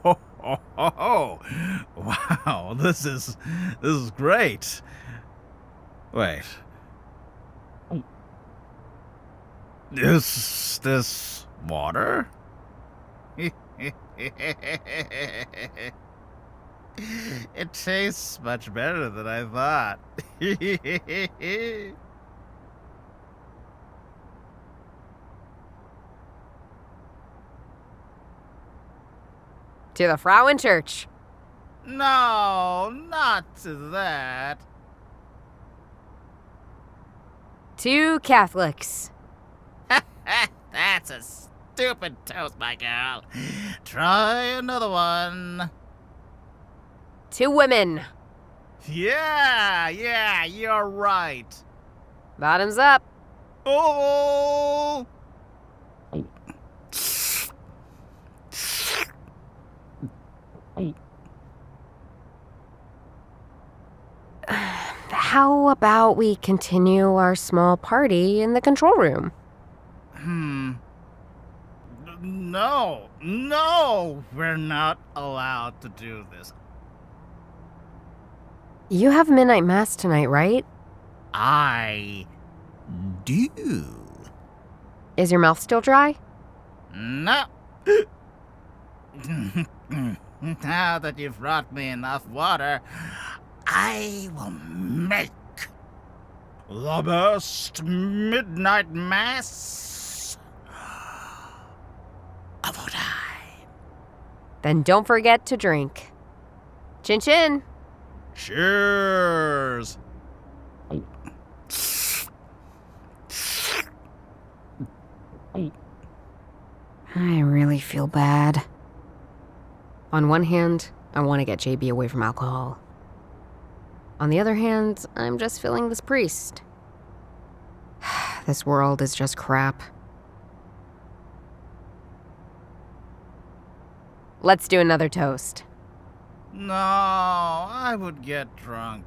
Oh, wow, this is great. Wait. Is this water? It tastes much better than I thought. To the Frauenchurch. No, not to that. To Catholics. That's a stupid toast, my girl. Try another one. To women. Yeah, you're right. Bottoms up. Oh! How about we continue our small party in the control room? No, we're not allowed to do this. You have midnight mass tonight, right? I do. Is your mouth still dry? No. Now that you've brought me enough water, I will make the best midnight mass of all time. Then don't forget to drink. Chin chin. Cheers. I really feel bad. On one hand, I want to get JB away from alcohol. On the other hand, I'm just feeling this priest. This world is just crap. Let's do another toast. No, I would get drunk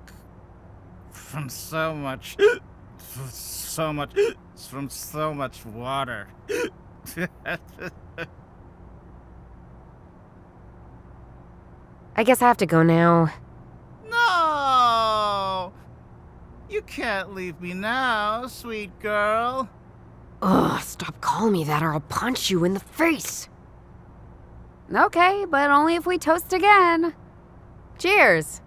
from so much water. I guess I have to go now. No! You can't leave me now, sweet girl. Ugh, stop calling me that or I'll punch you in the face. Okay, but only if we toast again. Cheers.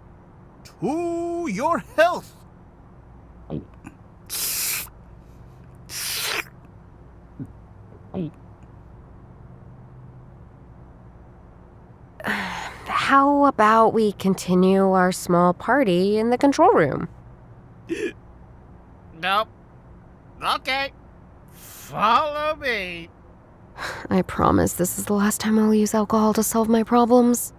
To your health. How about we continue our small party in the control room? Nope. Okay. Follow me. I promise this is the last time I'll use alcohol to solve my problems.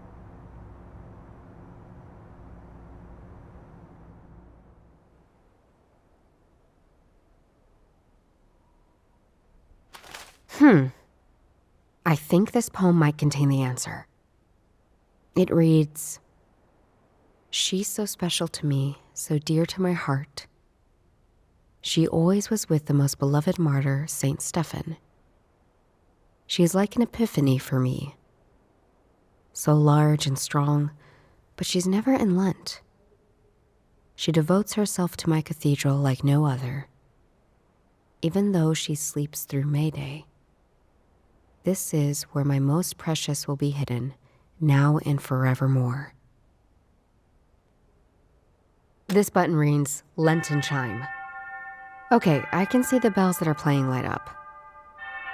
I think this poem might contain the answer. It reads, "She's so special to me, so dear to my heart. She always was with the most beloved martyr, Saint Stephen. She is like an epiphany for me. So large and strong, but she's never in Lent. She devotes herself to my cathedral like no other, even though she sleeps through May Day. This is where my most precious will be hidden, now and forevermore." This button reads, Lenten Chime. Okay, I can see the bells that are playing light up.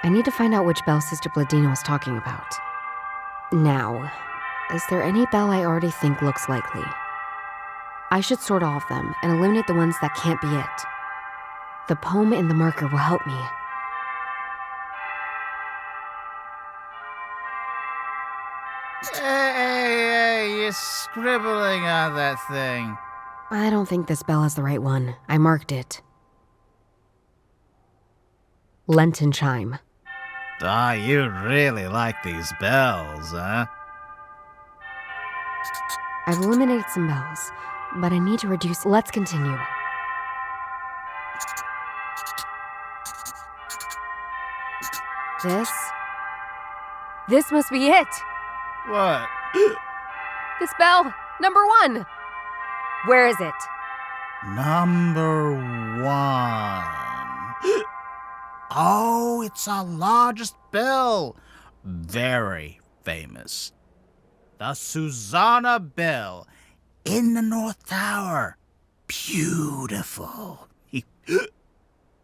I need to find out which bell Sister Bladina was talking about. Now, is there any bell I already think looks likely? I should sort all of them and eliminate the ones that can't be it. The poem and the marker will help me. Hey, you're scribbling on that thing. I don't think this bell is the right one. I marked it. Lenten Chime. Ah, you really like these bells, huh? I've eliminated some bells, but I need to reduce. Let's continue. This must be it. What? This bell, number 1. Where is it? Number 1. Oh, it's our largest bell. Very, famous. The Susanna Bell in the North Tower. Beautiful.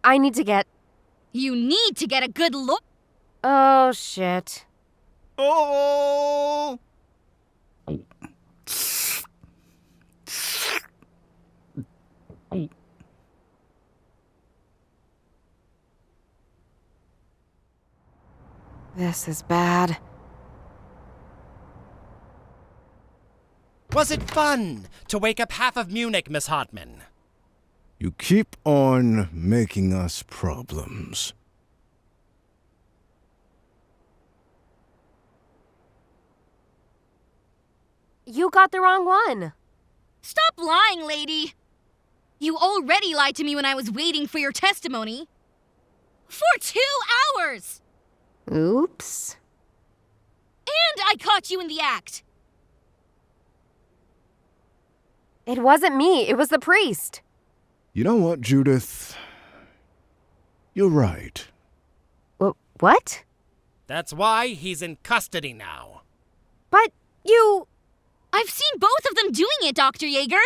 I need to get. You need to get a good look. Oh, shit. Oh! This is bad. Was it fun to wake up half of Munich, Miss Hartman? You keep on making us problems. You got the wrong one. Stop lying, lady. You already lied to me when I was waiting for your testimony. For 2 hours! Oops. And I caught you in the act. It wasn't me, it was the priest. You know what, Judith? You're right. What? That's why he's in custody now. But you... I've seen both of them doing it, Dr. Yeager.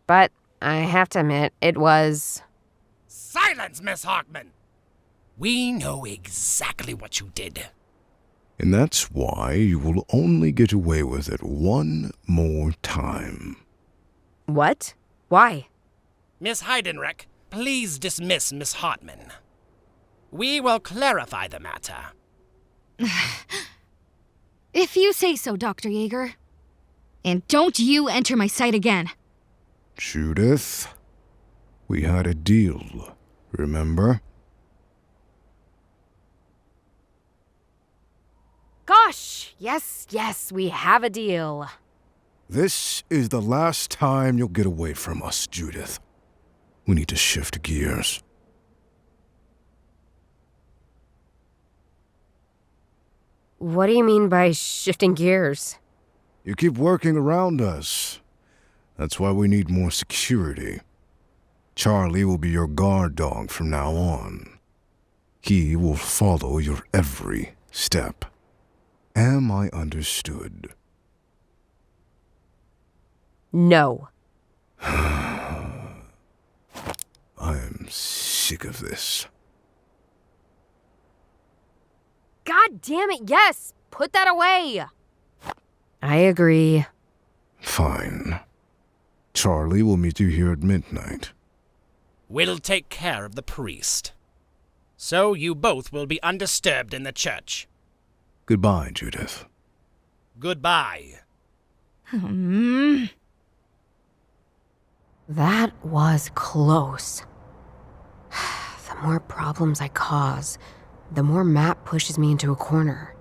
But I have to admit, it was... Silence, Miss Hartman! We know exactly what you did. And that's why you will only get away with it one more time. What? Why? Miss Heidenreich, please dismiss Miss Hartman. We will clarify the matter. If you say so, Dr. Yeager. And don't you enter my sight again. Judith, we had a deal, remember? Gosh, yes, we have a deal. This is the last time you'll get away from us, Judith. We need to shift gears. What do you mean by shifting gears? You keep working around us. That's why we need more security. Charlie will be your guard dog from now on. He will follow your every step. Am I understood? No. I am sick of this. God damn it, yes! Put that away! I agree. Fine. Charlie will meet you here at midnight. We'll take care of the priest. So you both will be undisturbed in the church. Goodbye, Judith. Goodbye. That was close. The more problems I cause, the more Matt pushes me into a corner.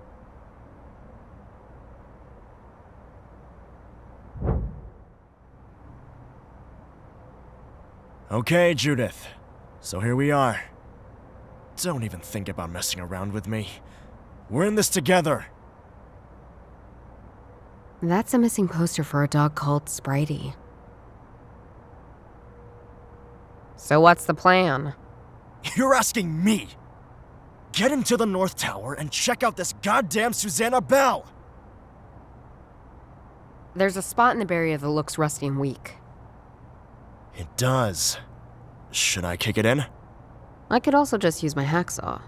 Okay, Judith. So here we are. Don't even think about messing around with me. We're in this together. That's a missing poster for a dog called Spritey. So what's the plan? You're asking me? Get into the North Tower and check out this goddamn Susanna Bell! There's a spot in the barrier that looks rusty and weak. It does. Should I kick it in? I could also just use my hacksaw.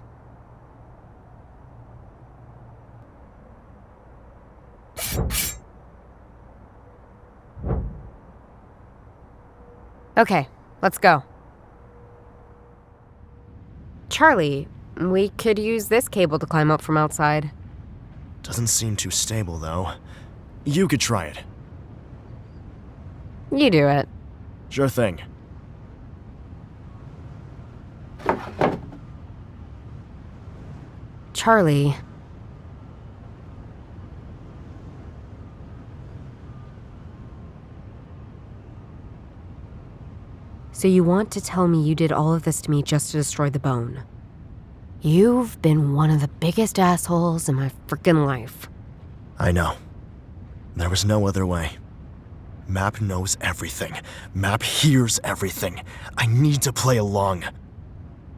Okay, let's go. Charlie, we could use this cable to climb up from outside. Doesn't seem too stable, though. You could try it. You do it. Sure thing. Charlie. So you want to tell me you did all of this to me just to destroy the bone? You've been one of the biggest assholes in my frickin' life. I know. There was no other way. Map knows everything. Map hears everything. I need to play along.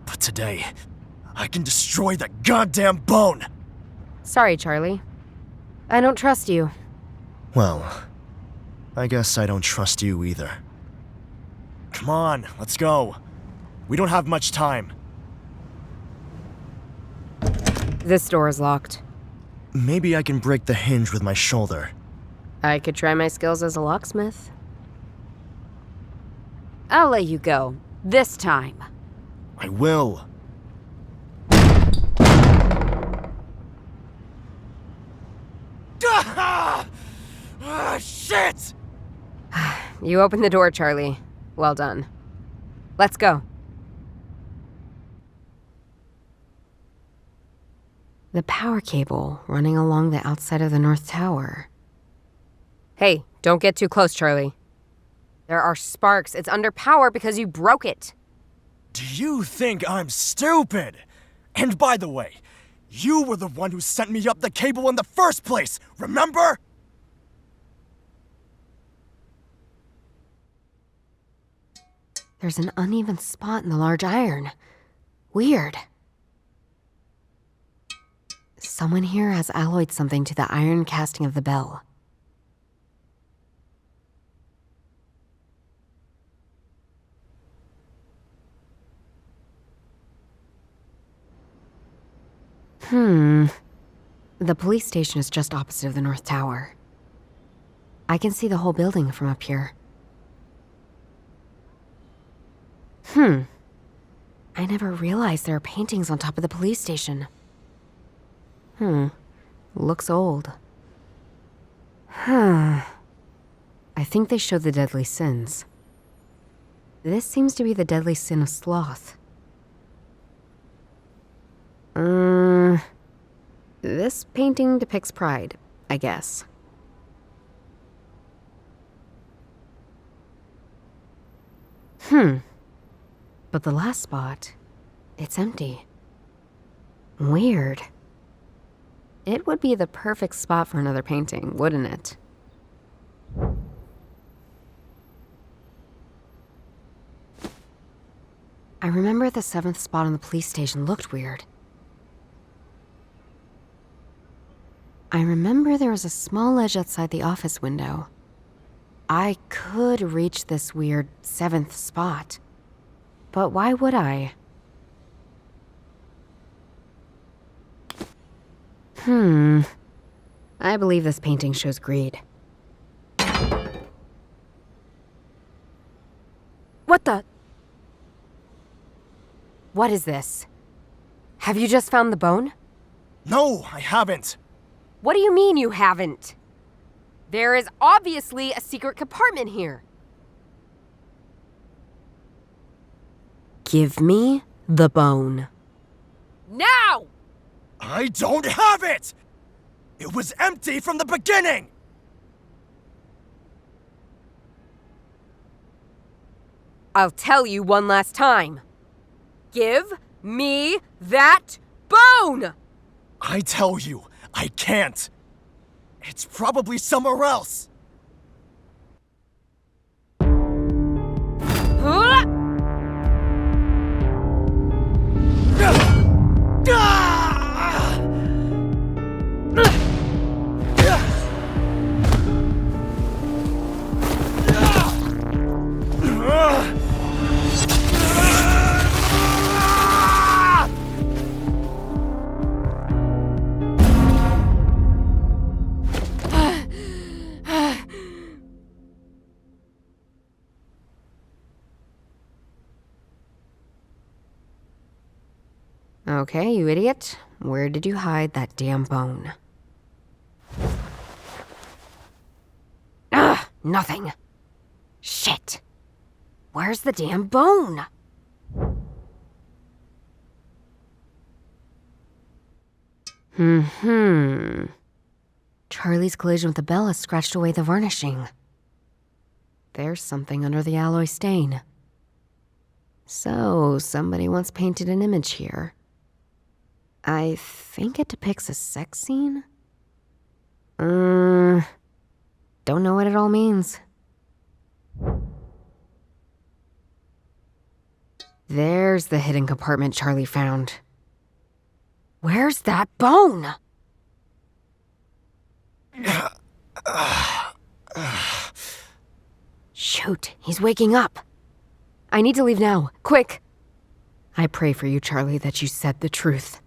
But today, I can destroy that goddamn bone! Sorry, Charlie. I don't trust you. Well, I guess I don't trust you either. Come on, let's go. We don't have much time. This door is locked. Maybe I can break the hinge with my shoulder. I could try my skills as a locksmith. I'll let you go. This time. I will. Shit! You opened the door, Charlie. Well done. Let's go. The power cable running along the outside of the North Tower. Hey, don't get too close, Charlie. There are sparks. It's under power because you broke it. Do you think I'm stupid? And by the way, you were the one who sent me up the cable in the first place, remember? There's an uneven spot in the large iron. Weird. Someone here has alloyed something to the iron casting of the bell. The police station is just opposite of the North Tower. I can see the whole building from up here. I never realized there are paintings on top of the police station. Looks old. I think they show the deadly sins. This seems to be the deadly sin of sloth. This painting depicts pride, I guess. But the last spot, it's empty. Weird. It would be the perfect spot for another painting, wouldn't it? I remember the 7th spot on the police station looked weird. I remember there was a small ledge outside the office window. I could reach this weird 7th spot. But why would I? I believe this painting shows greed. What the? What is this? Have you just found the bone? No, I haven't. What do you mean you haven't? There is obviously a secret compartment here. Give me the bone. Now! I don't have it! It was empty from the beginning! I'll tell you one last time. Give me that bone! I tell you, I can't. It's probably somewhere else. Okay, you idiot. Where did you hide that damn bone? Nothing. Shit. Where's the damn bone? Charlie's collision with the bell has scratched away the varnishing. There's something under the alloy stain. So, somebody once painted an image here. I think it depicts a sex scene? Don't know what it all means. There's the hidden compartment Charlie found. Where's that bone? Shoot, he's waking up. I need to leave now, quick. I pray for you, Charlie, that you said the truth.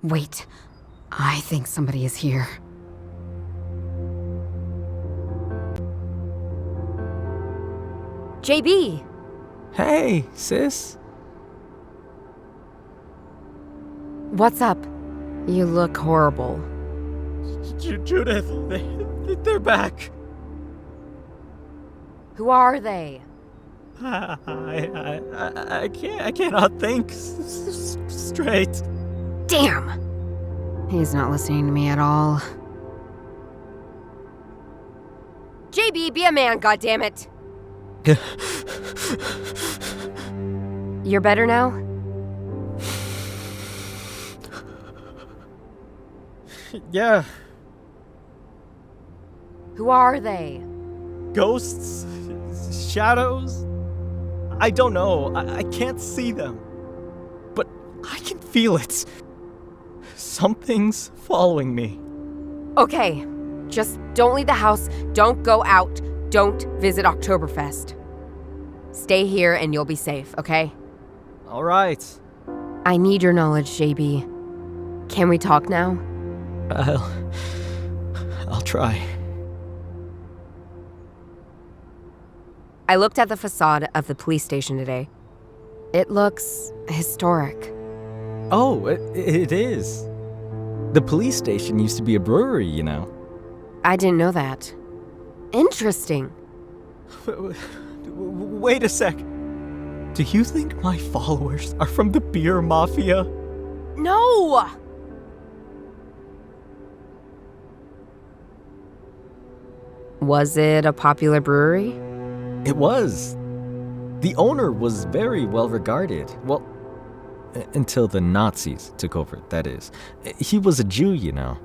Wait, I think somebody is here. JB! Hey, sis. What's up? You look horrible. Judith, they're back. Who are they? I cannot think straight. Damn! He's not listening to me at all. JB, be a man, goddammit! You're better now? Yeah. Who are they? Ghosts? Shadows? I don't know. I can't see them. But I can feel it. Something's following me. Okay, just don't leave the house, don't go out, don't visit Oktoberfest. Stay here and you'll be safe, okay? All right. I need your knowledge, JB. Can we talk now? I'll try. I looked at the facade of the police station today. It looks historic. Oh, it is. The police station used to be a brewery, you know. I didn't know that. Interesting. Wait a sec. Do you think my followers are from the beer mafia? No! Was it a popular brewery? It was. The owner was very well regarded. Well, until the Nazis took over, that is. He was a Jew, you know.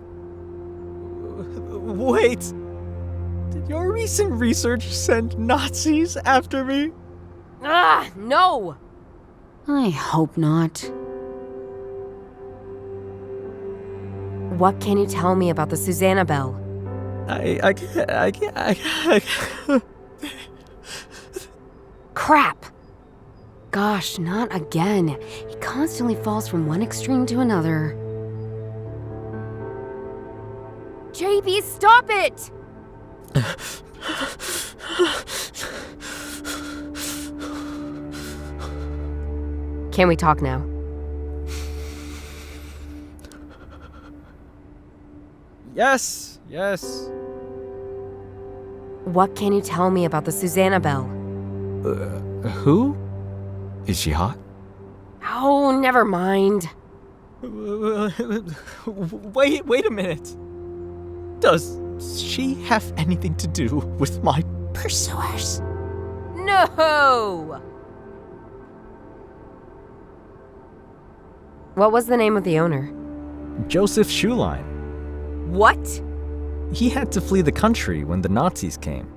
Wait! Did your recent research send Nazis after me? Ah, no! I hope not. What can you tell me about the Susanna Bell? I can't. Crap! Gosh, not again. He constantly falls from one extreme to another. JB, stop it! Can we talk now? Yes. What can you tell me about the Susanna Bell? Who? Is she hot? Oh, never mind. Wait a minute. Does she have anything to do with my pursuers? No! What was the name of the owner? Joseph Schulein. What? He had to flee the country when the Nazis came.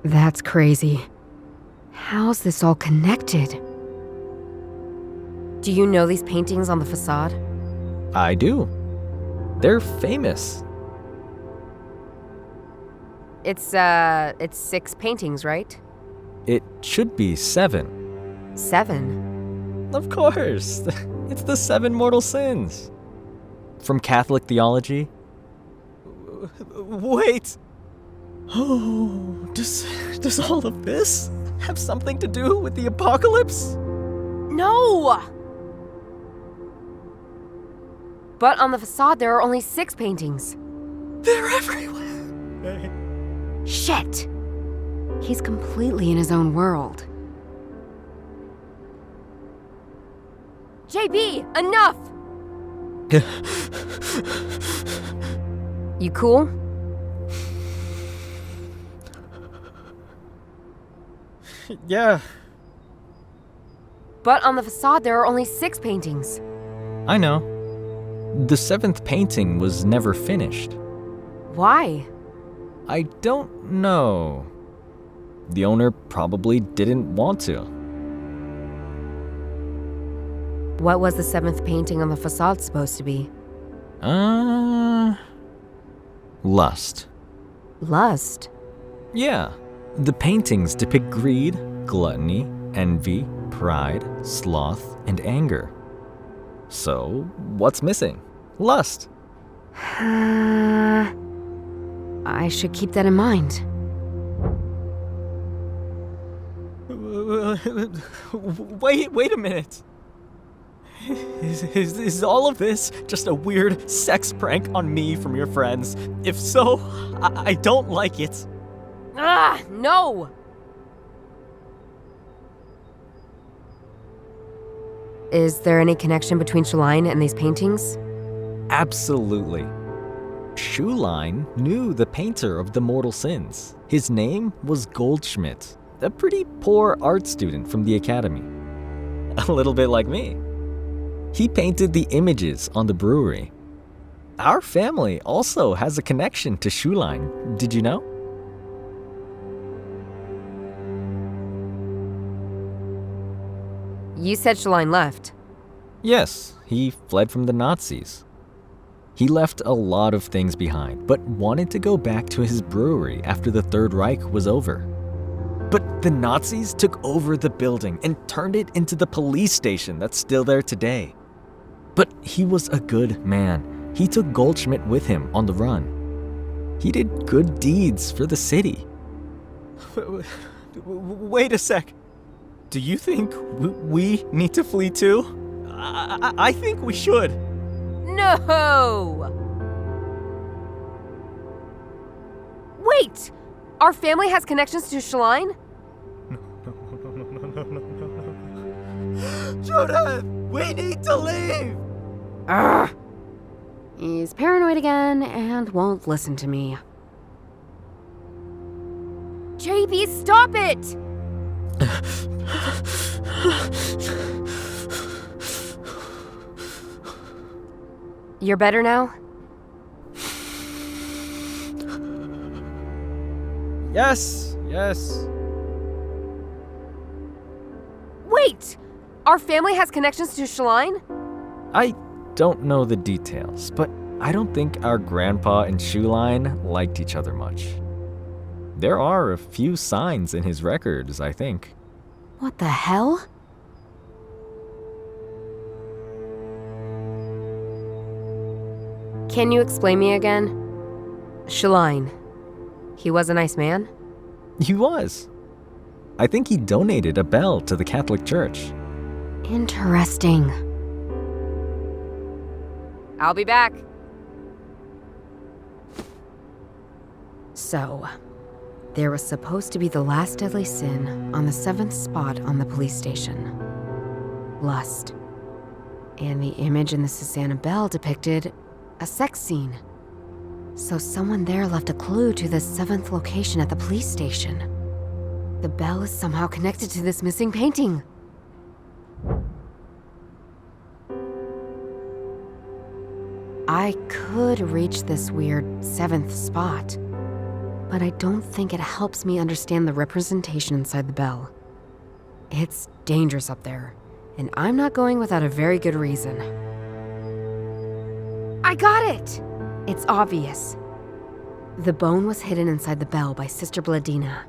That's crazy. How's this all connected? Do you know these paintings on the facade? I do. They're famous. It's 6 paintings, right? It should be 7. 7? Of course. It's the 7 mortal sins. From Catholic theology. Wait. Oh, does all of this have something to do with the apocalypse? No! But on the facade, there are only 6 paintings. They're everywhere. Shit! He's completely in his own world. JB, enough! You cool? Yeah. But on the facade, there are only 6 paintings. I know. The 7th painting was never finished. Why? I don't know. The owner probably didn't want to. What was the seventh painting on the facade supposed to be? Lust. Lust? Yeah. The paintings depict greed, gluttony, envy, pride, sloth, and anger. So, what's missing? Lust. I should keep that in mind. Wait a minute. Is all of this just a weird sex prank on me from your friends? If so, I don't like it. No! Is there any connection between Shaline and these paintings? Absolutely. Schulein knew the painter of the mortal sins. His name was Goldschmidt, a pretty poor art student from the academy. A little bit like me. He painted the images on the brewery. Our family also has a connection to Schulein. Did you know? You said Shaline left. Yes, he fled from the Nazis. He left a lot of things behind, but wanted to go back to his brewery after the Third Reich was over. But the Nazis took over the building and turned it into the police station that's still there today. But he was a good man. He took Goldschmidt with him on the run. He did good deeds for the city. Wait a sec. Do you think we need to flee too? I think we should. No! Wait! Our family has connections to Shaline? Judith! We need to leave! Ugh. He's paranoid again and won't listen to me. JB, stop it! You're better now? Yes. Wait! Our family has connections to Shaline? I don't know the details, but I don't think our grandpa and Schulein liked each other much. There are a few signs in his records, I think. What the hell? Can you explain me again? Shaline. He was a nice man? He was. I think he donated a bell to the Catholic Church. Interesting. I'll be back. So, there was supposed to be the last deadly sin on the seventh spot on the police station. Lust. And the image in the Susanna Bell depicted a sex scene. So someone there left a clue to the seventh location at the police station. The bell is somehow connected to this missing painting. I could reach this weird seventh spot, but I don't think it helps me understand the representation inside the bell. It's dangerous up there, and I'm not going without a very good reason. I got it! It's obvious. The bone was hidden inside the bell by Sister Bladina,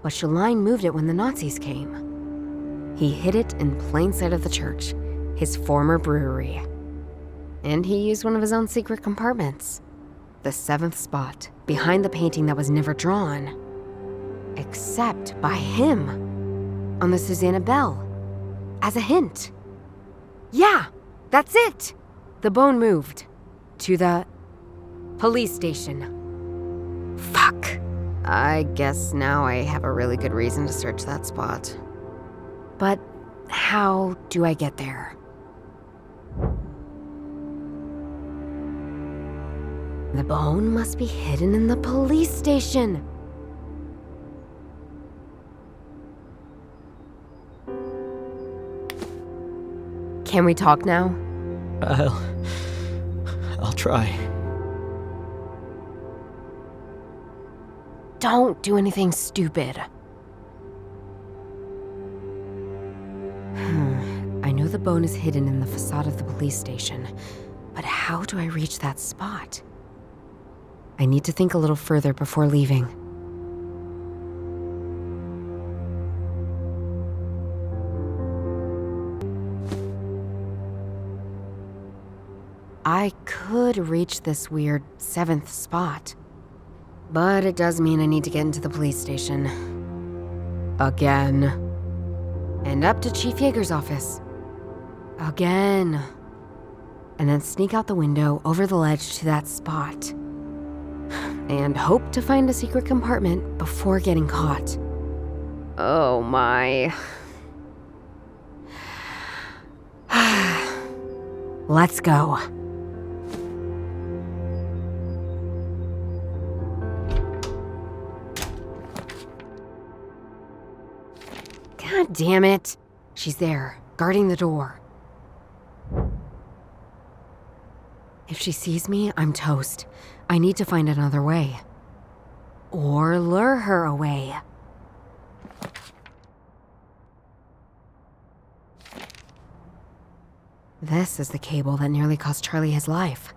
but Shaline moved it when the Nazis came. He hid it in plain sight of the church, his former brewery. And he used one of his own secret compartments. The seventh spot, behind the painting that was never drawn. Except by him, on the Susanna Bell. As a hint. Yeah, that's it! The bone moved. To the police station. Fuck. I guess now I have a really good reason to search that spot. But how do I get there? The bone must be hidden in the police station. Can we talk now? I'll try. Don't do anything stupid. I know the bone is hidden in the facade of the police station, but how do I reach that spot? I need to think a little further before leaving. I could reach this weird 7th spot, but it does mean I need to get into the police station. Again. And up to Chief Yeager's office. Again. And then sneak out the window over the ledge to that spot. And hope to find a secret compartment before getting caught. Oh my. Let's go. God damn it. She's there, guarding the door. If she sees me, I'm toast. I need to find another way. Or lure her away. This is the cable that nearly cost Charlie his life.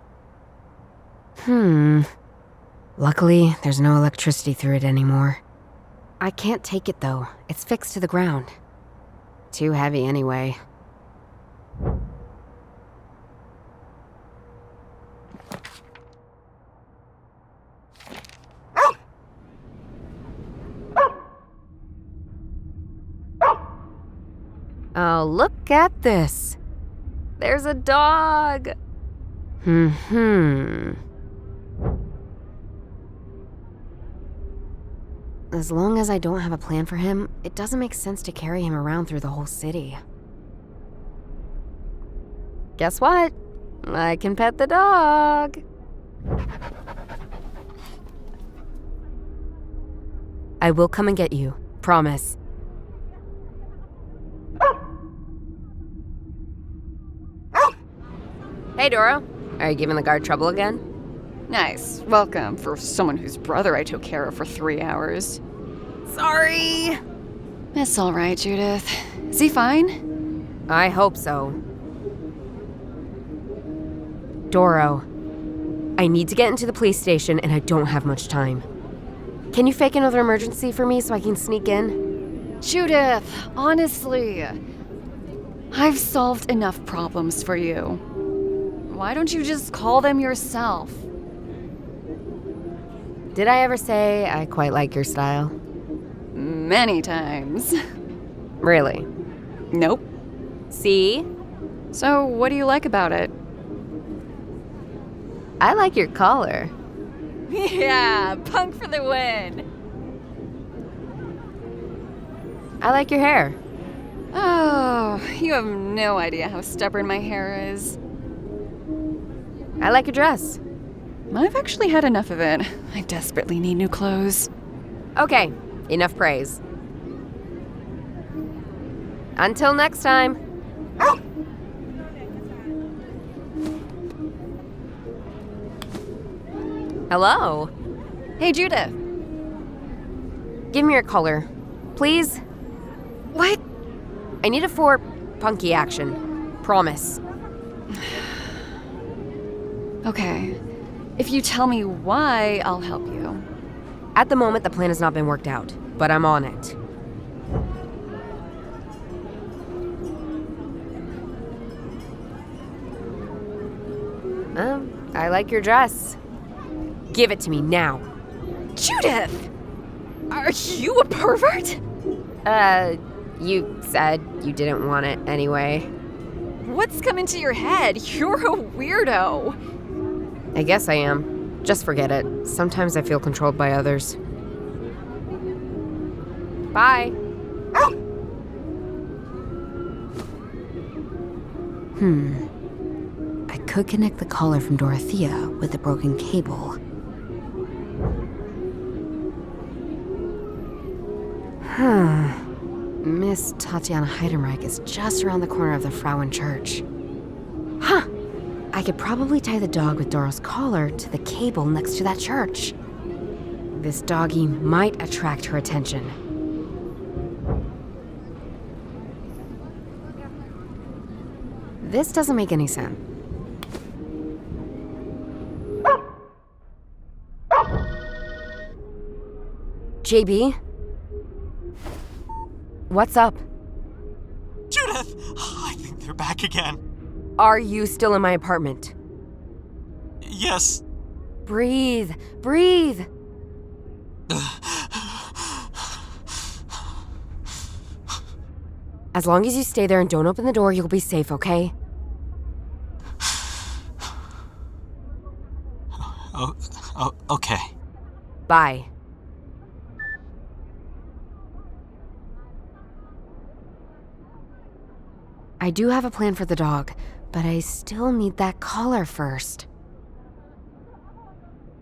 Luckily, there's no electricity through it anymore. I can't take it though. It's fixed to the ground. Too heavy anyway. Oh, look at this. There's a dog. As long as I don't have a plan for him, it doesn't make sense to carry him around through the whole city. Guess what? I can pet the dog. I will come and get you. Promise. Hey, Doro. Are you giving the guard trouble again? Nice. Welcome for someone whose brother I took care of for 3 hours. Sorry. It's all right, Judith. Is he fine? I hope so. Doro, I need to get into the police station and I don't have much time. Can you fake another emergency for me so I can sneak in? Judith, honestly, I've solved enough problems for you. Why don't you just call them yourself? Did I ever say I quite like your style? Many times. Really? Nope. See? So, what do you like about it? I like your collar. Yeah, punk for the win. I like your hair. Oh, you have no idea how stubborn my hair is. I like your dress. I've actually had enough of it. I desperately need new clothes. Okay, enough praise. Until next time. Hello. Hey, Judith. Give me your collar, please. What? I need it for punky action. Promise. Okay. If you tell me why, I'll help you. At the moment, the plan has not been worked out, but I'm on it. I like your dress. Give it to me now. Judith! Are you a pervert? You said you didn't want it anyway. What's come into your head? You're a weirdo. I guess I am. Just forget it. Sometimes I feel controlled by others. Bye. I could connect the collar from Dorothea with the broken cable. Miss Tatiana Heidenreich is just around the corner of the Frauen Church. I could probably tie the dog with Doro's collar to the cable next to that church. This doggy might attract her attention. This doesn't make any sense. JB? What's up? Judith! I think they're back again. Are you still in my apartment? Yes. Breathe. Breathe. As long as you stay there and don't open the door, you'll be safe, okay? Okay. Bye. I do have a plan for the dog, but I still need that collar first.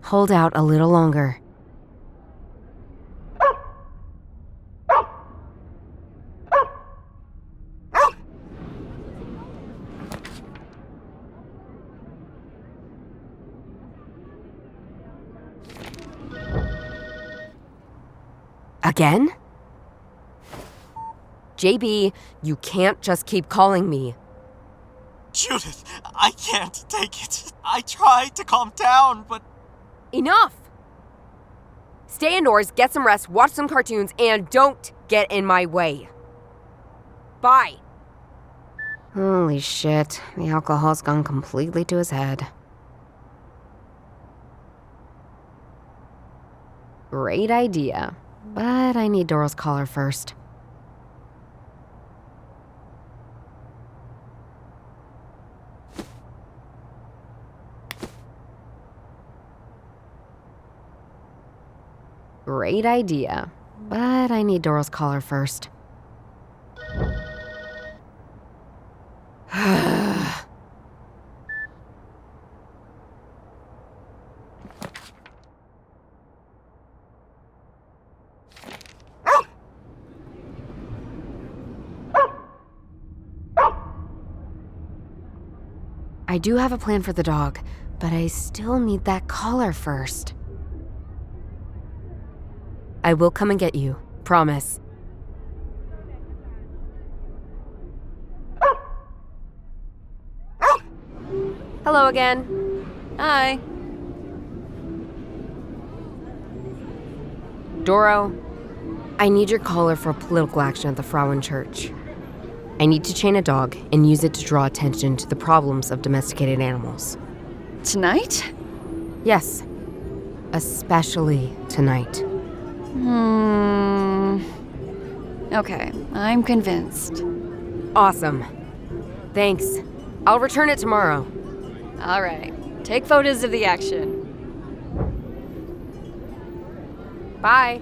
Hold out a little longer. Again? JB, you can't just keep calling me. Judith, I can't take it. I tried to calm down, but... Enough! Stay indoors, get some rest, watch some cartoons, and don't get in my way. Bye! Holy shit, the alcohol's gone completely to his head. Great idea, but I need Doro's collar first. Great idea, but I need Doro's collar first. I do have a plan for the dog, but I still need that collar first. I will come and get you, promise. Hello again. Hi. Doro, I need your collar for a political action at the Frauen Church. I need to chain a dog and use it to draw attention to the problems of domesticated animals. Tonight? Yes, especially tonight. Okay, I'm convinced. Awesome. Thanks. I'll return it tomorrow. All right, take photos of the action. Bye.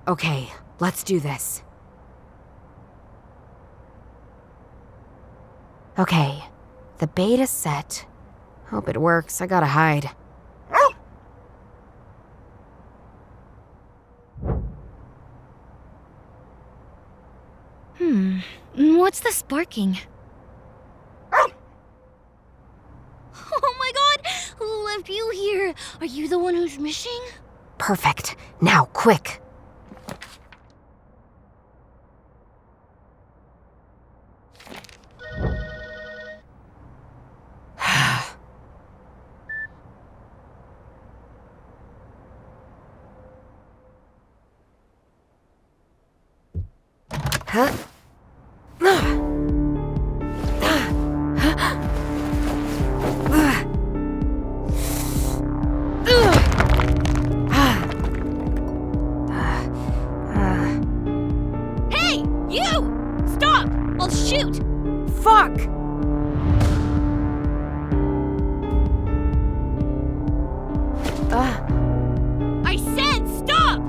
Okay, let's do this. Okay, the bait is set. Hope it works, I gotta hide. What's this barking? Oh my god! Who left you here? Are you the one who's missing? Perfect. Now, quick. Huh? Hey! You! Stop! I'll shoot! Fuck! I said stop!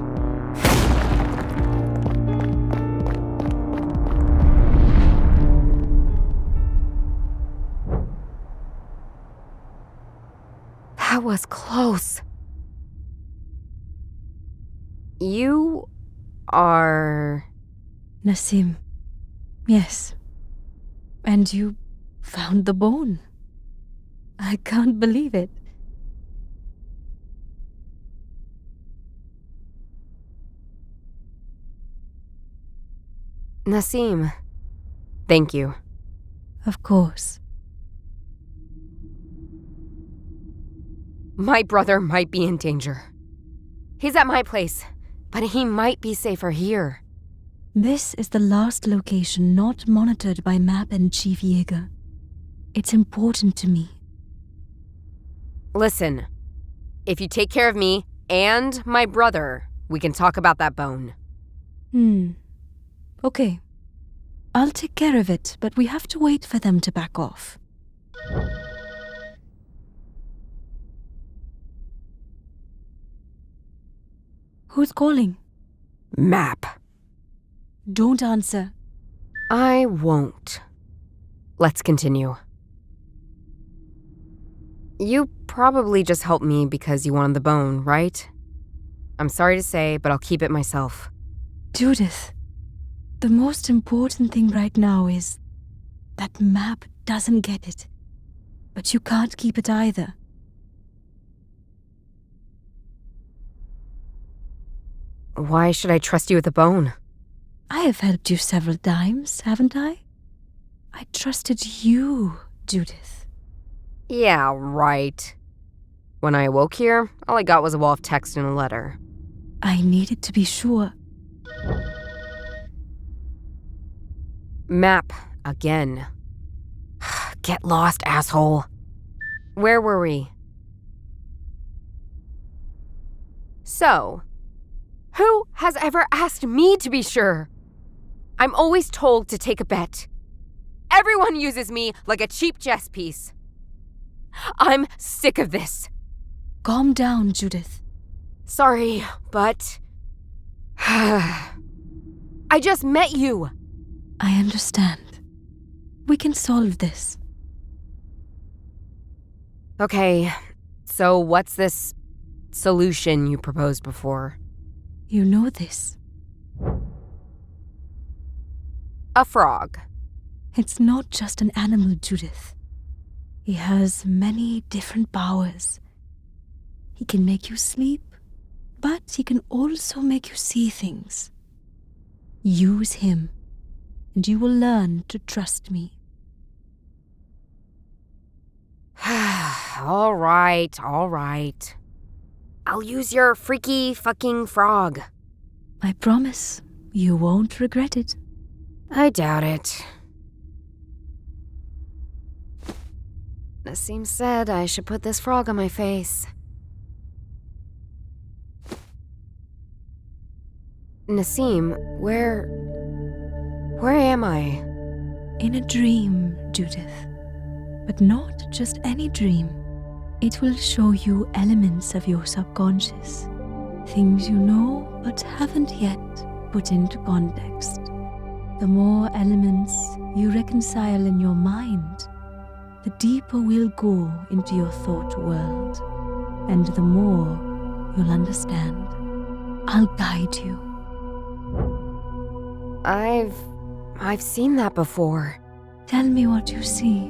That was close. You are... Nassim. Yes. And you found the bone. I can't believe it. Nassim. Thank you. Of course. My brother might be in danger. He's at my place, but he might be safer here. This is the last location not monitored by Map and Chief Yeager. It's important to me. Listen, if you take care of me and my brother, we can talk about that bone. Okay. I'll take care of it, but we have to wait for them to back off. Who's calling? Map. Don't answer. I won't. Let's continue. You probably just helped me because you wanted the bone, right? I'm sorry to say, but I'll keep it myself. Judith, the most important thing right now is that Map doesn't get it. But you can't keep it either. Why should I trust you with the bone? I have helped you several times, haven't I? I trusted you, Judith. Yeah, right. When I awoke here, all I got was a wall of text and a letter. I needed to be sure. Map, again. Get lost, asshole. Where were we? So, who has ever asked me to be sure? I'm always told to take a bet. Everyone uses me like a cheap chess piece. I'm sick of this. Calm down, Judith. Sorry, but... I just met you. I understand. We can solve this. Okay, so what's this solution you proposed before? You know this. A frog. It's not just an animal, Judith. He has many different powers. He can make you sleep, but he can also make you see things. Use him, and you will learn to trust me. All right. I'll use your freaky fucking frog. I promise you won't regret it. I doubt it. Nassim said I should put this frog on my face. Nassim, where am I? In a dream, Judith. But not just any dream. It will show you elements of your subconscious. Things you know but haven't yet put into context. The more elements you reconcile in your mind, the deeper we'll go into your thought world. And the more you'll understand. I'll guide you. I've seen that before. Tell me what you see.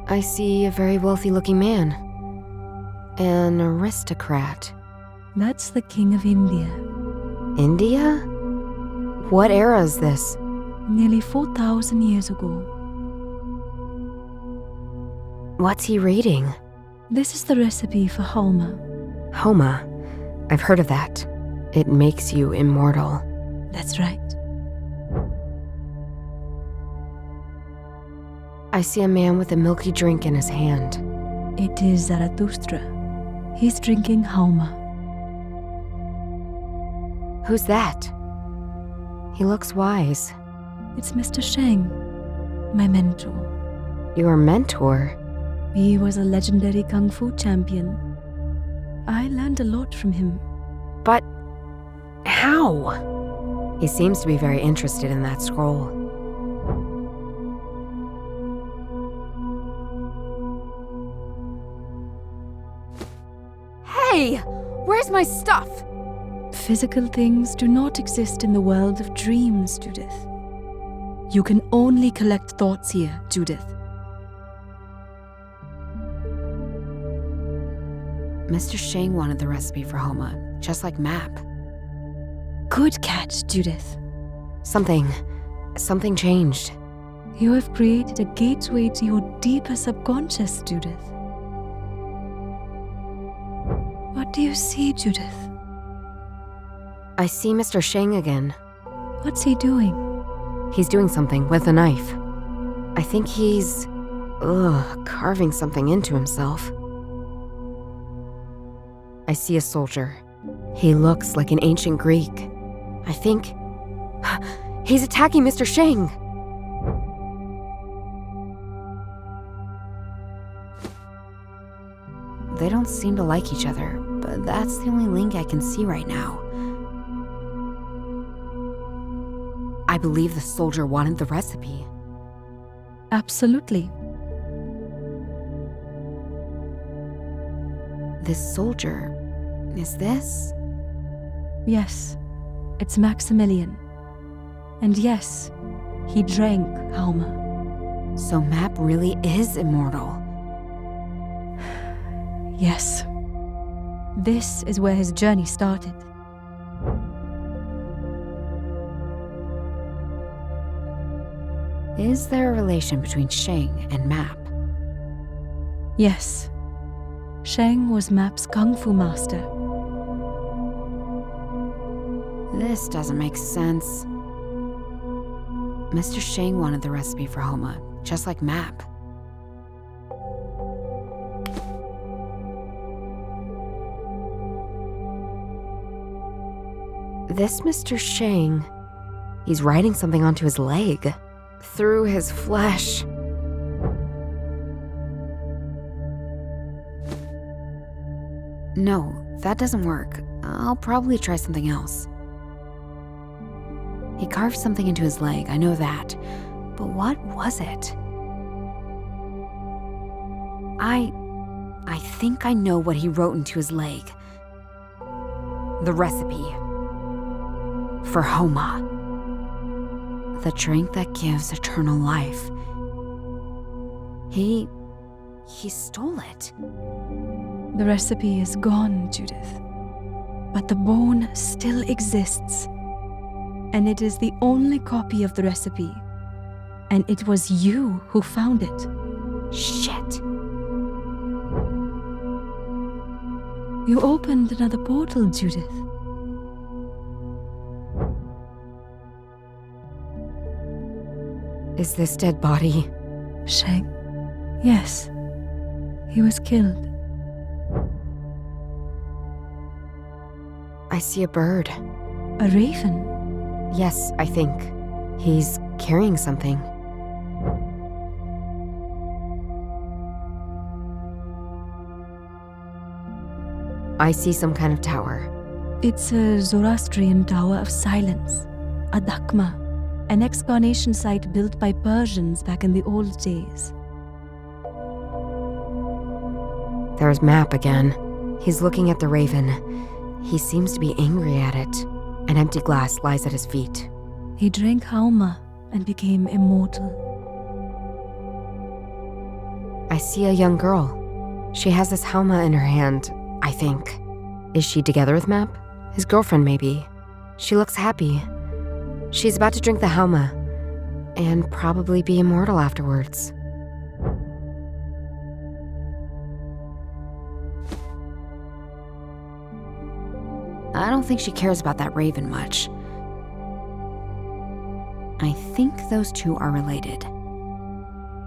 I see a very wealthy-looking man. An aristocrat. That's the King of India. India? What era is this? Nearly 4,000 years ago. What's he reading? This is the recipe for Hauma. Hauma? I've heard of that. It makes you immortal. That's right. I see a man with a milky drink in his hand. It is Zarathustra. He's drinking Hauma. Who's that? He looks wise. It's Mr. Sheng, my mentor. Your mentor? He was a legendary kung fu champion. I learned a lot from him. But how? He seems to be very interested in that scroll. Hey! Where's my stuff? Physical things do not exist in the world of dreams, Judith. You can only collect thoughts here, Judith. Mr. Shang wanted the recipe for Hauma, just like Map. Good catch, Judith. Something changed. You have created a gateway to your deeper subconscious, Judith. What do you see, Judith? I see Mr. Shang again. What's he doing? He's doing something with a knife. I think he's... carving something into himself. I see a soldier. He looks like an ancient Greek. I think... he's attacking Mr. Shang! They don't seem to like each other, but that's the only link I can see right now. I believe the soldier wanted the recipe. Absolutely. This soldier, is this? Yes, it's Maximilian. And yes, he drank Hauma. So Map really is immortal. Yes. This is where his journey started. Is there a relation between Shang and Map? Yes. Shang was Map's kung fu master. This doesn't make sense. Mr. Shang wanted the recipe for Hauma, just like Map. This Mr. Shang, he's writing something onto his leg, through his flesh. No, that doesn't work. I'll probably try something else. He carved something into his leg, I know that. But what was it? I think I know what he wrote into his leg. The recipe for Hauma. The drink that gives eternal life. He stole it. The recipe is gone, Judith. But the bone still exists. And it is the only copy of the recipe. And it was you who found it. Shit. You opened another portal, Judith. Is this dead body? Shang? Yes. He was killed. I see a bird. A raven? Yes, I think. He's carrying something. I see some kind of tower. It's a Zoroastrian tower of silence. A dakma. An excavation site built by Persians back in the old days. There's Map again. He's looking at the raven. He seems to be angry at it. An empty glass lies at his feet. He drank Hauma and became immortal. I see a young girl. She has this Hauma in her hand, I think. Is she together with Map? His girlfriend, maybe. She looks happy. She's about to drink the Hauma and probably be immortal afterwards. I don't think she cares about that raven much. I think those two are related.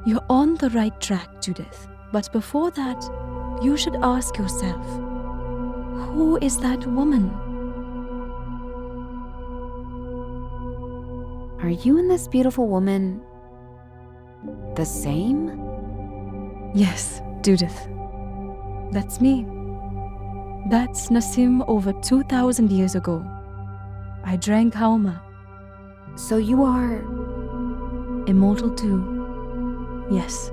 You're on the right track, Judith. But before that, you should ask yourself, who is that woman? Are you and this beautiful woman the same? Yes, Judith. That's me. That's Nassim over 2,000 years ago. I drank Hauma. So you are... immortal too. Yes.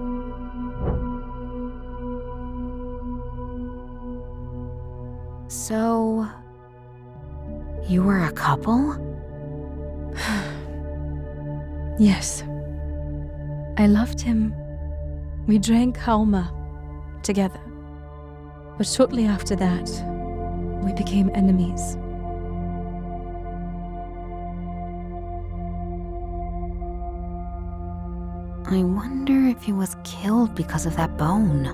So, you were a couple? Yes. I loved him. We drank Hauma together. But shortly after that, we became enemies. I wonder if he was killed because of that bone.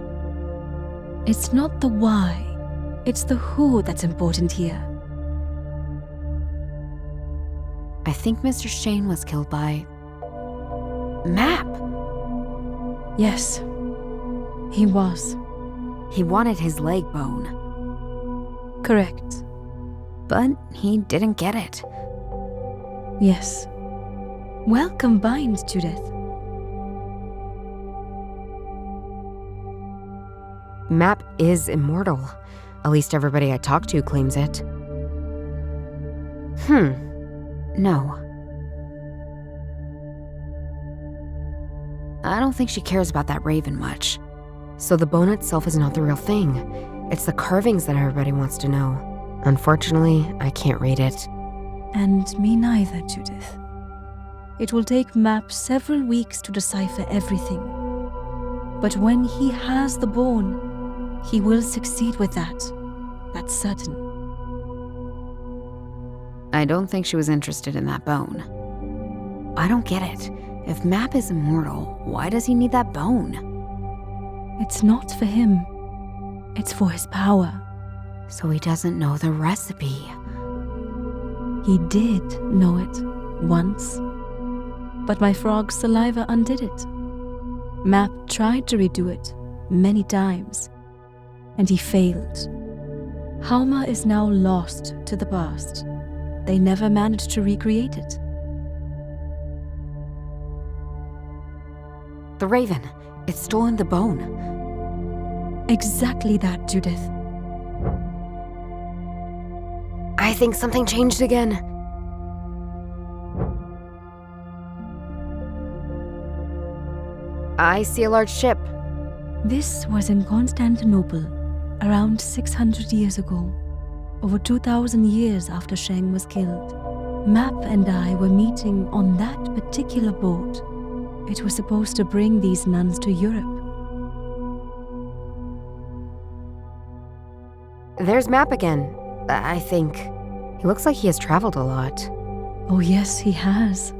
It's not the why, it's the who that's important here. I think Mr. Shane was killed by Map. Yes, he was. He wanted his leg bone. Correct. But he didn't get it. Yes. Well combined, Judith. Map is immortal. At least everybody I talk to claims it. No. I don't think she cares about that raven much. So the bone itself is not the real thing. It's the carvings that everybody wants to know. Unfortunately, I can't read it. And me neither, Judith. It will take Map several weeks to decipher everything. But when he has the bone, he will succeed with that. That's certain. I don't think she was interested in that bone. I don't get it. If Map is immortal, why does he need that bone? It's not for him. It's for his power. So he doesn't know the recipe. He did know it once. But my frog's saliva undid it. Map tried to redo it many times, and he failed. Hauma is now lost to the past. They never managed to recreate it. The raven. It's stolen the bone. Exactly that, Judith. I think something changed again. I see a large ship. This was in Constantinople, around 600 years ago, over 2,000 years after Sheng was killed. Map and I were meeting on that particular boat. It was supposed to bring these nuns to Europe. There's Map again, I think. He looks like he has traveled a lot. Oh yes, he has.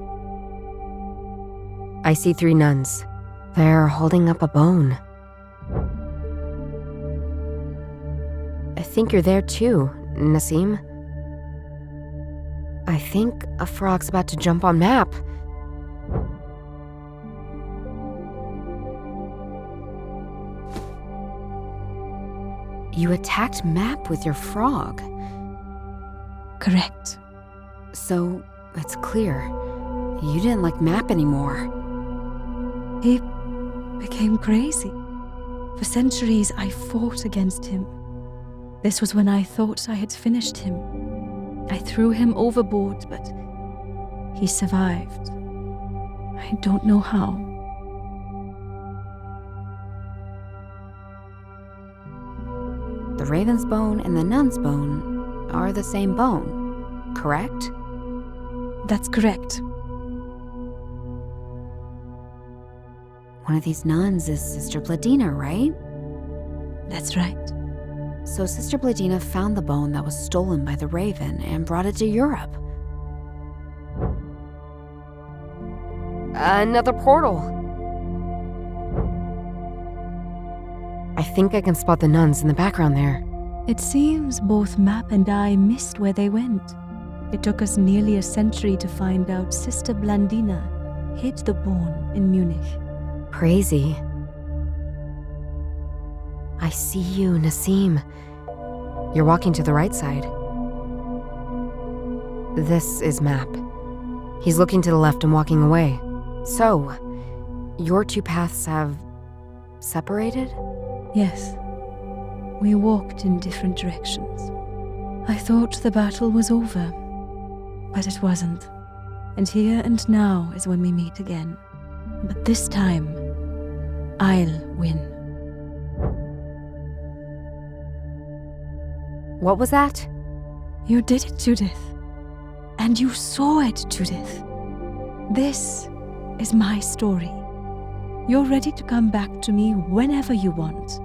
I see 3 nuns. They're holding up a bone. I think you're there too, Nassim. I think a frog's about to jump on Map. You attacked Map with your frog. Correct. So, it's clear. You didn't like Map anymore. He became crazy. For centuries, I fought against him. This was when I thought I had finished him. I threw him overboard, but he survived. I don't know how. The raven's bone and the nun's bone are the same bone, correct? That's correct. One of these nuns is Sister Bladina, right? That's right. So Sister Bladina found the bone that was stolen by the raven and brought it to Europe. Another portal. I think I can spot the nuns in the background there. It seems both Map and I missed where they went. It took us nearly a century to find out Sister Blandina hid the bone in Munich. Crazy. I see you, Nassim. You're walking to the right side. This is Map. He's looking to the left and walking away. So, your 2 paths have separated? Yes. We walked in different directions. I thought the battle was over, but it wasn't. And here and now is when we meet again. But this time, I'll win. What was that? You did it, Judith. And you saw it, Judith. This is my story. You're ready to come back to me whenever you want.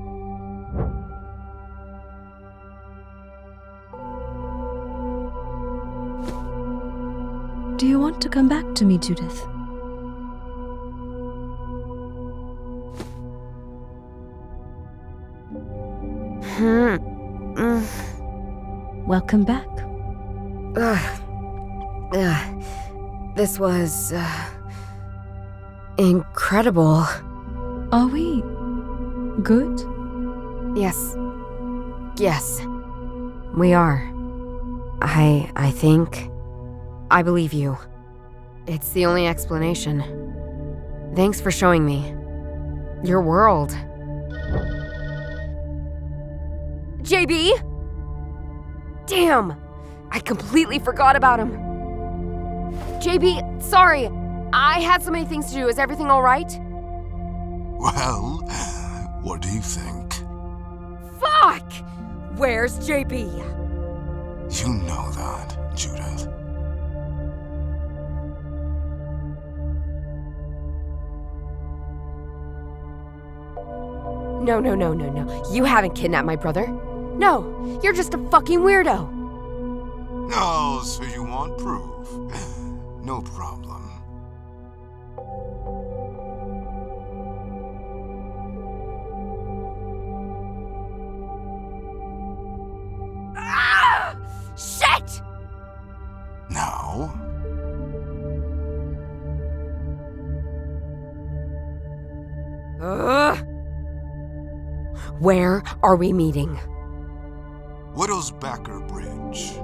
Do you want to come back to me, Judith? Welcome back. This was incredible. Are we good? Yes. Yes. We are. I think. I believe you. It's the only explanation. Thanks for showing me. Your world. JB? Damn! I completely forgot about him. JB, sorry. I had so many things to do. Is everything all right? Well, what do you think? Fuck! Where's JB? You know that, Judith. No. You haven't kidnapped my brother. No, you're just a fucking weirdo. Oh, so you want proof? No problem. Ah! Shit! Now? Where are we meeting? Widow's Backer Bridge.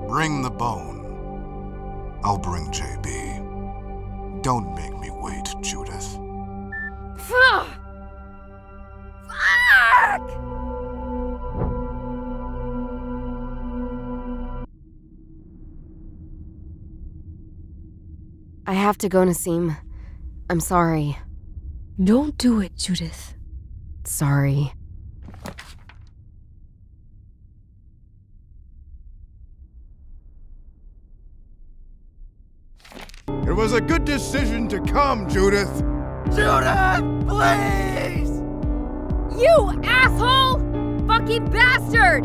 Bring the bone. I'll bring JB. Don't make me wait, Judith. Fuck! I have to go, Nassim. I'm sorry. Don't do it, Judith. Sorry. It was a good decision to come, Judith. Judith, please! You asshole! Fucking bastard!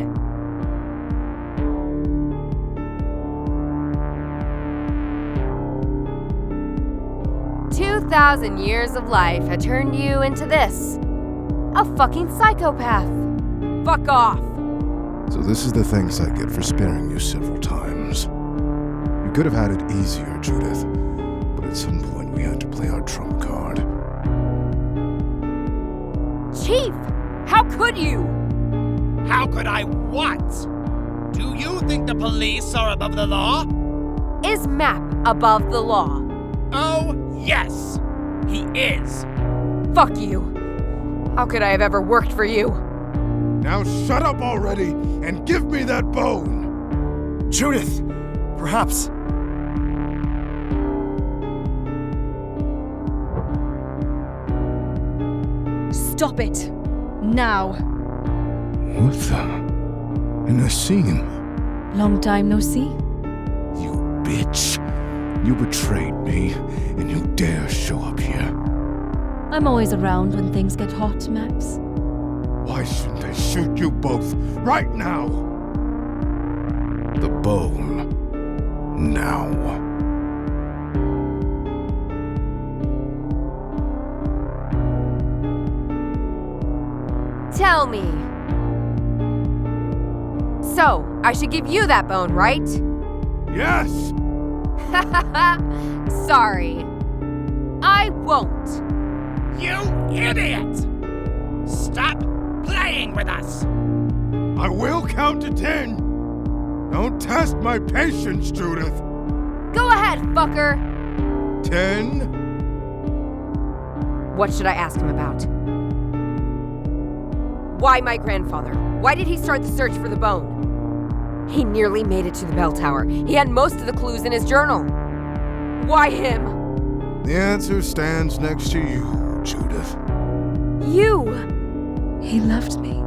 "2,000 years of life had turned you into this. A fucking psychopath. Fuck off. So this is the thanks I get for sparing you several times. You could have had it easier, Judith, but at some point we had to play our trump card. Chief, how could you? How could I what? Do you think the police are above the law? Is Map above the law? Oh, yes, he is. Fuck you. How could I have ever worked for you? Now shut up already and give me that bone! Judith, perhaps. Stop it. Now. What the? Nassim. Long time no see? You bitch. You betrayed me, and you dare show up here. I'm always around when things get hot, Max. Why shouldn't I shoot you both right now? The bone. Now. Tell me. So, I should give you that bone, right? Yes! Sorry. I won't. You idiot! Stop playing with us! I will count to 10. Don't test my patience, Judith. Go ahead, fucker. 10. What should I ask him about? Why my grandfather? Why did he start the search for the bone? He nearly made it to the bell tower. He had most of the clues in his journal. Why him? The answer stands next to you, Judith. You! He loved me.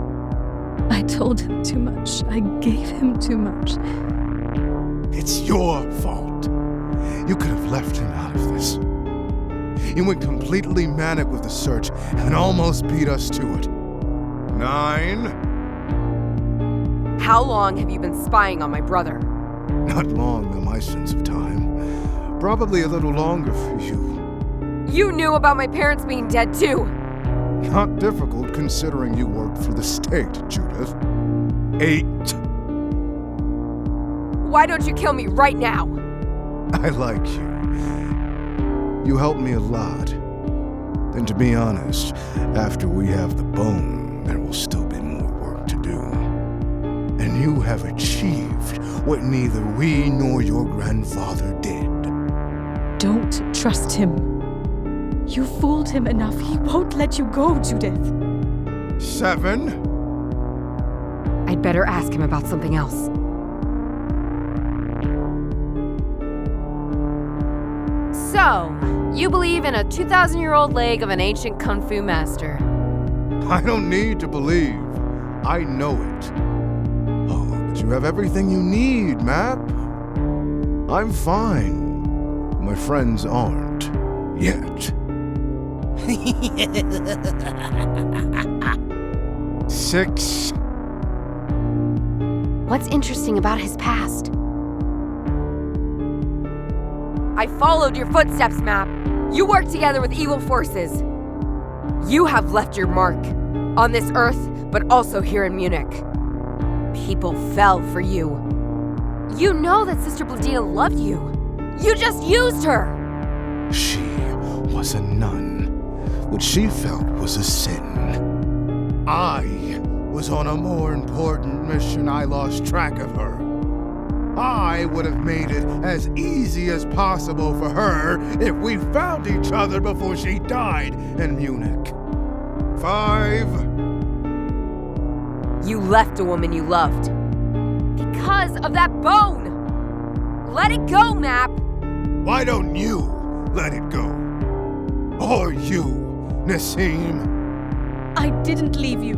I told him too much. I gave him too much. It's your fault. You could have left him out of this. You went completely manic with the search and almost beat us to it. 9. How long have you been spying on my brother? Not long in my sense of time. Probably a little longer for you. You knew about my parents being dead too. Not difficult considering you work for the state, Judith. 8. Why don't you kill me right now? I like you. You helped me a lot. And to be honest, after we have the bone, there will still be more work to do. And you have achieved what neither we nor your grandfather did. Don't trust him. You fooled him enough. He won't let you go, Judith. 7. I'd better ask him about something else. So, you believe in a 2,000-year-old leg of an ancient kung fu master? I don't need to believe. I know it. Oh, but you have everything you need, Map. I'm fine. My friends aren't. Yet. 6. What's interesting about his past? I followed your footsteps, Map. You worked together with evil forces. You have left your mark on this earth, but also here in Munich. People fell for you. You know that Sister Bladina loved you. You just used her. She was a nun. What she felt was a sin. I was on a more important mission. I lost track of her. I would have made it as easy as possible for her if we found each other before she died in Munich. 5. You left a woman you loved. Because of that bone! Let it go, Map! Why don't you let it go? Or you, Nassim? I didn't leave you.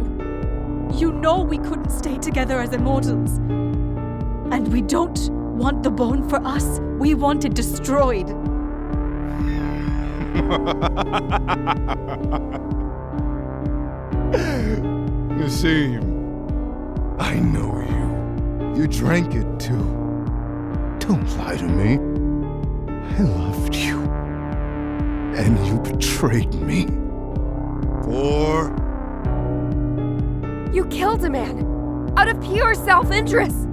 You know we couldn't stay together as immortals. And we don't want the bone for us. We want it destroyed. Nassim, I know you. You drank it too. Don't lie to me. I loved you. And you betrayed me. 4. You killed a man out of pure self-interest.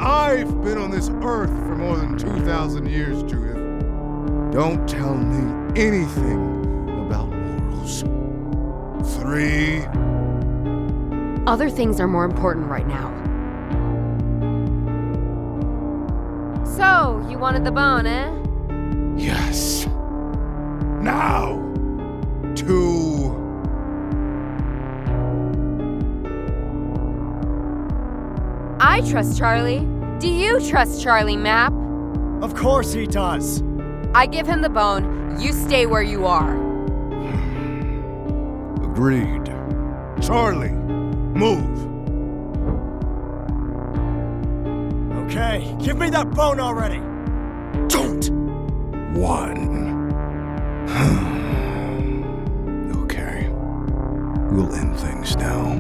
I've been on this earth for more than 2,000 years, Judith. Don't tell me anything about morals. 3. Other things are more important right now. So, you wanted the bone, eh? Yes. Now! 2. I trust Charlie. Do you trust Charlie, Map? Of course he does. I give him the bone. You stay where you are. Agreed. Charlie, move. Okay, give me that bone already. Don't. 1. Okay. We'll end things now.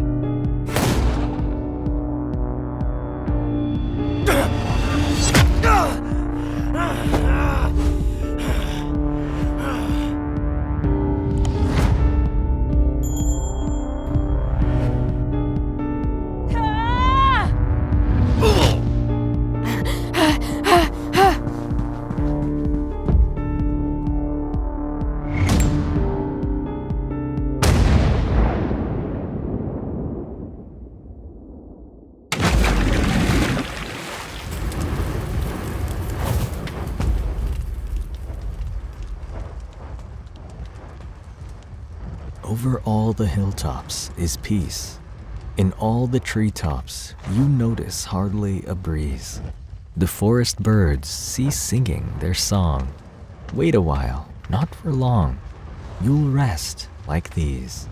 Over all the hilltops is peace. In all the treetops, you notice hardly a breeze. The forest birds cease singing their song. Wait a while, not for long. You'll rest like these.